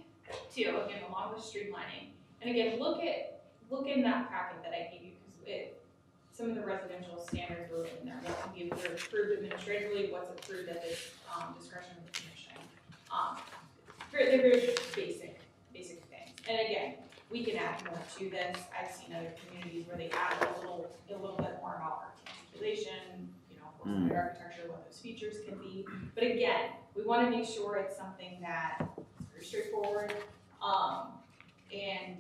Speaker 3: too, again, along with streamlining, and again, look in that packet that I gave you, because some of the residential standards were in there. What can be approved administratively, what's approved at the discretion of the commission. They're very basic things. And again, we can add more to this. I've seen other communities where they add a little bit more about articulation, fortified architecture, what those features can be. But again, we want to make sure it's something that is very straightforward, and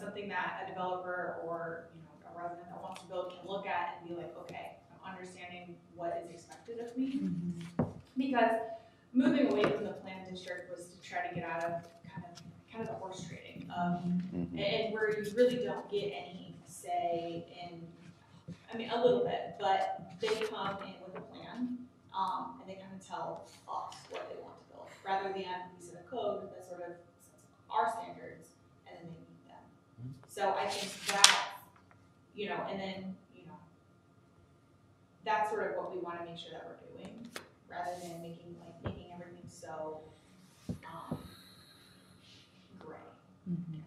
Speaker 3: something that a developer or a resident that wants to build can look at and be like, okay, I'm understanding what is expected of me. Because moving away from the planned district was to try to get out of kind of the horse trading,
Speaker 6: Mhm.
Speaker 3: and where you really don't get any say in. I mean, a little bit, but they come in with a plan, and they kind of tell us what they want to build, rather than we set a code that sort of sets our standards, and then they meet them. So I think that, and then, that's sort of what we want to make sure that we're doing, rather than making everything so, gray.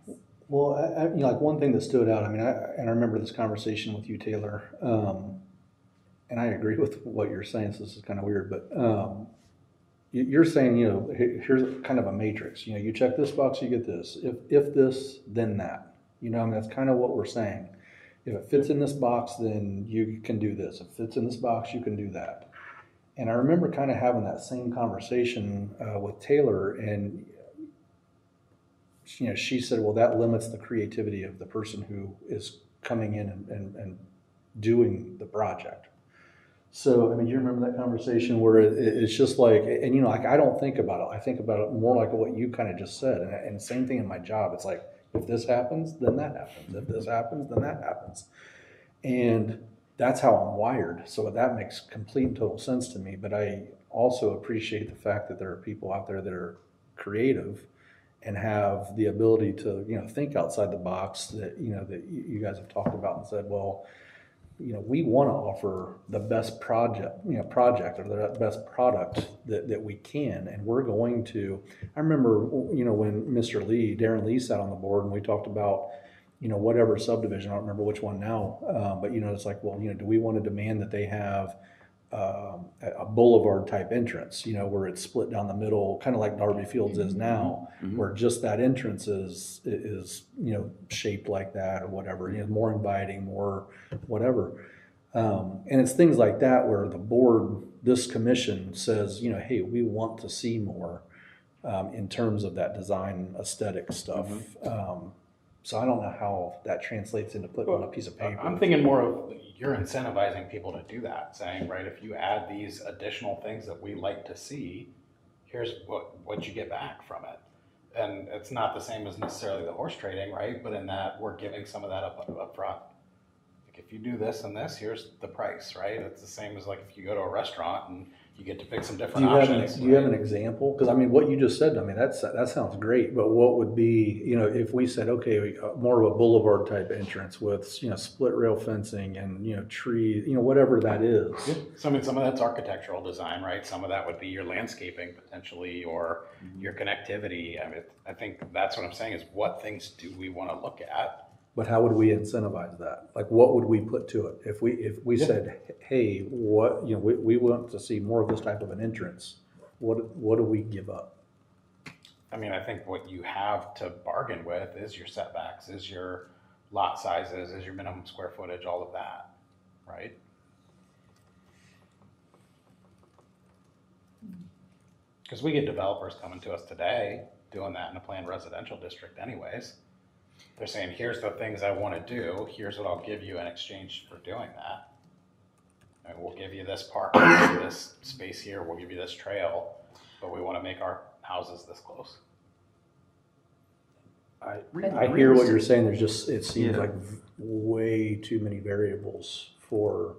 Speaker 3: Yes.
Speaker 2: Well, like one thing that stood out, I mean, I remember this conversation with you, Taylor, and I agree with what you're saying, so this is kind of weird, but you're saying, here's kind of a matrix. You check this box, you get this. If this, then that. I mean, that's kind of what we're saying. If it fits in this box, then you can do this. If it fits in this box, you can do that. And I remember kind of having that same conversation with Taylor, and you know, she said, well, that limits the creativity of the person who is coming in and doing the project. So, I mean, you remember that conversation where it's just like, and you know, like I don't think about it. I think about it more like what you kind of just said. And same thing in my job. It's like, if this happens, then that happens. If this happens, then that happens. And that's how I'm wired. So that makes complete and total sense to me. But I also appreciate the fact that there are people out there that are creative and have the ability to, you know, think outside the box that, you know, that you guys have talked about and said, well, you know, we want to offer the best project or the best product that we can. And we're going to, I remember, you know, when Darren Lee sat on the board and we talked about, you know, whatever subdivision, I don't remember which one now, but, you know, it's like, well, you know, do we want to demand that they have a boulevard type entrance, you know, where it's split down the middle, kind of like Darby Fields is now, where just that entrance is, you know, shaped like that or whatever, you know, more inviting, more whatever. And it's things like that where the board, this commission says, you know, hey, we want to see more in terms of that design aesthetic stuff. So I don't know how that translates into putting on a piece of paper.
Speaker 1: I'm thinking more of you're incentivizing people to do that, saying, right, if you add these additional things that we like to see, here's what you get back from it. And it's not the same as necessarily the horse trading, right? But in that we're giving some of that up front. Like if you do this and this, here's the price, right? It's the same as like if you go to a restaurant and you get to pick some different options.
Speaker 2: Do you have an example? Because I mean, what you just said, I mean, that sounds great. But what would be, you know, if we said, okay, more of a boulevard type entrance with, you know, split rail fencing and, you know, tree, you know, whatever that is.
Speaker 1: Yeah. So I mean, some of that's architectural design, right? Some of that would be your landscaping potentially, or your connectivity. I mean, I think that's what I'm saying is what things do we want to look at?
Speaker 2: But how would we incentivize that? Like, what would we put to it? If we said, hey, what, you know, we want to see more of this type of an entrance, what do we give up?
Speaker 1: I mean, I think what you have to bargain with is your setbacks, is your lot sizes, is your minimum square footage, all of that, right? Because we get developers coming to us today doing that in a planned residential district anyways. They're saying, here's the things I want to do. Here's what I'll give you in exchange for doing that. And we'll give you this park, we'll give you this space here, we'll give you this trail, but we want to make our houses this close.
Speaker 2: I hear what you're saying. There's just, it seems like way too many variables for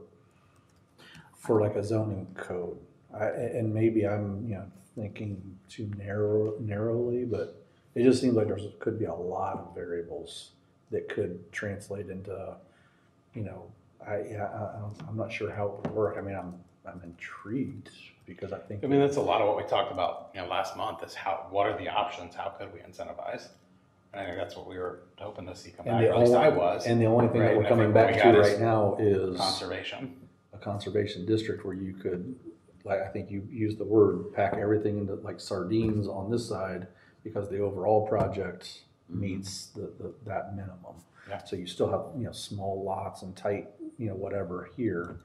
Speaker 2: like a zoning code. And maybe I'm, you know, thinking too narrowly, but it just seems like could be a lot of variables that could translate into, you know, I'm not sure how it would work. I mean, I'm intrigued because I think.
Speaker 1: I mean, that's a lot of what we talked about, you know, last month is what are the options? How could we incentivize? And I think that's what we were hoping to see come back, or at least I was.
Speaker 2: And the only thing that we're coming back to right now is
Speaker 1: conservation.
Speaker 2: A conservation district where you could, like, I think you used the word, pack everything into like sardines on this side, because the overall project meets that minimum.
Speaker 1: Yeah.
Speaker 2: So you still have, you know, small lots and tight, you know, whatever here,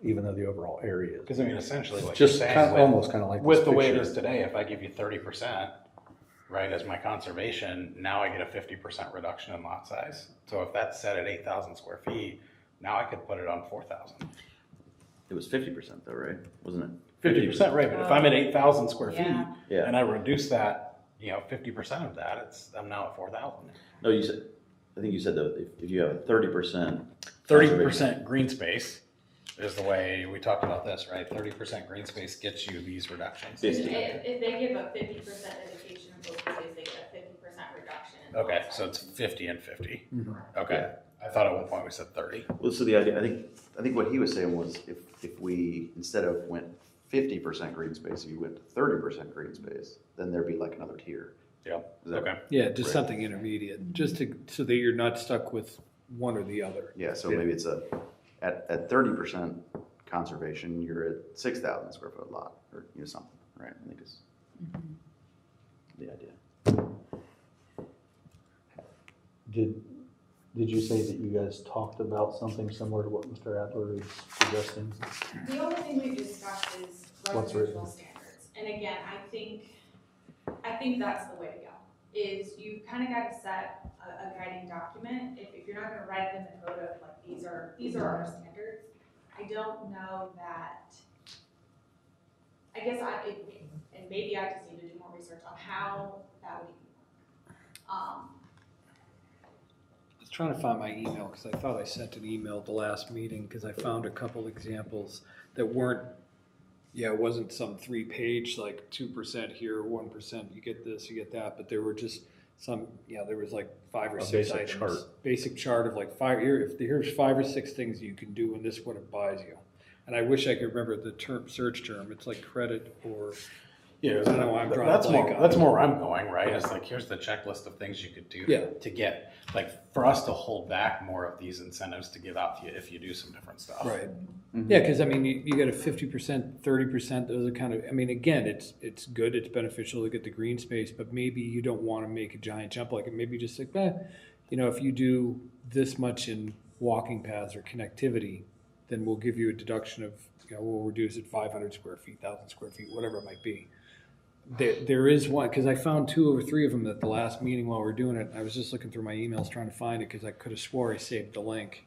Speaker 2: even though the overall area is.
Speaker 1: Because I mean, essentially, like
Speaker 2: Just
Speaker 1: you're saying,
Speaker 2: almost kind of like
Speaker 1: with the way it is today, if I give you 30%, right, as my conservation, now I get a 50% reduction in lot size. So if that's set at 8,000 square feet, now I could put it on 4,000.
Speaker 6: It was 50% though, right? Wasn't it?
Speaker 1: 50%, right? But if I'm at 8,000 square feet
Speaker 6: Yeah.
Speaker 1: and I reduce that, you know, 50% of that, I'm now at 4,000.
Speaker 6: No, I think you said though, if you have 30%.
Speaker 1: 30% green space is the way we talked about this, right? 30% green space gets you these reductions.
Speaker 3: If they give a 50% indication of both ways, they get a 50% reduction.
Speaker 1: Okay, so it's 50 and 50.
Speaker 2: Mhm.
Speaker 1: Okay.
Speaker 6: Yeah.
Speaker 1: I thought at one point we said 30.
Speaker 6: Well, so the idea, I think what he was saying was if we, instead of went 50% green space, if you went to 30% green space, then there'd be like another tier.
Speaker 1: Yeah. Okay.
Speaker 4: Yeah, just
Speaker 6: Right.
Speaker 4: something intermediate, so that you're not stuck with one or the other.
Speaker 6: Yeah, so maybe it's at 30% conservation, you're at 6,000 square foot lot, or, you know, something, right? I think is the idea.
Speaker 2: Did you say that you guys talked about something similar to what Mr. Adler is suggesting?
Speaker 3: The only thing we've discussed is
Speaker 2: What's
Speaker 3: residential standards. And again, I think that's the way to go. is you kind of got to set a guiding document. If you're not going to write in the code of like, these are our standards, I don't know that, I guess and maybe I just need to do more research on how that would even work.
Speaker 4: I was trying to find my email because I thought I sent an email at the last meeting because I found a couple examples that weren't, it wasn't some 3-page, like 2% here, 1%, you get this, you get that, but there were just some, there was like 5 or 6
Speaker 2: basic
Speaker 4: items.
Speaker 2: chart.
Speaker 4: Basic chart of like here's 5 or 6 things you can do and this is what it buys you. And I wish I could remember the search term. It's like credit or,
Speaker 1: Yeah,
Speaker 4: I don't know why I'm drawing a
Speaker 1: that's
Speaker 4: blank
Speaker 1: more.
Speaker 4: on
Speaker 1: That's
Speaker 4: it.
Speaker 1: more where I'm going, right? It's like here's the checklist of things you could do
Speaker 4: Yeah.
Speaker 1: to get, like, for us to hold back more of these incentives to give out to you if you do some different stuff.
Speaker 4: Right.
Speaker 5: Mhm.
Speaker 4: Yeah, because I mean, you get a 50%, 30%, those are kind of, I mean, again, it's good, it's beneficial to get the green space, but maybe you don't want to make a giant jump like it. Maybe just like, if you do this much in walking paths or connectivity, then we'll give you a deduction of, we'll reduce it 500 square feet, 1,000 square feet, whatever it might be. There is one, because I found 2 or 3 of them at the last meeting while we were doing it. I was just looking through my emails trying to find it because I could have swore I saved the link.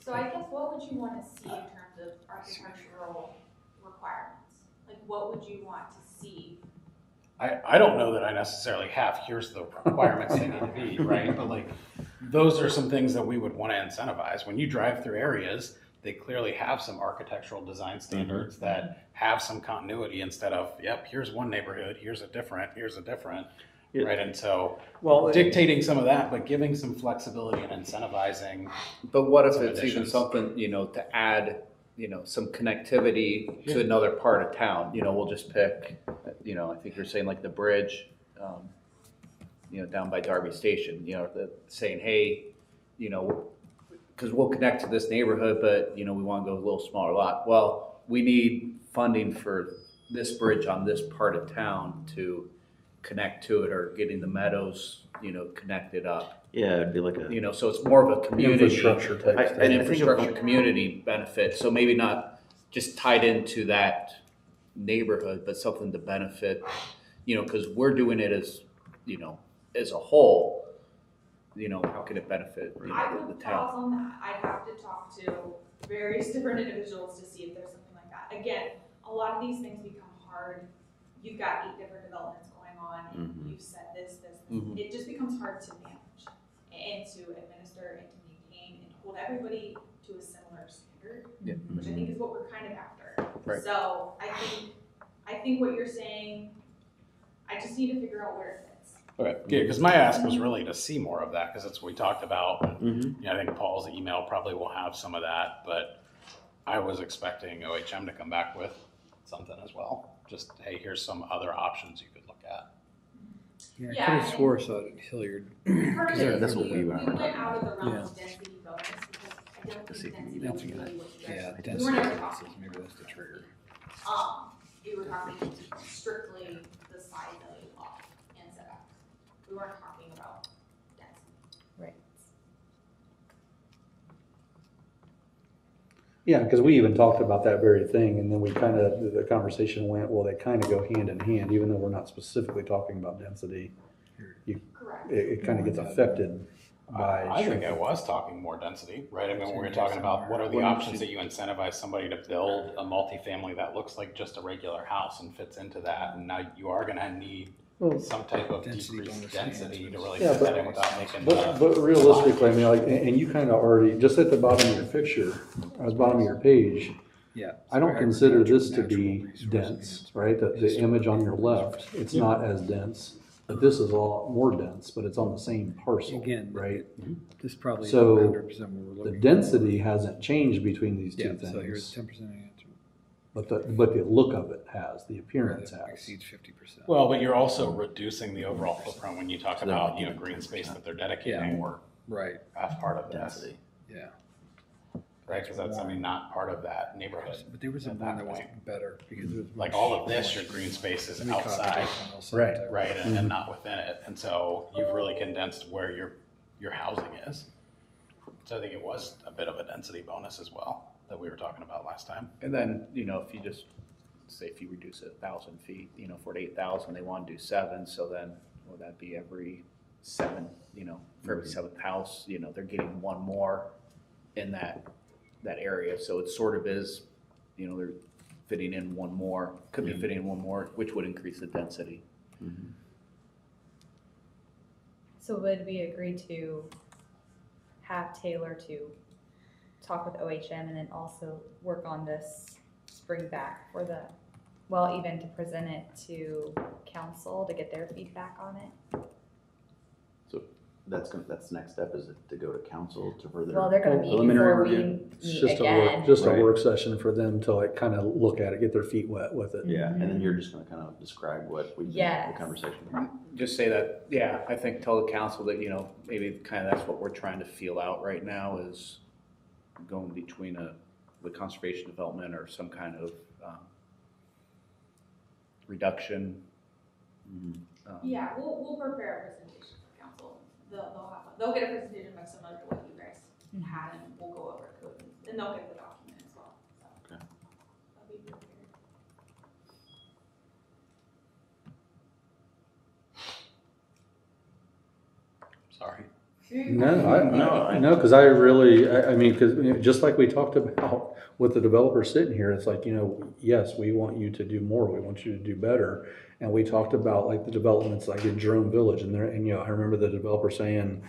Speaker 3: So I guess what would you want to see in terms of architectural requirements? Like what would you want to see?
Speaker 1: I don't know that I necessarily have, here's the requirements they need to be, right? But like, those are some things that we would want to incentivize. When you drive through areas, they clearly have some architectural design standards that have some continuity instead of, yep, here's one neighborhood, here's a different,
Speaker 5: Yeah.
Speaker 1: right? And so
Speaker 9: Well,
Speaker 1: dictating some of that, but giving some flexibility and incentivizing.
Speaker 9: but what if
Speaker 1: Some
Speaker 9: it's even
Speaker 1: additions.
Speaker 9: something, to add, some connectivity to another part of town? We'll just pick, I think you're saying like the bridge, down by Darby Station, saying, hey, because we'll connect to this neighborhood, but, we want to go a little smaller lot. Well, we need funding for this bridge on this part of town to connect to it, or getting the meadows, connected up.
Speaker 6: Yeah, it'd be like a,
Speaker 9: So it's more of a community.
Speaker 2: Infrastructure type
Speaker 6: I-
Speaker 2: stuff.
Speaker 9: An
Speaker 6: I think of-
Speaker 9: infrastructure community benefit, so maybe not just tied into that neighborhood, but something to benefit, because we're doing it as, as a whole, how can it benefit,
Speaker 3: I
Speaker 9: the
Speaker 3: would
Speaker 9: town?
Speaker 3: pause on that. I'd have to talk to various different individuals to see if there's something like that. Again, a lot of these things become hard. You've got 8 different developments going on, and
Speaker 6: Mhm.
Speaker 3: you've said this.
Speaker 9: Mhm.
Speaker 3: It just becomes hard to manage and to administer and to maintain and hold everybody to a similar standard,
Speaker 9: Yeah.
Speaker 3: which I think is what we're kind of after.
Speaker 9: Right.
Speaker 3: So I think what you're saying, I just need to figure out where it fits.
Speaker 1: Okay, yeah, because my ask was really to see more of that, because that's what we talked about.
Speaker 6: Mhm.
Speaker 1: I think Paul's email probably will have some of that, but I was expecting OHM to come back with something as well. Just, hey, here's some other options you could look at.
Speaker 4: Yeah, I
Speaker 3: Yeah,
Speaker 4: could have
Speaker 3: and-
Speaker 4: swore I saw it in Hilliard.
Speaker 3: Part of
Speaker 4: Yeah,
Speaker 3: it is
Speaker 6: that's what we
Speaker 3: we
Speaker 6: were
Speaker 3: went
Speaker 6: talking
Speaker 3: out of the realm
Speaker 4: Yeah.
Speaker 3: of density bonus because I don't
Speaker 6: To see
Speaker 3: think
Speaker 6: if
Speaker 3: density
Speaker 6: we
Speaker 3: is
Speaker 6: can get
Speaker 3: really what you guys.
Speaker 4: Yeah,
Speaker 3: We
Speaker 4: density
Speaker 3: were never
Speaker 4: analysis,
Speaker 3: talking.
Speaker 4: maybe that's the trigger.
Speaker 3: We were talking strictly the size of a lot and setbacks. We weren't talking about density.
Speaker 7: Right.
Speaker 2: Yeah, because we even talked about that very thing, and then we kind of, the conversation went, well, they kind of go hand in hand, even though we're not specifically talking about density.
Speaker 3: Correct.
Speaker 2: It kind of gets affected by.
Speaker 1: I think I was talking more density, right? I mean, when we were talking about what are the options that you incentivize somebody to build a multifamily that looks like just a regular house and fits into that, and now you are gonna need
Speaker 2: Well,
Speaker 1: some type of
Speaker 4: Density
Speaker 1: decreased
Speaker 4: bonus
Speaker 1: density to really
Speaker 2: Yeah,
Speaker 1: fit that in without making.
Speaker 2: But realistically, I mean, like, and you kind of already, just at the bottom of your picture, or the bottom of your page,
Speaker 4: Yeah.
Speaker 2: I don't consider this to
Speaker 4: Natural
Speaker 2: be
Speaker 4: resource
Speaker 2: dense, right? The image on your left, it's not as dense, but this is a lot more dense, but it's on the same parcel,
Speaker 4: Again,
Speaker 2: right?
Speaker 4: This probably is
Speaker 2: So,
Speaker 4: 100% what we're
Speaker 2: The
Speaker 4: looking
Speaker 2: density hasn't changed between these
Speaker 4: for.
Speaker 2: two
Speaker 4: Yeah, so here's
Speaker 2: things,
Speaker 4: 10% answer.
Speaker 2: but the look of it has, the appearance
Speaker 4: That
Speaker 2: has.
Speaker 4: exceeds 50%.
Speaker 1: Well, but you're also reducing the overall footprint when you talk
Speaker 6: So they're
Speaker 1: about,
Speaker 6: like
Speaker 1: green space that they're dedicating
Speaker 4: Yeah.
Speaker 1: or
Speaker 4: Right,
Speaker 1: as part of this,
Speaker 6: density.
Speaker 4: yeah.
Speaker 1: right? Because that's, I mean, not part of that neighborhood.
Speaker 4: But there was
Speaker 1: At
Speaker 4: one
Speaker 1: that
Speaker 4: that was
Speaker 1: point.
Speaker 4: better because it was.
Speaker 1: Like
Speaker 4: much-
Speaker 1: all of this, your green space is
Speaker 4: Let me copy
Speaker 1: outside,
Speaker 4: this and I'll send it
Speaker 2: Right,
Speaker 4: to her.
Speaker 1: right, and not within it. And so you've really condensed where your housing is. So I think it was a bit of a density bonus as well that we were talking about last time.
Speaker 9: And then, if you just, say if you reduce it 1,000 feet, for 8,000, they want to do 7, so then, would that be every 7, for every 7th house, they're getting one more in that area. So it sort of is, they're fitting in one more, could be fitting in one more, which would increase the density.
Speaker 7: So would we agree to have Taylor to talk with OHM and then also work on this, bring back for the, well, even to present it to council to get their feedback on it?
Speaker 6: So that's the next step, is it to go to council to further?
Speaker 7: Well, they're gonna meet
Speaker 6: preliminary
Speaker 7: before we
Speaker 6: review?
Speaker 2: It's
Speaker 7: meet
Speaker 2: just
Speaker 7: again.
Speaker 2: just a
Speaker 6: Right.
Speaker 2: work session for them to like kind of look at it, get their feet wet with it.
Speaker 6: Yeah, and then you're just gonna kind of describe what we,
Speaker 7: Yes.
Speaker 6: the conversation.
Speaker 9: Just say that, yeah, I think tell the council that, maybe kind of that's what we're trying to feel out right now, is going between the conservation development or some kind of reduction.
Speaker 3: Yeah, we'll prepare a presentation for council. They'll get a presentation like similar to what you guys had, and we'll go over code, and they'll get the document as well, so.
Speaker 6: Okay.
Speaker 3: That'll be prepared.
Speaker 1: Sorry.
Speaker 2: No, because I really, I mean, because just like we talked about with the developer sitting here, it's like, yes, we want you to do more, we want you to do better. And we talked about like the developments like in Jerome Village, and I remember the developer saying,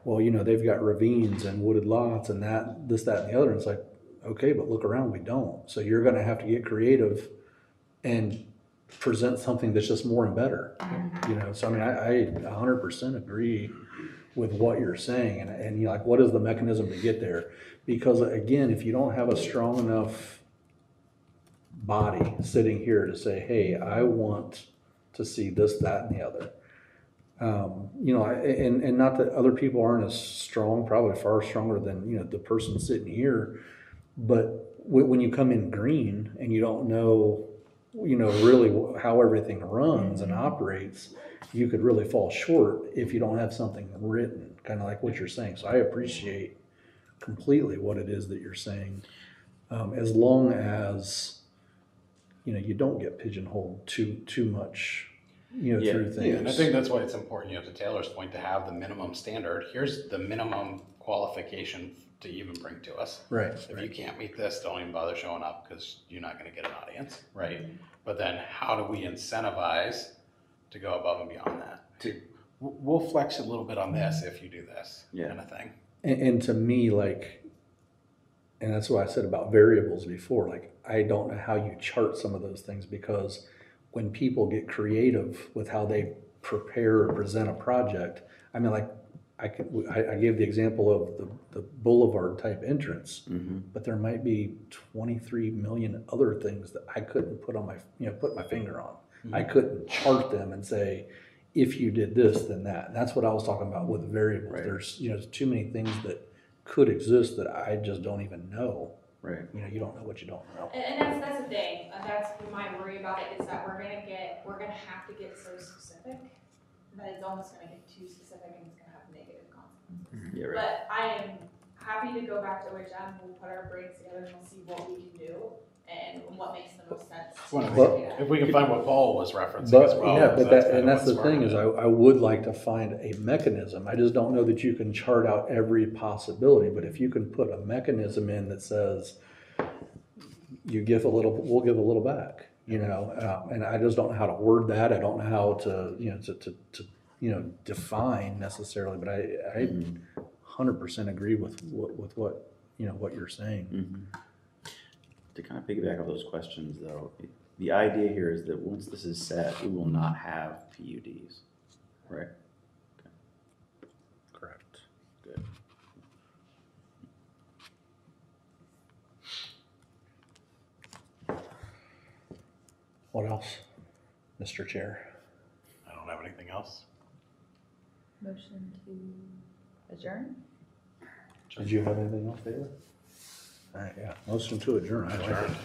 Speaker 2: well, they've got ravines and wooded lots and this, that, and the other. And it's like, okay, but look around, we don't. So you're gonna have to get creative and present something that's just more and better. So I mean, I 100% agree with what you're saying, and like, what is the mechanism to get there? Because again, if you don't have a strong enough body sitting here to say, hey, I want to see this, that, and the other, and not that other people aren't as strong, probably far stronger than the person sitting here, but when you come in green and you don't know really how everything runs and operates, you could really fall short if you don't have something written, kind of like what you're saying. So I appreciate completely what it is that you're saying, as long as you don't get pigeonholed too much through things.
Speaker 1: Yeah, and I think that's why it's important, to Taylor's point, to have the minimum standard. Here's the minimum qualification to even bring to us.
Speaker 2: Right.
Speaker 1: If you can't meet this, don't even bother showing up, because you're not going to get an audience, right? But then how do we incentivize to go above and beyond that? We'll flex a little bit on this if you do this, kind of thing.
Speaker 2: And to me, like, and that's why I said about variables before, like, I don't know how you chart some of those things, because when people get creative with how they prepare or present a project, I mean, like, I gave the example of the boulevard type entrance, but there might be 23 million other things that I couldn't put on put my finger on. I couldn't chart them and say, if you did this, then that. And that's what I was talking about with variables.
Speaker 6: Right.
Speaker 2: There's too many things that could exist that I just don't even know.
Speaker 6: Right.
Speaker 2: You don't know what you don't know.
Speaker 3: And that's the thing, that's my worry about it, is that we're gonna have to get so specific that it's almost gonna get too specific and it's gonna have negative consequences.
Speaker 6: Yeah, right.
Speaker 3: But I am happy to go back to OHM, we'll put our brains together and we'll see what we can do and what makes the most sense.
Speaker 1: If we can find what Paul was referencing as well.
Speaker 2: That's the thing is I would like to find a mechanism. I just don't know that you can chart out every possibility, but if you can put a mechanism in that says, you give a little, we'll give a little back, and I just don't know how to word that. I don't know how to define necessarily, but I 100% agree with what what you're saying.
Speaker 6: To kind of piggyback off those questions, though, the idea here is that once this is set, we will not have PUDs, right? Okay.
Speaker 2: Correct.
Speaker 6: Good.
Speaker 2: What else, Mr. Chair?
Speaker 1: I don't have anything else.
Speaker 7: Motion to adjourn?
Speaker 2: Did you have anything else, Taylor? All right, yeah. Motion to adjourn. I like it.